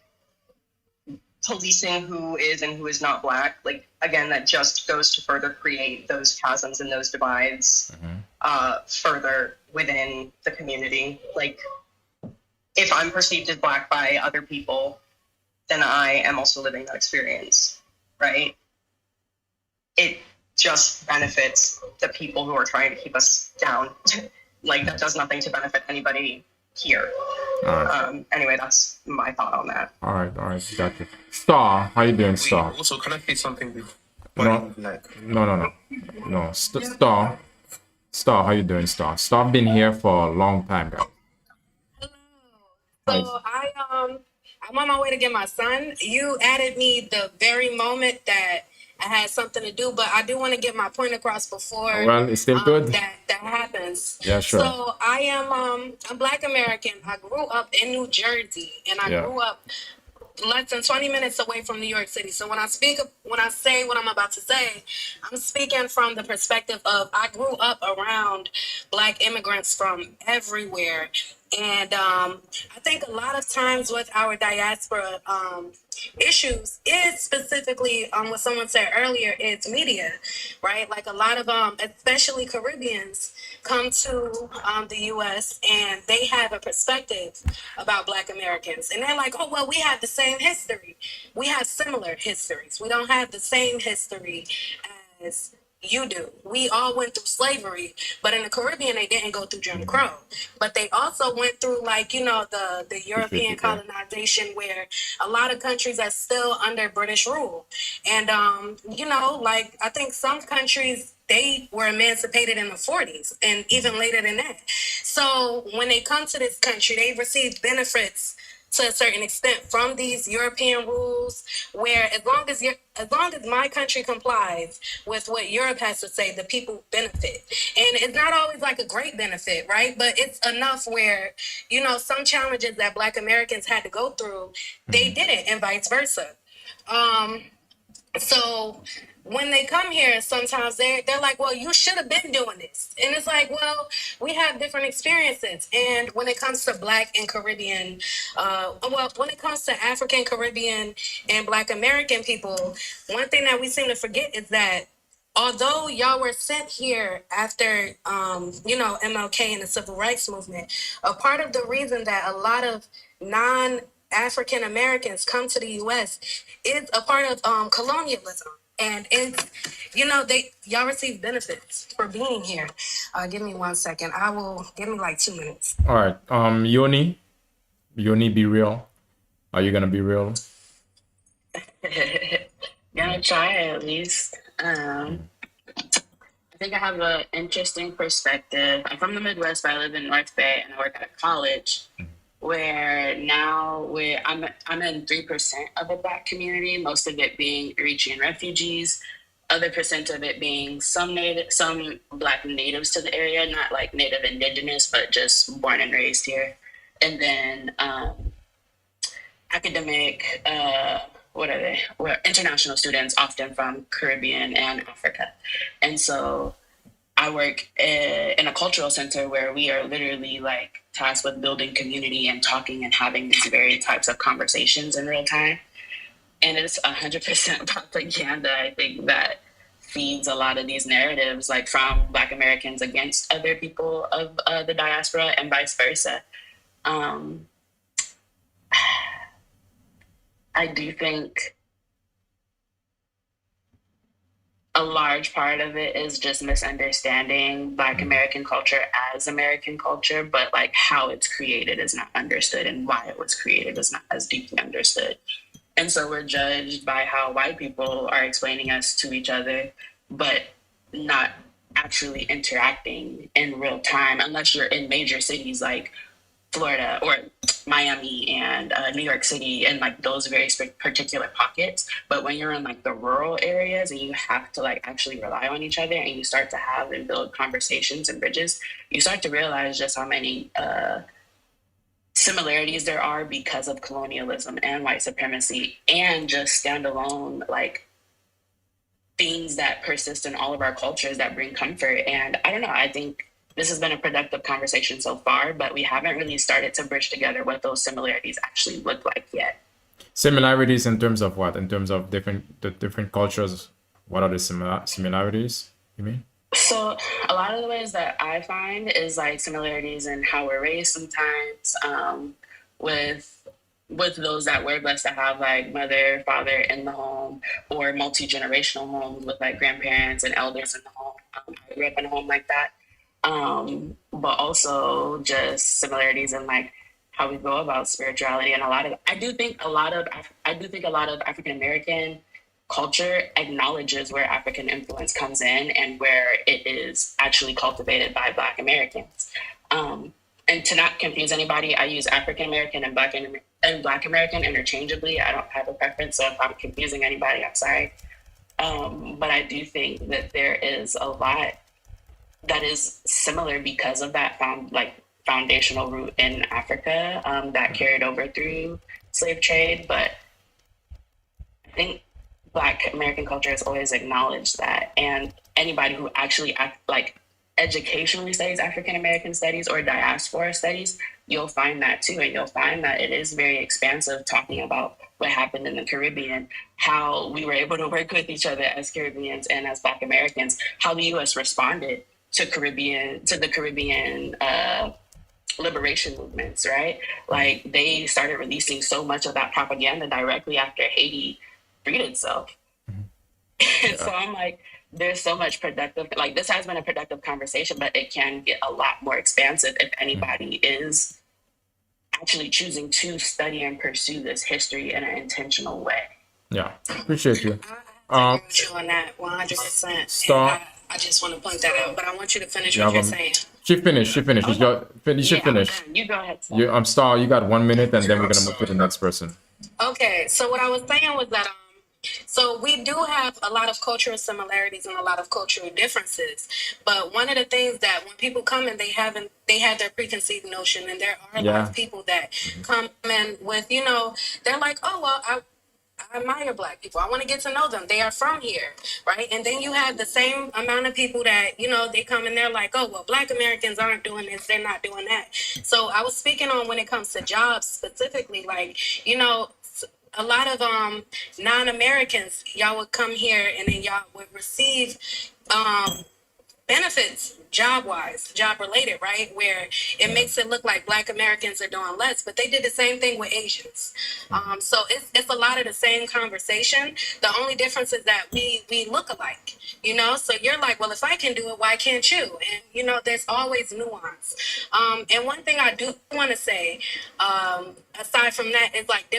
O: policing who is and who is not Black, like again, that just goes to further create those chasms and those divides further within the community. Like if I'm perceived as Black by other people, then I am also living that experience, right? It just benefits the people who are trying to keep us down. Like that does nothing to benefit anybody here.
B: All right.
O: Anyway, that's my thought on that.
B: All right. Gotcha. Star, how you doing, Star?
F: Also, can I say something before?
B: No.
F: Like,
B: No. Star, how you doing, Star? Star been here for a long time, guys.
N: So I'm on my way to get my son. You added me the very moment that I had something to do, but I do want to get my point across before
B: Well, it's still good.
N: that happens.
B: Yeah, sure.
N: So I'm Black American. I grew up in New Jersey, and I
B: Yeah.
N: grew up less than 20 minutes away from New York City. So when I say what I'm about to say, I'm speaking from the perspective of I grew up around Black immigrants from everywhere. And I think a lot of times with our diaspora issues is specifically what someone said earlier, it's media, right? Like a lot of especially Caribbeans come to the US and they have a perspective about Black Americans. And they're like, oh, well, we have the same history. We have similar histories. We don't have the same history as you do. We all went through slavery, but in the Caribbean, they didn't go through Jim Crow. But they also went through, like, the European colonization, where a lot of countries are still under British rule. And, like, I think some countries, they were emancipated in the 40s and even later than that. So when they come to this country, they receive benefits to a certain extent from these European rules, where as long as my country complies with what Europe has to say, the people benefit. And it's not always like a great benefit, right? But it's enough where, some challenges that Black Americans had to go through, they didn't, and vice versa. So when they come here, sometimes they're like, well, you should have been doing this. And it's like, well, we have different experiences. And when it comes to Black and Caribbean, when it comes to African, Caribbean, and Black American people, one thing that we seem to forget is that although y'all were sent here after, MLK and the Civil Rights Movement, a part of the reason that a lot of non-African Americans come to the U.S. is a part of colonialism. And it's, y'all receive benefits for being here. Give me 1 second. Give me like 2 minutes.
B: All right. Yoni, be real. Are you gonna be real?
P: Gonna try at least. I think I have an interesting perspective. I'm from the Midwest, but I live in North Bay, and I work at a college where now I'm in 3% of the Black community, most of it being Eritrean refugees. other percent of it being some Black natives to the area, not like native indigenous, but just born and raised here. And then academic, what are they? Well, international students, often from Caribbean and Africa. And so I work in a cultural center where we are literally like tasked with building community and talking and having these very types of conversations in real time. And it's 100% propaganda, I think, that feeds a lot of these narratives, like from Black Americans against other people of the diaspora and vice versa. I do think a large part of it is just misunderstanding Black American culture as American culture, but like how it's created is not understood, and why it was created is not as deeply understood. And so we're judged by how white people are explaining us to each other, but not actually interacting in real time, unless you're in major cities like Florida or Miami and New York City and like those very particular pockets. But when you're in like the rural areas and you have to like actually rely on each other, and you start to have and build conversations and bridges, you start to realize just how many similarities there are because of colonialism and white supremacy, and just standalone like things that persist in all of our cultures that bring comfort. And I don't know, I think this has been a productive conversation so far, but we haven't really started to bridge together what those similarities actually look like yet.
B: Similarities in terms of what? In terms of different cultures, what are the similarities, you mean?
P: So a lot of the ways that I find is like similarities in how we're raised sometimes, with those that we're blessed to have like mother, father in the home, or multi-generational homes with like grandparents and elders in the home. I grew up in a home like that. But also just similarities in like how we go about spirituality, and I do think a lot of African American culture acknowledges where African influence comes in and where it is actually cultivated by Black Americans. And to not confuse anybody, I use African American and Black American interchangeably. I don't have a preference, so if I'm confusing anybody, I'm sorry. But I do think that there is a lot that is similar because of that foundational root in Africa that carried over through slave trade. But I think Black American culture has always acknowledged that, and anybody who actually educationally studies African American studies or diaspora studies, you'll find that too, and you'll find that it is very expansive, talking about what happened in the Caribbean, how we were able to work with each other as Caribbeans and as Black Americans, how the U.S. responded to the Caribbean liberation movements, right? Like they started releasing so much of that propaganda directly after Haiti freed itself. And so I'm like, there's so much productive, like this has been a productive conversation, but it can get a lot more expansive if anybody is actually choosing to study and pursue this history in an intentional way.
B: Yeah, appreciate you.
N: I agree with you on that 100%.
B: Star.
N: I just want to point that out, but I want you to finish what you're saying.
B: She finished. You should finish.
P: You go ahead.
B: I'm Star. You got 1 minute, and then we're gonna move to the next person.
N: Okay, so what I was saying was that so we do have a lot of cultural similarities and a lot of cultural differences, but one of the things that when people come in, they have their preconceived notion, and there are a lot of people that come in with, they're like, oh well, I admire Black people. I want to get to know them. They are from here, right? And then you have the same amount of people that, they come and they're like, oh, well, Black Americans aren't doing this. They're not doing that. So I was speaking on when it comes to jobs specifically, like, a lot of non-Americans, y'all would come here and then y'all would receive benefits job-wise, job-related, right? Where it makes it look like Black Americans are doing less, but they did the same thing with Asians. So it's a lot of the same conversation. The only difference is that we look alike, So you're like, well, if I can do it, why can't you? And, there's always nuance. And one thing I do want to say, aside from that, is like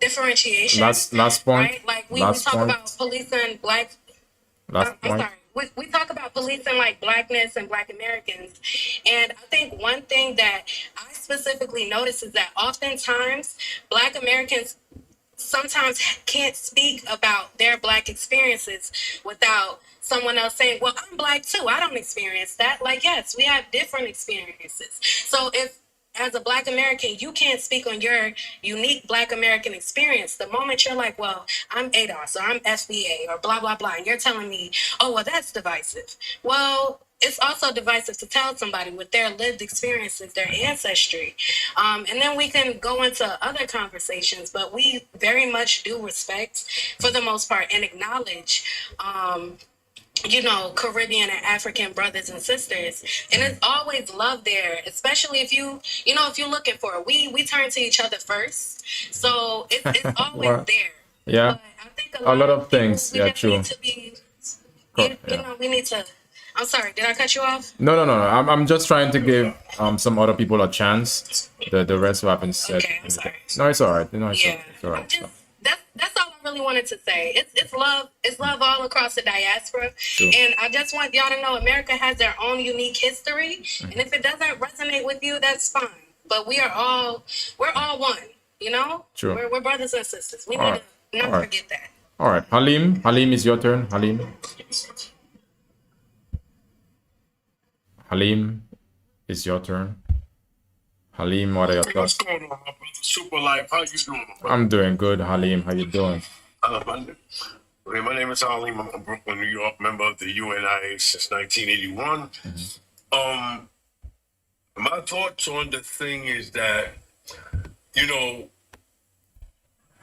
N: differentiation.
B: Last point.
N: Right? Like we talk about policing Black.
B: Last point.
N: I'm sorry. We talk about policing like Blackness and Black Americans. And I think one thing that I specifically notice is that oftentimes Black Americans sometimes can't speak about their Black experiences without someone else saying, well, I'm Black too. I don't experience that. Like, yes, we have different experiences. So if as a Black American, you can't speak on your unique Black American experience, the moment you're like, well, I'm ADOS or I'm FBA or blah, blah, blah, and you're telling me, oh, well, that's divisive. Well, it's also divisive to tell somebody with their lived experiences, their ancestry. And then we can go into other conversations, but we very much do respect, for the most part, and acknowledge Caribbean and African brothers and sisters. And it's always love there, especially if if you're looking for it. We turn to each other first. So it's always
B: Well,
N: there.
B: yeah,
N: I think
B: a lot of things.
N: we
B: Yeah,
N: just
B: true.
N: need to be,
B: Yeah.
N: we need to, I'm sorry, did I cut you off?
B: No. I'm just trying to give some other people a chance. The rest who haven't said.
N: Okay, I'm sorry.
B: No, it's all right. No,
N: Yeah.
B: it's all right.
N: That's all I really wanted to say. It's love all across the diaspora.
B: Sure.
N: And I just want y'all to know America has their own unique history. And if it doesn't resonate with you, that's fine. But we're all one,
B: Sure.
N: We're brothers and sisters. We
B: All
N: need
B: right.
N: to not
B: All right.
N: forget that.
B: All right. Halim, is your turn. Halim, is your turn. Halim, what are your
Q: Hey, what's
B: thoughts?
Q: going on, my brother? Super Life. How you doing, my brother?
B: I'm doing good, Halim. How you doing?
Q: My name is Halim. I'm from Brooklyn, New York, member of the UNIA since 1981. My thoughts on the thing is that,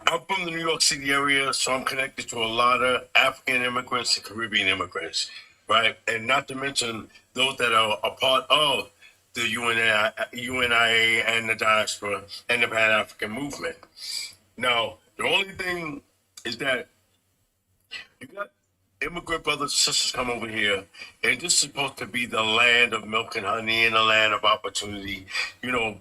Q: I'm from the New York City area, so I'm connected to a lot of African immigrants and Caribbean immigrants, right? And not to mention those that are a part of the UNIA and the diaspora and the Pan-African movement. Now, the only thing is that you got immigrant brothers and sisters come over here, and this is supposed to be the land of milk and honey and the land of opportunity,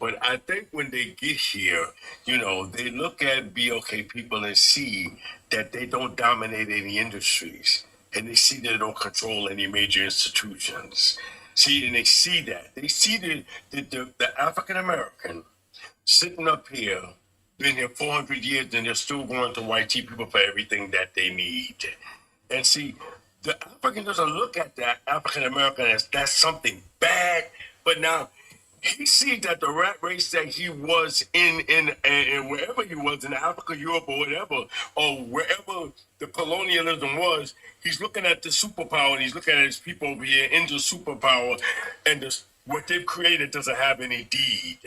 Q: but I think when they get here, they look at BOK people and see that they don't dominate any industries, and they see they don't control any major institutions. See, and they see that. They see the African American sitting up here, been here 400 years, and they're still going to white people for everything that they need. And see, the African doesn't look at that African American as that's something bad, but now he sees that the rat race that he was in wherever he was in Africa, Europe, or whatever, or wherever the colonialism was, he's looking at the superpower and he's looking at his people over here in the superpower, and what they've created doesn't have any deed,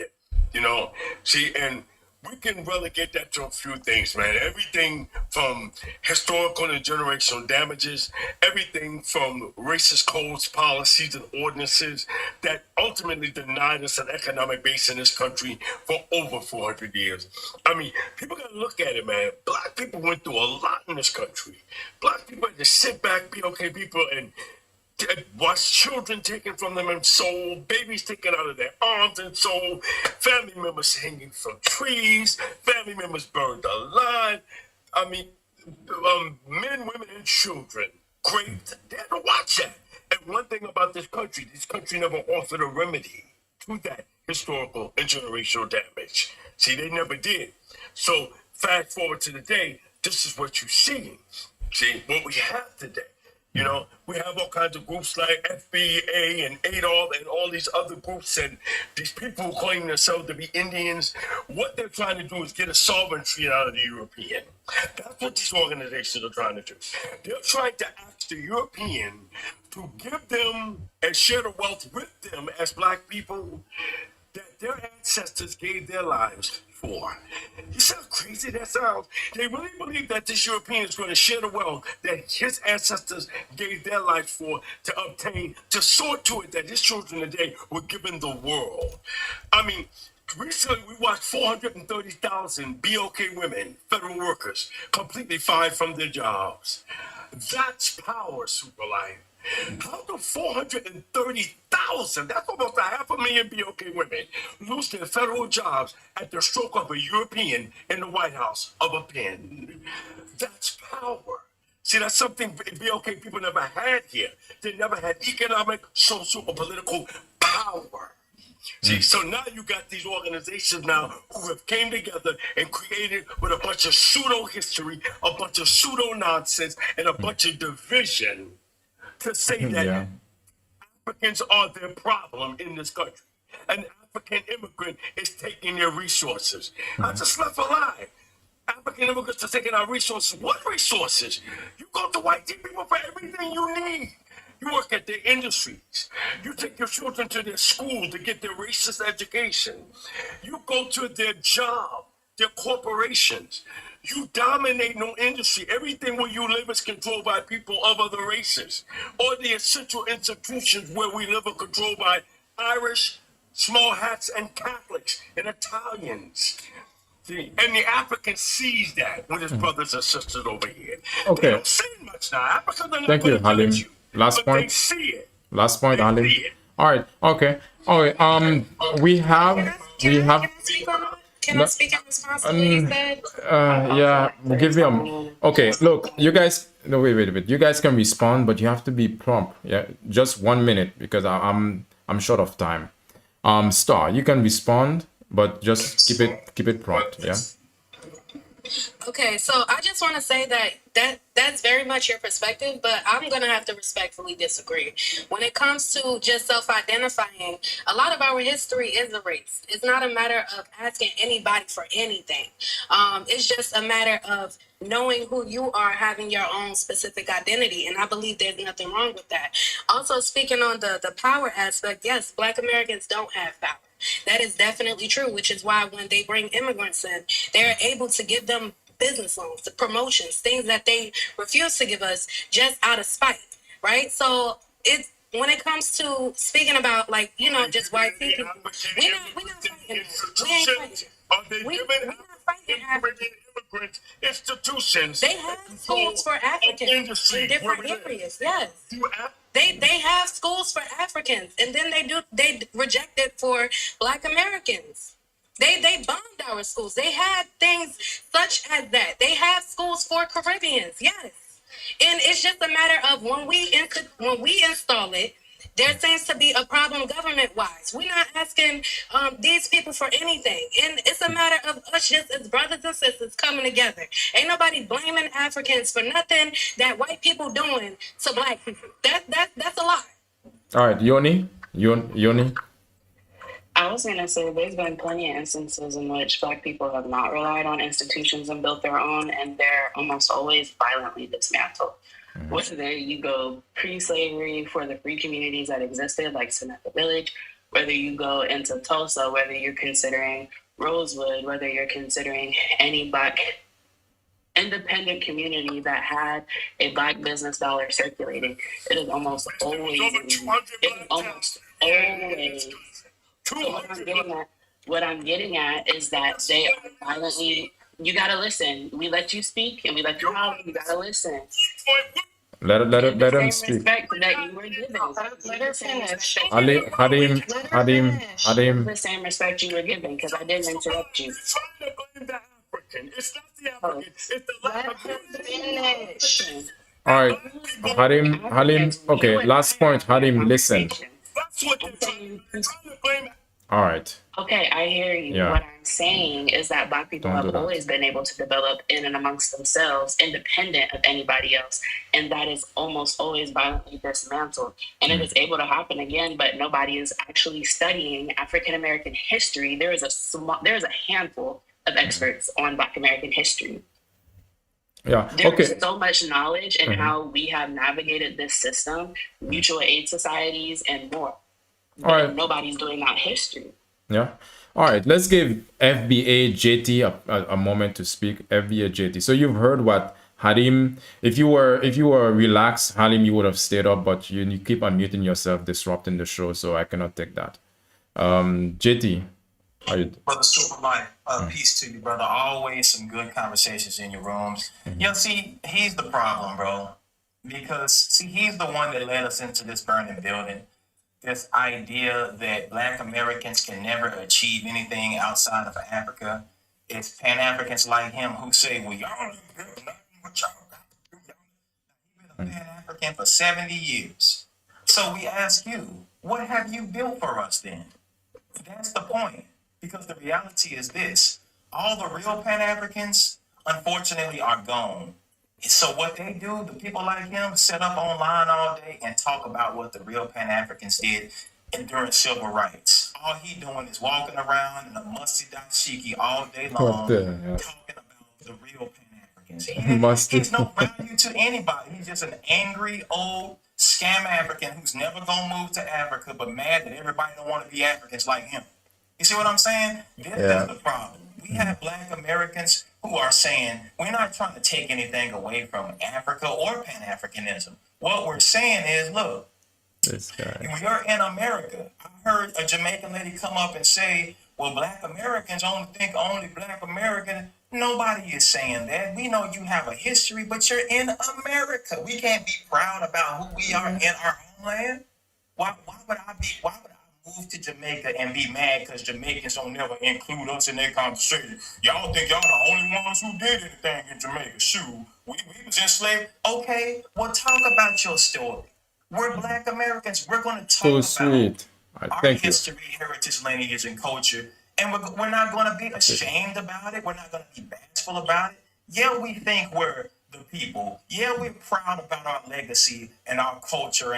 Q: See, and we can relegate that to a few things, man. Everything from historical and generational damages, everything from racist codes, policies, and ordinances that ultimately denied us an economic base in this country for over 400 years. I mean, people gotta look at it, man. Black people went through a lot in this country. Black people had to sit back, be okay people, and watch children taken from them and sold, babies taken out of their arms and sold, family members hanging from trees, family members burned alive. I mean, men, women, and children. Great. They had to watch that. And one thing about this country never offered a remedy to that historical and generational damage. See, they never did. So fast forward to the day, this is what you see. See, what we have today. We have all kinds of groups like FBA and ADOL and all these other groups and these people who claim themselves to be Indians. What they're trying to do is get a sovereignty out of the European. That's what these organizations are trying to do. They're trying to ask the European to give them and share the wealth with them as Black people that their ancestors gave their lives for. You see how crazy that sounds? They really believe that this European is going to share the wealth that his ancestors gave their lives for to obtain, to sort to it that his children today were given the world. I mean, recently we watched 430,000 BOK women, federal workers, completely fired from their jobs. That's power, Superlife. How do 430,000, that's almost 500,000 BOK women, lose their federal jobs at the stroke of a European in the White House of a pen? That's power. See, that's something BOK people never had here. They never had economic, social, or political power. See, so now you got these organizations now who have came together and created with a bunch of pseudo history, a bunch of pseudo nonsense, and a bunch of division to say that
B: Yeah.
Q: Africans are their problem in this country. An African immigrant is taking their resources. I just left a lie. African immigrants are taking our resources. What resources? You go to white people for everything you need. You work at their industries. You take your children to their school to get their racist education. You go to their job, their corporations. You dominate no industry. Everything where you live is controlled by people of other races. Or the essential institutions where we live are controlled by Irish, small hats, and Catholics, and Italians. See, and the African sees that with his brothers and sisters over here. They
B: Okay.
Q: don't say much now. Africans are not
B: Thank you,
Q: going to
B: Halim.
Q: judge you,
B: Last
Q: but they
B: point.
Q: see it.
B: Last point, Halim. All right. Okay. All right. We have.
N: Can
B: No,
N: I speak in response to what you said?
B: Yeah. Give me a. Okay. Look, you guys. No, wait. You guys can respond, but you have to be prompt. Yeah. Just 1 minute because I'm short of time. Star, you can respond, but just keep it prompt. Yeah.
N: Okay, so I just want to say that's very much your perspective, but I'm going to have to respectfully disagree. When it comes to just self-identifying, a lot of our history is erased. It's not a matter of asking anybody for anything. It's just a matter of knowing who you are, having your own specific identity, and I believe there's nothing wrong with that. Also, speaking on the power aspect, yes, Black Americans don't have power. That is definitely true, which is why when they bring immigrants in, they're able to give them business loans, promotions, things that they refuse to give us just out of spite, right? So it's when it comes to speaking about like just white people, we're not fighting that. We ain't fighting.
Q: Are they
N: We-
Q: giving
N: we're not fighting
Q: African immigrants institutions?
N: They have schools for Africans in different areas. Yes. They have schools for Africans, and then they reject it for Black Americans. They bombed our schools. They had things such as that. They have schools for Caribbeans. Yes. And it's just a matter of when we install it, there seems to be a problem government-wise. We're not asking these people for anything. And it's a matter of us just as brothers and sisters coming together. Ain't nobody blaming Africans for nothing that white people doing to Black people. That's a lie.
B: All right, Yoni.
P: I was going to say there's been plenty of instances in which Black people have not relied on institutions and built their own, and they're almost always violently dismantled. Whether you go pre-slavery for the free communities that existed, like Seneca Village, whether you go into Tulsa, whether you're considering Rosewood, whether you're considering any Black independent community that had a Black business dollar circulating, it is almost always. What I'm getting at is that they are violently. You gotta listen. We let you speak and we let you holler. You gotta listen.
B: Let him
P: The same
B: speak.
P: respect that you were given.
N: Let her finish.
B: Hadim.
P: The same respect you were given, because I didn't interrupt you.
Q: It's not the African. It's the lack of
N: Finish.
B: All right, Hadim. Okay, last point, Hadim. Listen.
Q: That's what they're trying to blame.
B: All right.
P: Okay, I hear you.
B: Yeah.
P: What I'm saying is that Black people
B: Don't do
P: have
B: that.
P: always been able to develop in and amongst themselves, independent of anybody else, and that is almost always violently dismantled. And it is able to happen again, but nobody is actually studying African American history. There is a handful of experts on Black American history.
B: Yeah.
P: There's
B: Okay.
P: so much knowledge in
B: Mhm.
P: how we have navigated this system, mutual aid societies, and more.
B: All right.
P: Nobody's doing that history.
B: Yeah. All right. Let's give FBA JT a moment to speak. FBA JT. So you've heard what Hadim. If you were relaxed, Halim, you would have stayed up, but you keep unmuting yourself, disrupting the show. So I cannot take that. JT. How you?
R: Brother Superman, peace to you, brother. Always some good conversations in your rooms. See, he's the problem, bro. Because, see, he's the one that led us into this burning building. This idea that Black Americans can never achieve anything outside of Africa. It's Pan-Africans like him who say, well, y'all ain't built nothing what y'all got. He's been a Pan-African for 70 years. So we ask you, what have you built for us then? That's the point. Because the reality is this: all the real Pan Africans, unfortunately, are gone. So what they do, the people like him, set up online all day and talk about what the real Pan Africans did during civil rights. All he doing is walking around in a musty dashiki all day
B: What
R: long,
B: the hell?
R: talking about the real Pan Africans.
B: Must
R: He's no value to anybody. He's just an angry old scam African who's never gonna move to Africa, but mad that everybody don't want to be Africans like him. You see what I'm saying? This
B: Yeah.
R: is the problem. We have Black Americans who are saying we're not trying to take anything away from Africa or Pan Africanism. What we're saying is, look,
B: This guy.
R: we're in America. I heard a Jamaican lady come up and say, well, Black Americans only think only Black American. Nobody is saying that. We know you have a history, but you're in America. We can't be proud about who we are in our homeland. Why would I move to Jamaica and be mad because Jamaicans don't never include us in their conversation? Y'all think y'all the only ones who did anything in Jamaica. Shoot, we was enslaved. Okay, well, talk about your story. We're Black Americans. We're going to talk
B: So
R: about
B: sweet. All right,
R: our
B: thank you.
R: history, heritage, lineage, and culture. And we're not going to be ashamed about it. We're not going to be bashful about it. Yeah, we think we're the people. Yeah, we're proud about our legacy and our culture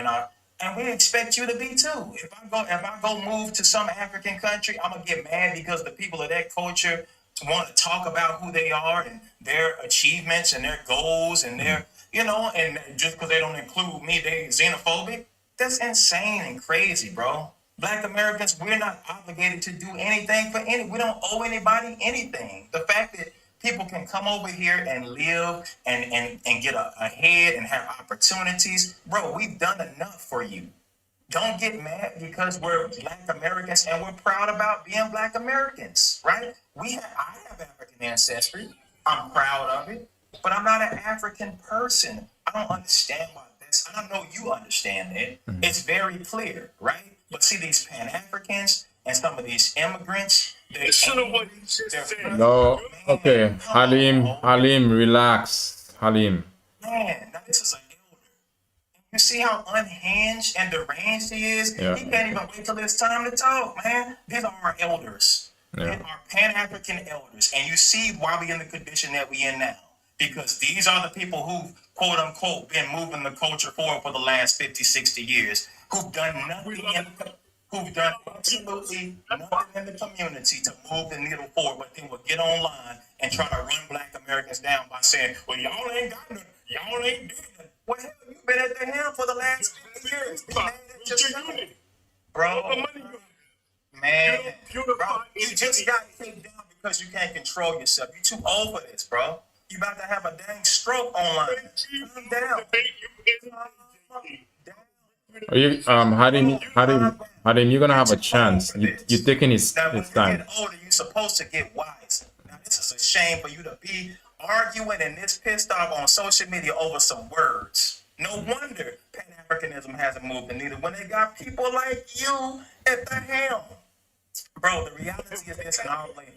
R: and we expect you to be too. If I go move to some African country, I'm gonna get mad because the people of that culture want to talk about who they are and their achievements and their goals and their, and just because they don't include me, they xenophobic. That's insane and crazy, bro. Black Americans, we're not obligated to do anything we don't owe anybody anything. The fact that people can come over here and live and get ahead and have opportunities, bro, we've done enough for you. Don't get mad because we're Black Americans and we're proud about being Black Americans, right? I have African ancestry. I'm proud of it, but I'm not an African person. I don't understand why this. I don't know you understand it. It's very clear, right? But see, these Pan Africans and some of these immigrants,
Q: Listen to what he just said.
B: No, okay. Halim, relax. Halim.
R: Man, now this is an elder. You see how unhinged and deranged he is?
B: Yeah.
R: He can't even wait till it's time to talk, man. These are our elders.
B: Yeah.
R: They are Pan-African elders. And you see why we in the condition that we in now. Because these are the people who've, quote unquote, been moving the culture forward for the last 50, 60 years, who've done nothing who've done absolutely nothing in the community to move the needle forward, but then will get online and try to run Black Americans down by saying, well, y'all ain't got nothing. Y'all ain't doing nothing. Well, hell, you've been at the helm for the last 50 years. Bro, man, bro, you just got kicked down because you can't control yourself. You're too old for this, bro. You about to have a dang stroke online. Calm down.
B: Are you Hadim, you're gonna have a chance. You're taking his
R: Now, when you
B: time.
R: get older, you're supposed to get wise. Now, this is a shame for you to be arguing and this pissed off on social media over some words. No wonder Pan-Africanism hasn't moved the needle when they got people like you at the helm. Bro, the reality is this, and I'll lay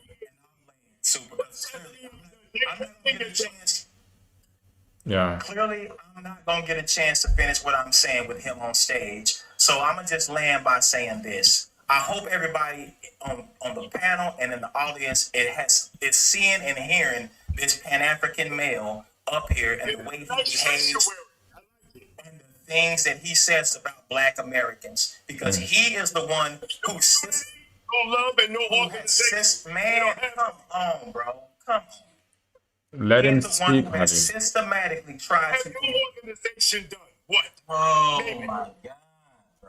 R: super. I'm not gonna get a chance.
B: Yeah.
R: Clearly, I'm not gonna get a chance to finish what I'm saying with him on stage. So I'm gonna just land by saying this. I hope everybody on the panel and in the audience is seeing and hearing this Pan-African male up here and the way he behaves and the things that he says about Black Americans, because he is the one who
Q: No love and no organization.
R: man, come on, bro, come on.
B: Let him
R: He's the one
B: speak,
R: who has
B: Hadim.
R: systematically tried to.
Q: No organization done. What?
R: Oh my God.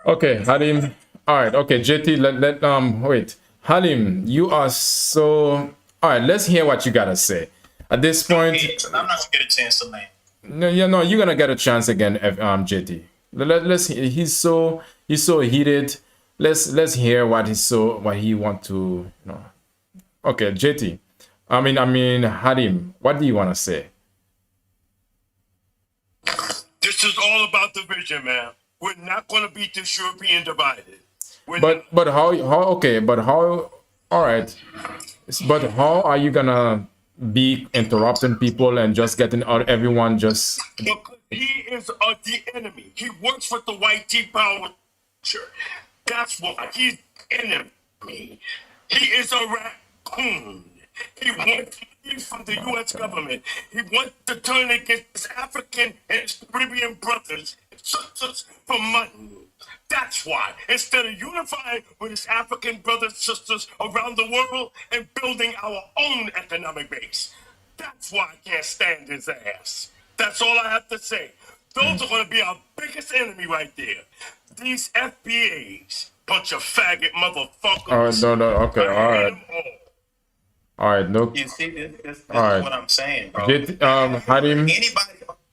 B: Okay, Halim. All right. Okay, JT. Wait, Halim. You are so. All right. Let's hear what you gotta say. At this point,
R: I'm not gonna get a chance to land.
B: no, you're gonna get a chance again, JT. Let's. He's so heated. Let's hear what he want to. Okay, JT. I mean, Hadim. What do you want to say?
Q: This is all about the vision, man. We're not going to beat this European divided.
B: But how okay, but how all right. But how are you gonna be interrupting people and just getting out everyone just
Q: Because he is the enemy. He works with the white tea power. That's why he's enemy. me. He is a raccoon. He wants money from the U.S. government. He wants to turn against his African and his Caribbean brothers and sisters for money. That's why, instead of unifying with his African brothers and sisters around the world and building our own economic base, that's why I can't stand his ass. That's all I have to say. Those are going to be our biggest enemy right there. These FBAs, bunch of faggot motherfuckers.
B: Oh, no, okay, all right. All right, no.
R: You see, this
B: All right.
R: is what I'm saying, bro.
B: Hadim,
R: Anybody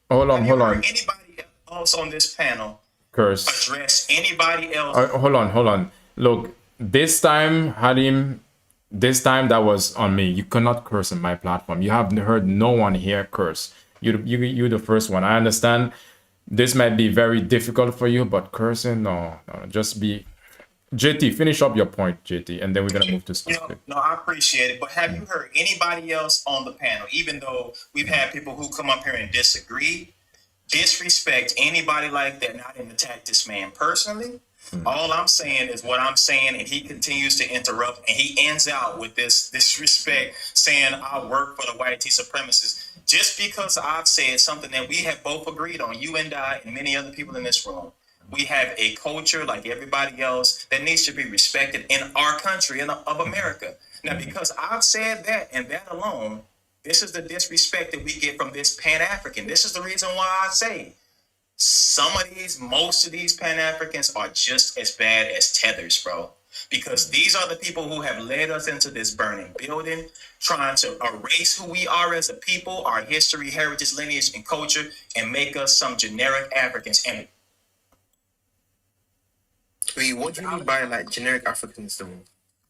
B: hold on.
R: anybody else on this panel
B: Curse.
R: address anybody else?
B: Hold on. Look, this time, Hadim, that was on me. You cannot curse on my platform. You have heard no one here curse. You're the first one. I understand this might be very difficult for you, but cursing, no. Just be... JT, finish up your point, JT, and then we're going to move to specific.
R: No, I appreciate it. But have you heard anybody else on the panel, even though we've had people who come up here and disagree, disrespect anybody like that, not even attack this man personally? All I'm saying is what I'm saying, and he continues to interrupt, and he ends out with this disrespect, saying I work for the white supremacists. Just because I've said something that we have both agreed on, you and I and many other people in this room, we have a culture like everybody else that needs to be respected in our country and of America. Now, because I've said that and that alone, this is the disrespect that we get from this Pan-African. This is the reason why I say most of these Pan-Africans are just as bad as tethers, bro. Because these are the people who have led us into this burning building, trying to erase who we are as a people, our history, heritage, lineage, and culture, and make us some generic Africans. And
S: wait, what do you mean by like generic Africans though?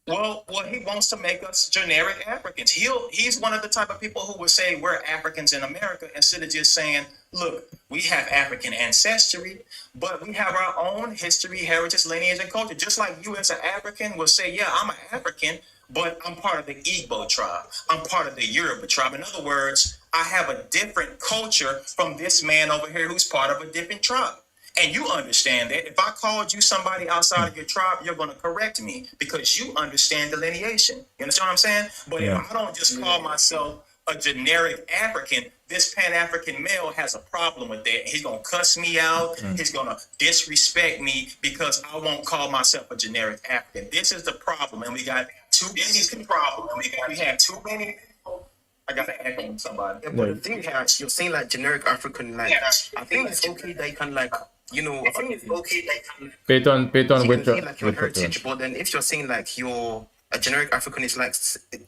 R: Well, he wants to make us generic Africans. He's one of the type of people who would say we're Africans in America instead of just saying, look, we have African ancestry, but we have our own history, heritage, lineage, and culture. Just like you as an African will say, yeah, I'm an African, but I'm part of the Igbo tribe. I'm part of the Yoruba tribe. In other words, I have a different culture from this man over here who's part of a different tribe. And you understand that if I called you somebody outside of your tribe, you're going to correct me because you understand delineation. You understand what I'm saying? But if I don't just call myself a generic African, this Pan-African male has a problem with that. He's going to cuss me out. He's going to disrespect me because I won't call myself a generic African. This is the problem. And we got too many problems. We have too many people. I got to echo on somebody.
S: Yeah, but the thing is, you're saying like generic African, like, I think it's okay that you can like, you know, I think it's okay that
B: Peyton, with
S: say like your
B: your
S: heritage, but then if you're saying like you're a generic African, it's like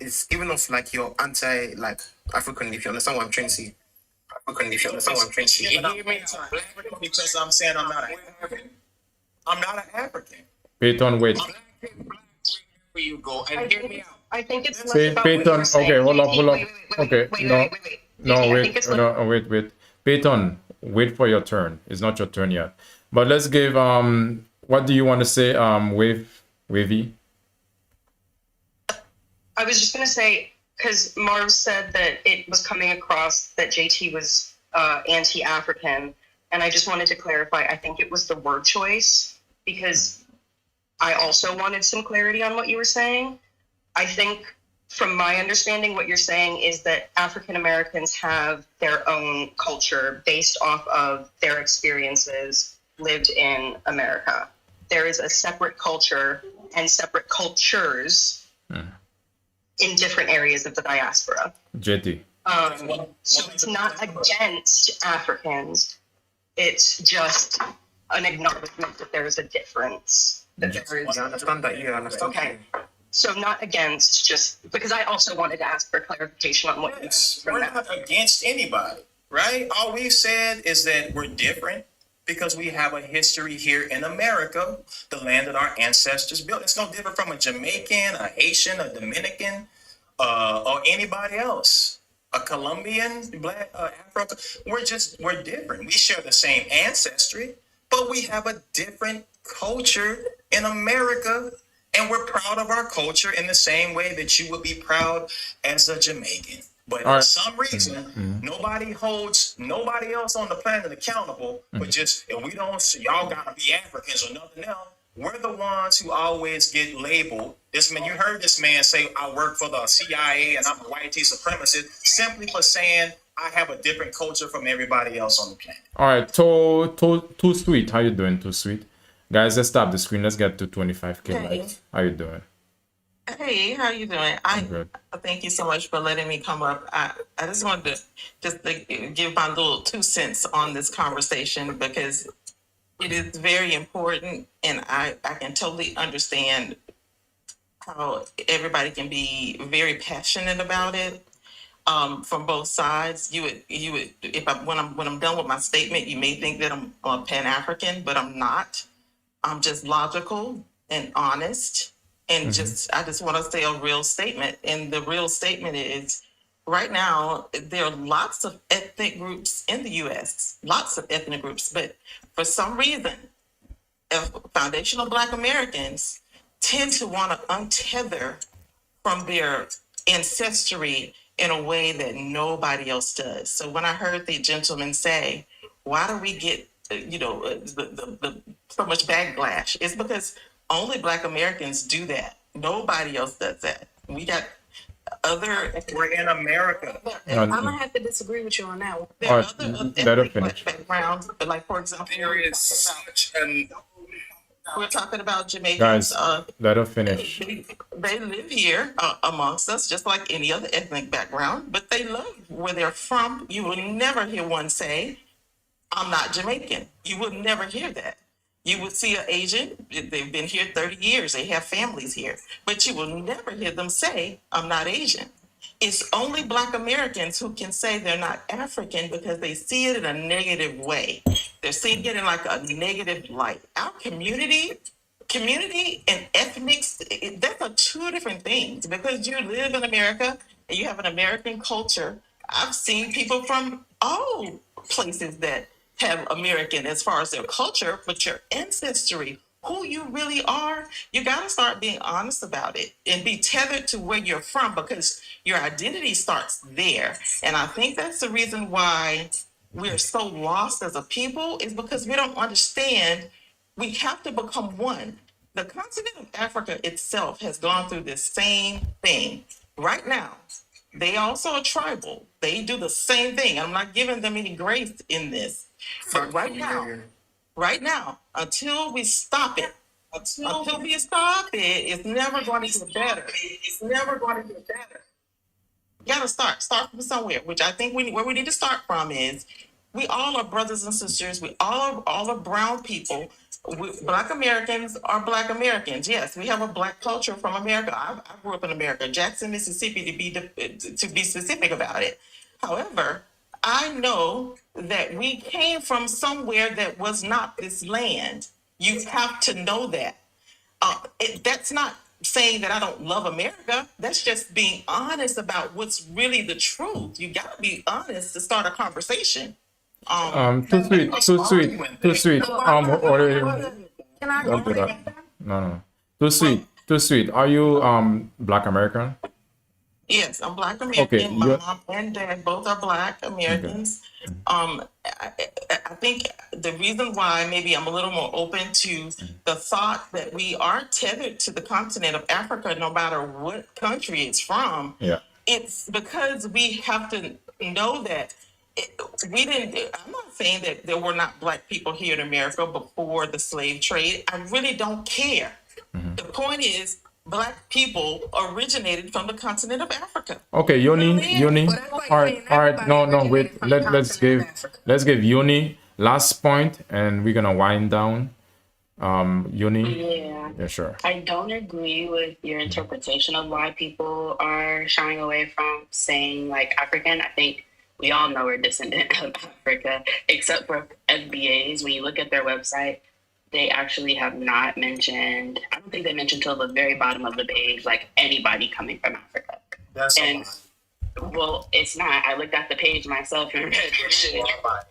S: it's even off like you're anti like African. If you understand what I'm trying to say, African. If you understand what I'm trying to say,
R: You hear me? Because I'm saying I'm not an African. I'm not an African.
B: Peyton, wait.
R: Where you go and hear me out.
O: I think it's less
B: Say,
O: about
B: Peyton,
O: what you're saying.
B: okay, hold up. Okay,
O: I think it's
B: wait. Peyton, wait for your turn. It's not your turn yet. But let's give, what do you want to say, Wavy?
O: I was just gonna say, because Marv said that it was coming across that JT was anti-African, and I just wanted to clarify, I think it was the word choice, because I also wanted some clarity on what you were saying. I think from my understanding, what you're saying is that African Americans have their own culture based off of their experiences lived in America. There is a separate culture and separate cultures in different areas of the diaspora.
B: JT.
O: So it's not against Africans. It's just an acknowledgement that there is a difference.
S: I understand that. Yeah, I understand.
O: Okay. So not against, just because I also wanted to ask for clarification on what
R: We're not against anybody, right? All we've said is that we're different because we have a history here in America, the land that our ancestors built. It's no different from a Jamaican, a Haitian, a Dominican, or anybody else. A Colombian, Black, Africa. We're different. We share the same ancestry, but we have a different culture in America. And we're proud of our culture in the same way that you would be proud as a Jamaican. But for some reason, nobody holds nobody else on the planet accountable. But just, if we don't, y'all gotta be Africans or nothing else. We're the ones who always get labeled. This man, you heard this man say, I work for the CIA and I'm a white supremacist, simply for saying I have a different culture from everybody else on the planet.
B: All right, Too Sweet. How you doing, Too Sweet? Guys, let's stop the screen. Let's get to 25K
T: Hey.
B: likes. How you doing?
T: Hey, how you doing?
B: I'm good.
T: Thank you so much for letting me come up. I just wanted to give my little 2 cents on this conversation because it is very important, and I can totally understand how everybody can be very passionate about it from both sides. You would if when I'm done with my statement, you may think that I'm Pan-African, but I'm not. I'm just logical and honest, and I just want to say a real statement. And the real statement is, right now there are lots of ethnic groups in the U.S., lots of ethnic groups, but for some reason, foundational Black Americans tend to want to untether from their ancestry in a way that nobody else does. So when I heard the gentleman say, "Why do we get so much backlash?" It's because only Black Americans do that. Nobody else does that. We got other.
R: We're in America.
P: I'm gonna have to disagree with you on that one.
T: There are other ethnic backgrounds, but like for example,
R: There is such an
T: we're talking about Jamaicans.
B: Guys, let her finish.
T: They live here amongst us, just like any other ethnic background, but they love where they're from. You will never hear one say, "I'm not Jamaican." You would never hear that. You would see an Asian, they've been here 30 years, they have families here, but you will never hear them say, "I'm not Asian." It's only Black Americans who can say they're not African because they see it in a negative way. They're seeing it in like a negative light. Our community and ethnics, that's are two different things. Because you live in America and you have an American culture, I've seen people from all places that have American as far as their culture, but your ancestry, who you really are, you got to start being honest about it and be tethered to where you're from, because your identity starts there. And I think that's the reason why we're so lost as a people, is because we don't understand we have to become one. The continent of Africa itself has gone through this same thing. Right now, they also are tribal. They do the same thing. I'm not giving them any grace in this. But right now, until we stop it, it's never going to get better. It's never going to get better. You gotta start from somewhere, which I think where we need to start from is, we all are brothers and sisters. We all are brown people. Black Americans are Black Americans. Yes, we have a Black culture from America. I grew up in America, Jackson, Mississippi, to be specific about it. However, I know that we came from somewhere that was not this land. You have to know that. That's not saying that I don't love America. That's just being honest about what's really the truth. You got to be honest to start a conversation.
B: Too sweet. What are you?
P: Can I
B: Don't do that. No. Too sweet. Are you Black American?
T: Yes, I'm Black American.
B: Okay,
T: My mom and dad both are Black Americans. I think the reason why maybe I'm a little more open to the thought that we are tethered to the continent of Africa, no matter what country it's from.
B: Yeah.
T: It's because we have to know that I'm not saying that there were not Black people here in America before the slave trade. I really don't care. The point is, Black people originated from the continent of Africa.
B: Okay, Yoni. All right. No. Wait. Let's give Yoni last point, and we're gonna wind down. Yoni. Yeah, sure.
P: I don't agree with your interpretation of why people are shying away from saying like African. I think we all know we're descendant of Africa, except for FBAs. When you look at their website, they actually have not mentioned, I don't think they mentioned till the very bottom of the page, like anybody coming from Africa. Well, it's not. I looked at the page myself and read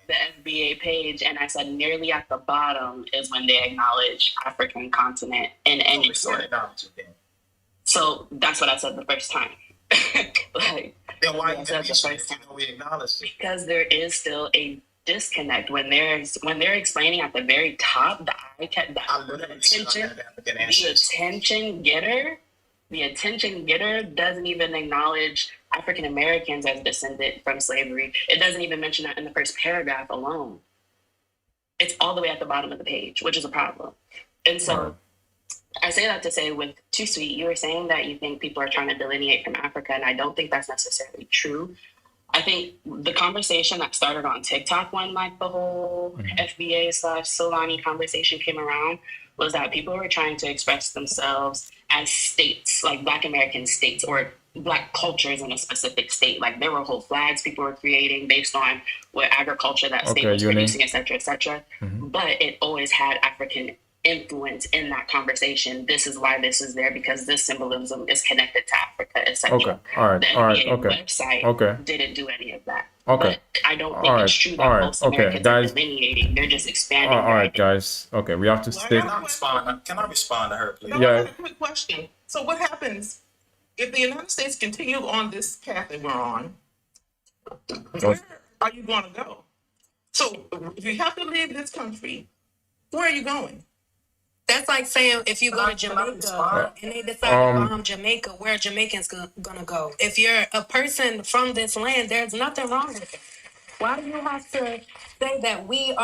P: the FBA page, and I said nearly at the bottom is when they acknowledge African continent in any sort. So that's what I said the first time.
R: Then why we acknowledge it?
P: Because there is still a disconnect when they're explaining at the very top the I kept that.
R: I literally should have had African ancestors.
P: The attention getter doesn't even acknowledge African Americans as descended from slavery. It doesn't even mention that in the first paragraph alone. It's all the way at the bottom of the page, which is a problem. And so I say that to say, with Too Sweet, you were saying that you think people are trying to delineate from Africa, and I don't think that's necessarily true. I think the conversation that started on TikTok when like the whole FBA/Solani conversation came around was that people were trying to express themselves as states, like Black American states or Black cultures in a specific state. Like there were whole flags people were creating based on what agriculture that state was producing, et cetera, et cetera. But it always had African influence in that conversation. This is why this is there, because this symbolism is connected to Africa, etc.
B: Okay. All right.
P: The
B: All right.
P: NBA
B: Okay.
P: website
B: Okay.
P: didn't do any of that.
B: Okay.
P: But I don't think
B: All right.
P: it's true that
B: All right.
P: most
B: Okay,
P: Americans are
B: guys.
P: delineating. They're just expanding.
B: All right, guys. Okay, we have to stick.
R: Can I respond to her, please?
T: No, I
B: Yeah.
T: got a quick question. So what happens if the United States continue on this path that we're on? Where are you going to go? So if you have to leave this country, where are you going?
N: That's like saying if you go to Jamaica and they decide to bomb Jamaica, where Jamaicans gonna go? If you're a person from this land, there's nothing wrong with it. Why do you have to say that we're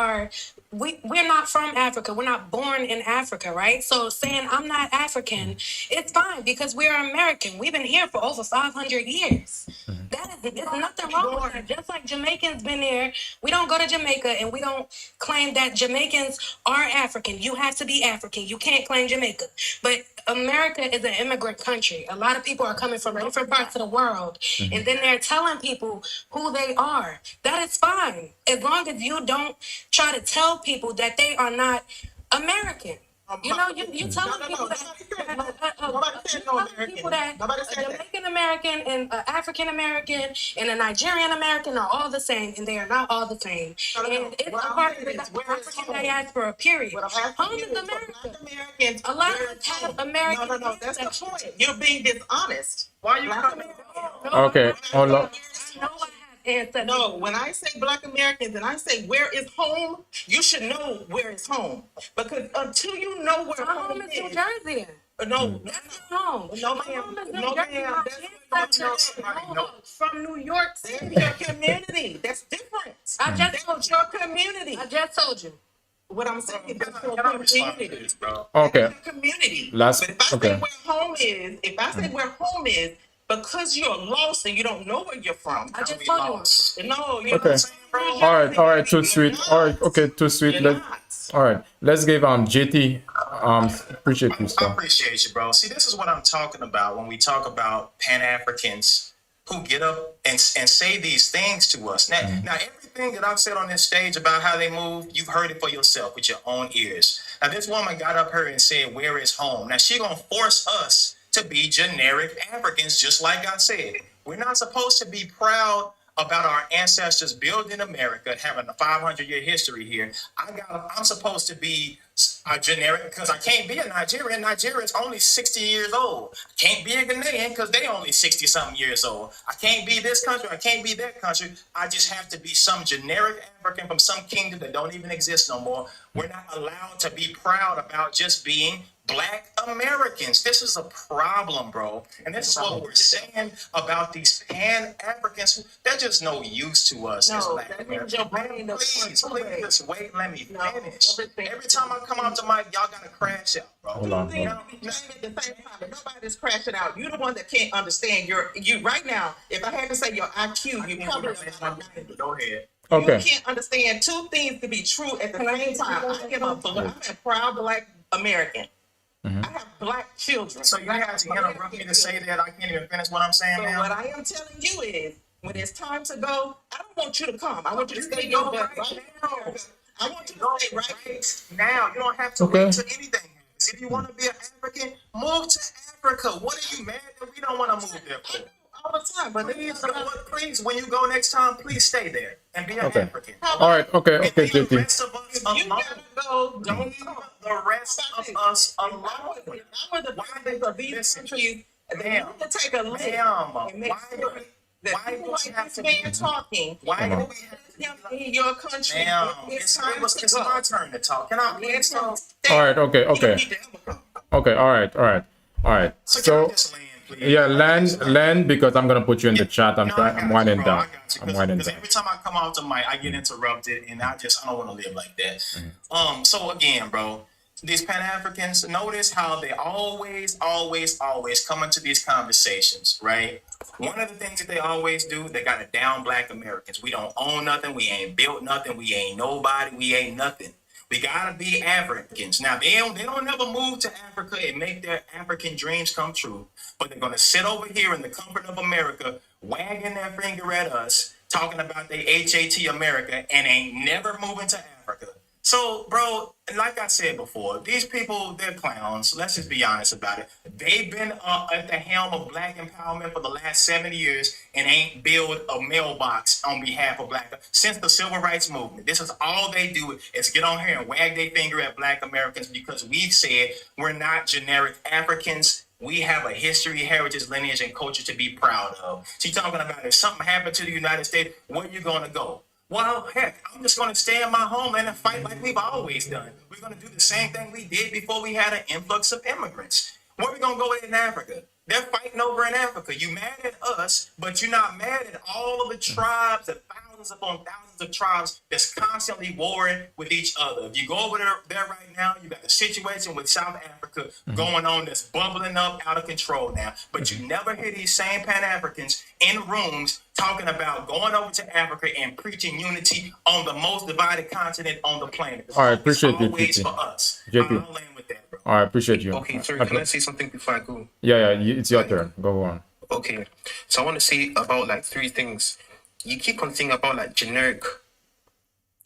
N: not from Africa? We're not born in Africa, right? So saying I'm not African, it's fine because we're American. We've been here for over 500 years. There's nothing wrong with that. Just like Jamaicans been there, we don't go to Jamaica and we don't claim that Jamaicans are African. You have to be African. You can't claim Jamaica. But America is an immigrant country. A lot of people are coming from different parts of the world, and then they're telling people who they are. That is fine, as long as you don't try to tell people that they are not American. You know, you telling people that a Jamaican American and an African American and a Nigerian American are all the same, and they are not all the same. And it's a part of the African diaspora, period. Home is America. A lot of us have American.
T: No, that's the point. You're being dishonest. Why are you coming?
B: Okay, hold on.
T: No, when I say Black Americans and I say where is home, you should know where is home. Because until you know where home is,
N: New Jersey.
T: No,
N: that's home.
T: No,
N: My
T: ma'am.
N: home is New
T: No,
N: Jersey.
T: ma'am.
N: My ancestors from New York City.
T: That's your community. That's different.
N: I just told you.
T: Your community.
N: I just told you.
T: What I'm saying is that's your community.
B: Okay.
T: That's your community.
B: Last.
T: But if I say
B: Okay.
T: where home is, because you're lost and you don't know where you're from.
N: I just told you.
T: No, you're
B: Okay. All right. Too sweet. All right. Okay. Too sweet. All right. Let's give JT. Appreciate you,
R: I
B: stuff.
R: appreciate you, bro. See, this is what I'm talking about when we talk about Pan-Africans who get up and say these things to us. Now, everything that I've said on this stage about how they move, you've heard it for yourself with your own ears. Now, this woman got up here and said, where is home? Now, she gonna force us to be generic Africans, just like I said. We're not supposed to be proud about our ancestors building America, having a 500-year history here. I'm supposed to be a generic because I can't be a Nigerian. Nigeria is only 60 years old. I can't be a Ghanaian because they only 60-something years old. I can't be this country. I can't be that country. I just have to be some generic African from some kingdom that don't even exist no more. We're not allowed to be proud about just being Black Americans. This is a problem, bro. And this is what we're saying about these Pan-Africans. They're just no use to us as Black Americans. Man, please just wait, let me finish. Every time I come off the mic, y'all gotta crash out, bro.
B: Hold on.
T: At the same time, nobody's crashing out. You're the one that can't understand you right now. If I had to say your IQ, you probably
R: Go ahead.
B: Okay.
T: You can't understand two things to be true at the same time. I'm a proud Black American. I have Black children.
R: So you have to interrupt me to say that I can't even finish what I'm saying
T: So
R: now?
T: what I am telling you is, when it's time to go, I don't want you to come. I want you to stay your butt right now. I want you to stay right
R: now. You don't have to
B: Okay.
R: wait till anything happens. If you want to be an African, move to Africa. What are you mad that we don't want to move there for?
T: all the time. But
R: please, when you go next time, please stay there and be an
B: Okay.
R: African.
B: All right. Okay. Okay,
R: The
B: JT.
R: rest of us alone. Don't leave the rest of us alone.
T: Why the these countries they
R: Ma'am,
T: need to take a look
R: ma'am,
T: and make
R: why
T: sure that
R: why
T: people
R: do we
T: like
R: have
T: this
R: to
T: man talking.
R: Why do we have to
T: your country.
R: Ma'am,
T: It's time to
R: it's
T: go.
R: my turn to talk. Can I please talk?
B: All right. Okay. Okay. All right. All right. So, yeah, land because I'm gonna put you in the chat. I'm winding down. I'm winding
R: Because
B: down.
R: every time I come out the mic, I get interrupted, and I don't want to live like that. So again, bro, these Pan Africans, notice how they always come into these conversations, right? One of the things that they always do, they gotta down Black Americans. We don't own nothing. We ain't built nothing. We ain't nobody. We ain't nothing. We gotta be Africans. Now they don't never move to Africa and make their African dreams come true. But they're gonna sit over here in the comfort of America, wagging their finger at us, talking about they HAT America, and ain't never moving to Africa. So, bro, like I said before, these people, they're clowns. Let's just be honest about it. They've been at the helm of Black empowerment for the last 7 years and ain't built a mailbox on behalf of Black since the Civil Rights Movement. This is all they do is get on here and wag their finger at Black Americans because we've said we're not generic Africans. We have a history, heritage, lineage, and culture to be proud of. She's talking about if something happened to the United States, where you going to go? Well, heck, I'm just going to stay in my homeland and fight like we've always done. We're going to do the same thing we did before we had an influx of immigrants. Where are we going to go in Africa? They're fighting over in Africa. You mad at us, but you're not mad at all of the tribes, the thousands upon thousands of tribes that's constantly warring with each other. If you go over there right now, you got a situation with South Africa going on that's bubbling up out of control now. But you never hear these same Pan-Africans in rooms talking about going over to Africa and preaching unity on the most divided continent on the planet.
B: All right. Appreciate you,
R: Always
B: JP.
R: for us.
B: JP.
R: I'll land with that, bro.
B: All right. Appreciate you.
S: Okay, sorry, can I say something before I go?
B: Yeah. It's your turn. Go on.
S: Okay, so I want to say about like 3 things. You keep on thinking about like generic.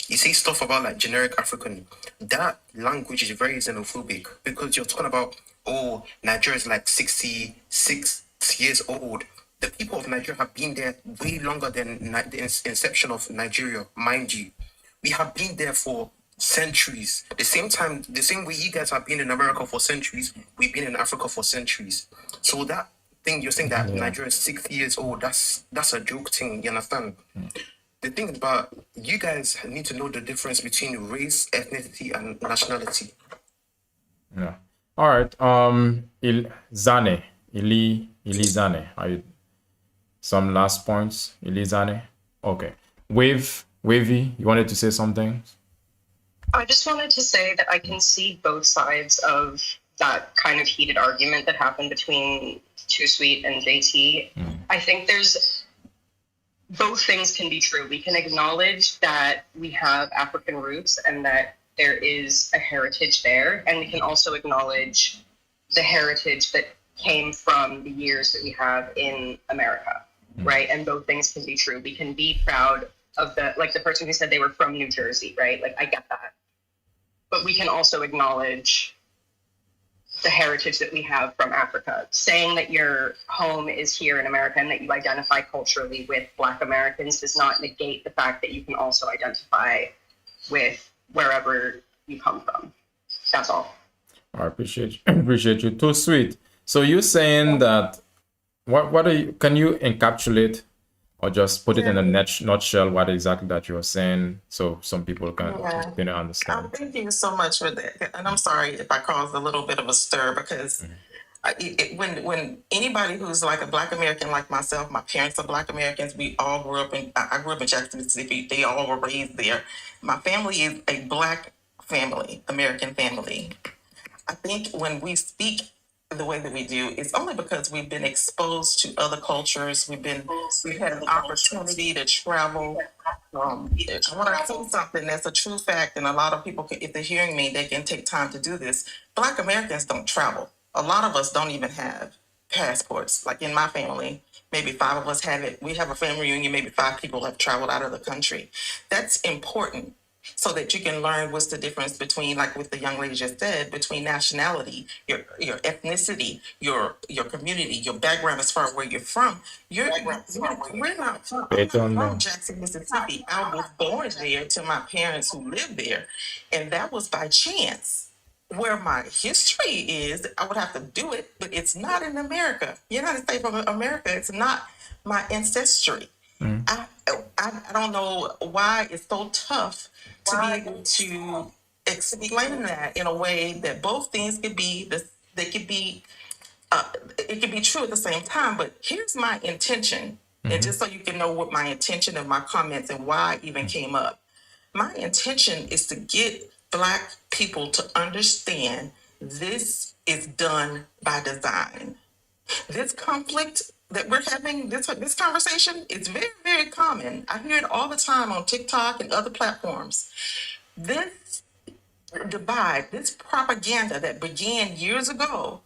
S: You say stuff about like generic African. That language is very xenophobic because you're talking about, oh, Nigeria is like 66 years old. The people of Nigeria have been there way longer than the inception of Nigeria, mind you. We have been there for centuries. The same way you guys have been in America for centuries, we've been in Africa for centuries. So that thing you're saying that Nigeria is 60 years old, that's a joke thing, you understand? The thing about you guys need to know the difference between race, ethnicity, and nationality.
B: Yeah. All right. Ili Zane. Are you some last points? Ili Zane. Okay. Wavy, you wanted to say something?
O: I just wanted to say that I can see both sides of that kind of heated argument that happened between Too Sweet and JT. I think both things can be true. We can acknowledge that we have African roots and that there is a heritage there. And we can also acknowledge the heritage that came from the years that we have in America, right? And both things can be true. We can be proud of the person who said they were from New Jersey, right? Like, I get that. But we can also acknowledge the heritage that we have from Africa. Saying that your home is here in America and that you identify culturally with Black Americans does not negate the fact that you can also identify with wherever you come from. That's all.
B: I appreciate you. Too Sweet. So you're saying that what are you? Can you encapsulate or just put it in a nutshell what exactly that you're saying so some people can understand?
T: Thank you so much for that. And I'm sorry if I caused a little bit of a stir because when anybody who's like a Black American like myself, my parents are Black Americans. We all grew up I grew up in Jackson, Mississippi. They all were raised there. My family is a Black family, American family. I think when we speak the way that we do, it's only because we've been exposed to other cultures. We've had an opportunity to travel. I want to say something that's a true fact, and a lot of people, if they're hearing me, they can take time to do this. Black Americans don't travel. A lot of us don't even have passports. Like in my family, maybe 5 of us have it. We have a family reunion, maybe 5 people have traveled out of the country. That's important, so that you can learn what's the difference between, like what the young lady just said, between nationality, your ethnicity, your community, your background as far as where you're from. We're not from, I'm not from Jackson, Mississippi. I was born there to my parents who lived there, and that was by chance. Where my history is, I would have to do it, but it's not in America. United States of America, it's not my ancestry. I don't know why it's so tough to be able to explain that in a way that both things could be they could be it could be true at the same time. But here's my intention, and just so you can know what my intention and my comments and why I even came up. My intention is to get Black people to understand this is done by design. This conflict that we're having, this conversation, is very, very common. I hear it all the time on TikTok and other platforms. This divide, this propaganda that began years ago,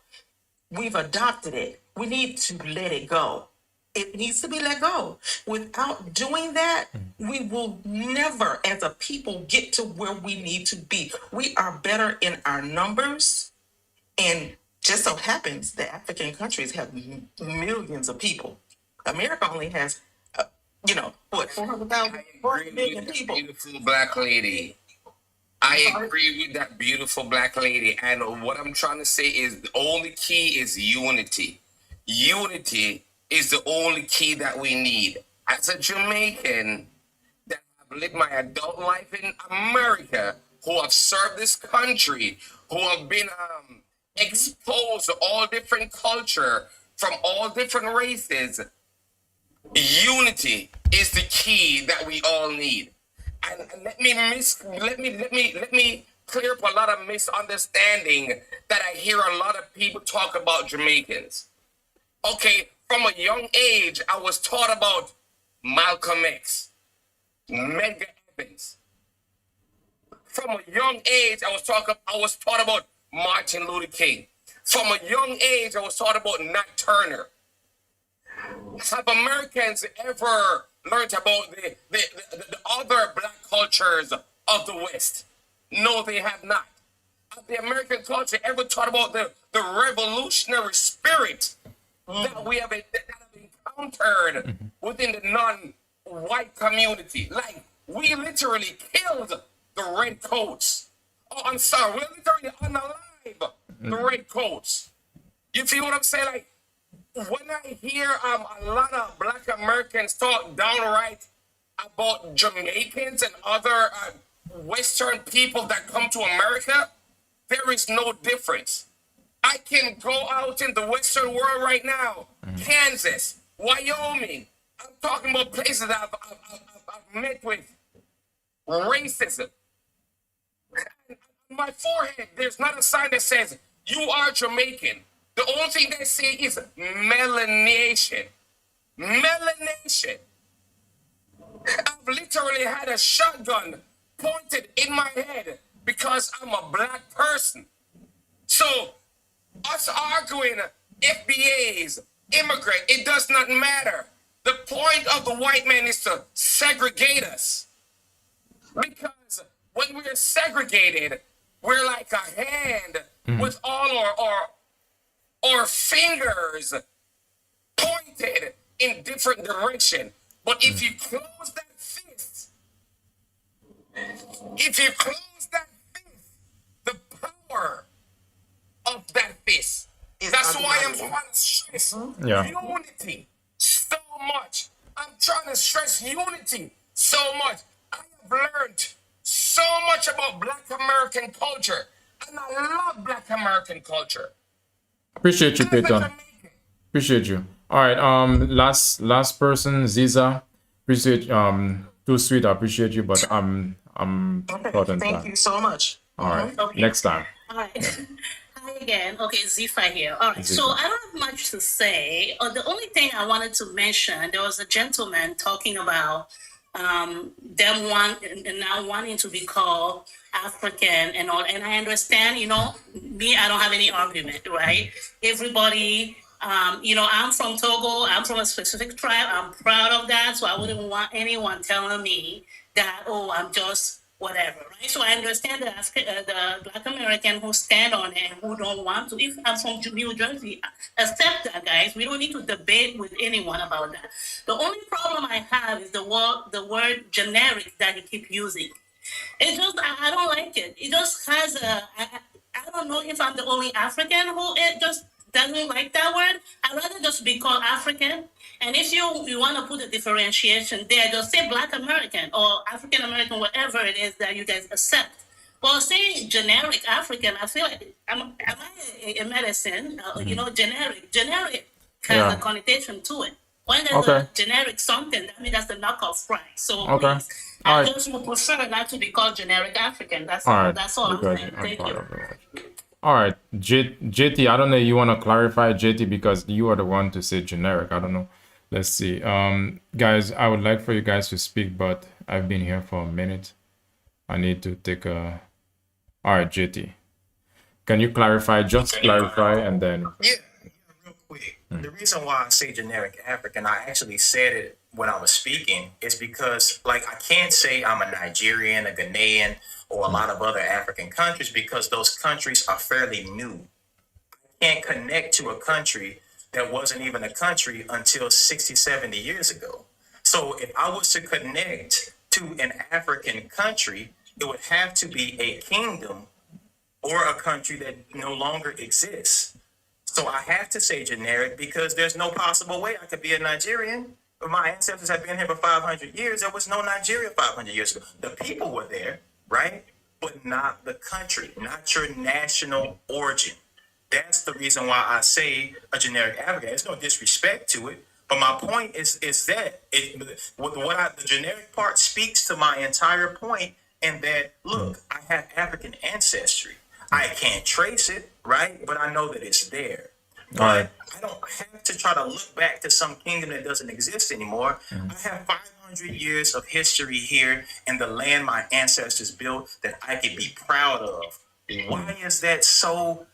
T: we've adopted it. We need to let it go. It needs to be let go. Without doing that, we will never, as a people, get to where we need to be. We are better in our numbers, and just so happens the African countries have millions of people. America only has, 400,000, 4 million people.
U: Beautiful Black lady. I agree with that beautiful Black lady. And what I'm trying to say is the only key is unity. Unity is the only key that we need. As a Jamaican that have lived my adult life in America, who have served this country, who have been exposed to all different culture from all different races, unity is the key that we all need. And let me clear up a lot of misunderstanding that I hear a lot of people talk about Jamaicans. Okay, from a young age, I was taught about Malcolm X, Medgar Evans. From a young age, I was taught about Martin Luther King. From a young age, I was taught about Nat Turner. Have Americans ever learned about the other Black cultures of the West? No, they have not. Have the American culture ever taught about the revolutionary spirit that we have encountered within the non-white community? Like, we literally killed the red coats. Oh, I'm sorry, we literally unalive the red coats. You feel what I'm saying? Like, when I hear a lot of Black Americans talk downright about Jamaicans and other Western people that come to America, there is no difference. I can go out in the Western world right now, Kansas, Wyoming. I'm talking about places that I've met with racism. And on my forehead, there's not a sign that says, you are Jamaican. The only thing they say is melanation. Melanation. I've literally had a shotgun pointed in my head because I'm a Black person. So, us arguing FBAs, immigrant, it does not matter. The point of the white man is to segregate us. Because when we're segregated, we're like a hand with all our fingers pointed in different direction. But if you close that fist, the power of that fist, that's why I'm trying to stress unity so much. I'm trying to stress unity so much. I have learned so much about Black American culture, and I love Black American culture.
B: Appreciate you, Peyton. Appreciate you. All right. Last person, Ziza. Appreciate too sweet. I appreciate you, but I'm
T: okay. Thank you so much.
B: All right.
H: Okay.
B: Next time.
H: All right. Hi again. Okay, Zifa here. All right. So I don't have much to say. The only thing I wanted to mention, there was a gentleman talking about them now wanting to be called African and all. And I understand, me, I don't have any argument, right? Everybody, I'm from Togo. I'm from a specific tribe. I'm proud of that. So I wouldn't want anyone telling me that, oh, I'm just whatever, right? So I understand the Black American who stand on it and who don't want to. If I'm from New Jersey, accept that, guys. We don't need to debate with anyone about that. The only problem I have is the word generic that you keep using. It just, I don't like it. It just has I don't know if I'm the only African who it just doesn't like that word. I'd rather just be called African. And if you want to put a differentiation there, just say Black American or African American, whatever it is that you guys accept. Well, say generic African. I feel like am I in medicine? You know, generic has
B: Yeah.
H: a connotation to it. When there's
B: Okay.
H: a generic something, that means that's the knockoff price. So
B: Okay.
H: please,
B: All
H: I
B: right.
H: just would prefer not to be called generic African. That's
B: All
H: all.
B: right.
H: That's all I'm
B: Because
H: saying.
B: I'm
H: Thank
B: part
H: you.
B: of it. All right, JT. I don't know. You want to clarify, JT, because you are the one to say generic. I don't know. Let's see. Guys, I would like for you guys to speak, but I've been here for a minute. I need to take a. All right, JT. Can you clarify? Just clarify, and then.
R: Yeah, real quick. The reason why I say generic African, I actually said it when I was speaking, is because, like, I can't say I'm a Nigerian, a Ghanaian, or a lot of other African countries because those countries are fairly new. I can't connect to a country that wasn't even a country until 60, 70 years ago. So if I was to connect to an African country, it would have to be a kingdom or a country that no longer exists. So I have to say generic because there's no possible way I could be a Nigerian. If my ancestors had been here for 500 years, there was no Nigeria 500 years ago. The people were there, right? But not the country, not your national origin. That's the reason why I say a generic African. There's no disrespect to it. But my point is that the generic part speaks to my entire point, and that look, I have African ancestry. I can't trace it, right? But I know that it's there.
B: All right.
R: I don't have to try to look back to some kingdom that doesn't exist anymore. I have 500 years of history here in the land my ancestors built that I can be proud of. Why is that so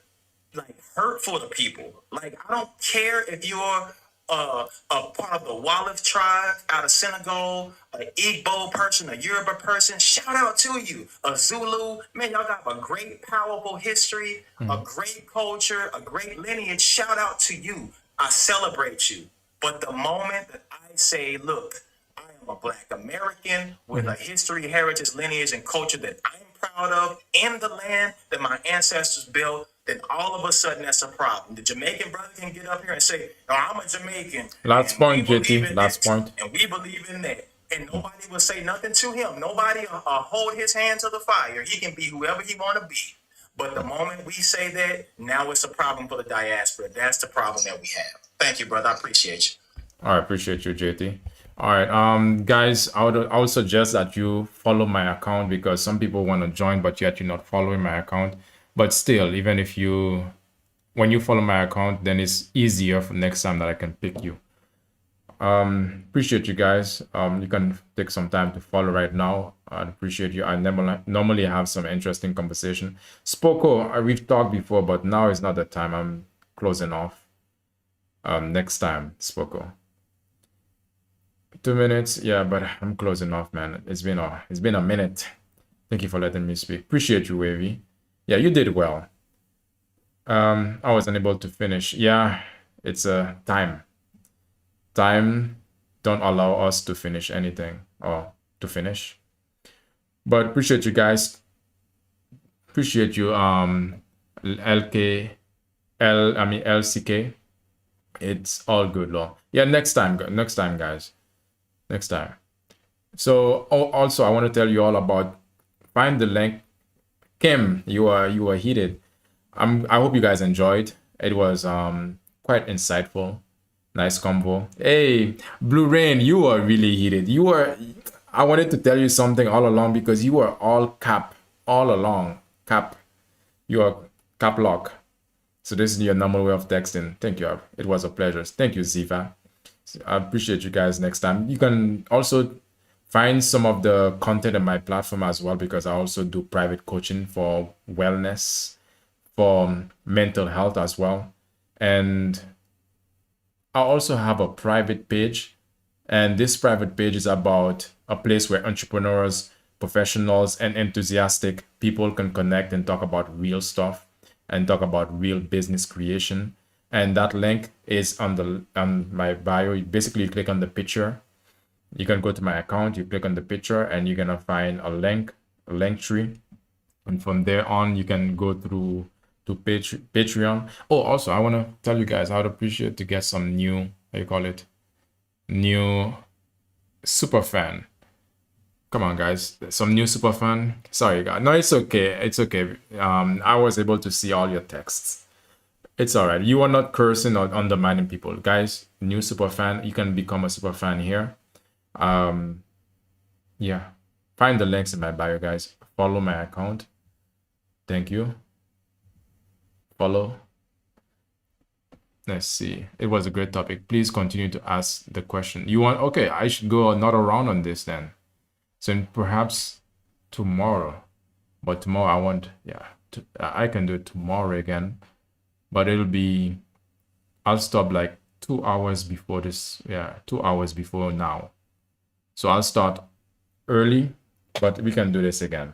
R: like hurtful to people? Like, I don't care if you're a part of the Wolof tribe out of Senegal, an Igbo person, a Yoruba person. Shout out to you, a Zulu. Man, y'all got a great, powerful history, a great culture, a great lineage. Shout out to you. I celebrate you. But the moment that I say, look, I am a Black American with a history, heritage, lineage, and culture that I'm proud of in the land that my ancestors built, then all of a sudden that's a problem. The Jamaican brother can get up here and say, "No, I'm a Jamaican.
B: Last point,
R: believe
B: JT.
R: in
B: Last
R: this,
B: point.
R: and we believe in that." And nobody will say nothing to him. Nobody hold his hand to the fire. He can be whoever he want to be. But the moment we say that, now it's a problem for the diaspora. That's the problem that we have. Thank you, brother. I appreciate you.
B: All right, appreciate you, JT. All right, guys, I would suggest that you follow my account because some people want to join, but yet you're not following my account. But still, even if when you follow my account, then it's easier for next time that I can pick you. Appreciate you guys. You can take some time to follow right now. I appreciate you. I normally have some interesting conversation. Spoko, we've talked before, but now is not the time. I'm closing off. Next time, Spoko. 2 minutes, yeah, but I'm closing off, man. It's been a minute. Thank you for letting me speak. Appreciate you, Wavy. Yeah, you did well. I wasn't able to finish. Yeah, it's a time. Time don't allow us to finish anything or to finish. But appreciate you guys. Appreciate you, LCK. It's all good, Law. Yeah, next time, guys. Next time. So also I want to tell you all about, find the link. Kim, you are heated. I hope you guys enjoyed. It was quite insightful. Nice convo. Hey, Blue Rain, you are really heated. I wanted to tell you something all along because you were all cap all along. Cap. You are cap lock. So this is your normal way of texting. Thank you. It was a pleasure. Thank you, Ziva. I appreciate you guys next time. You can also find some of the content on my platform as well because I also do private coaching for wellness, for mental health as well. And I also have a private page. And this private page is about a place where entrepreneurs, professionals, and enthusiastic people can connect and talk about real stuff and talk about real business creation. And that link is on my bio. You basically click on the picture. You can go to my account, you click on the picture, and you're gonna find a link tree. And from there on, you can go through to Patreon. Oh, also, I want to tell you guys, I would appreciate to get some new, how you call it, new super fan. Come on, guys, some new super fan. Sorry, guys. No, it's okay. It's okay. I was able to see all your texts. It's all right. You are not cursing or undermining people, guys. New super fan. You can become a super fan here. Yeah. Find the links in my bio, guys. Follow my account. Thank you. Follow. Let's see. It was a great topic. Please continue to ask the question. You want, okay, I should go another round on this then. So perhaps tomorrow. But tomorrow I want, yeah, I can do it tomorrow again. But it'll be, I'll stop like 2 hours before this. Yeah, 2 hours before now. So I'll start early, but we can do this again.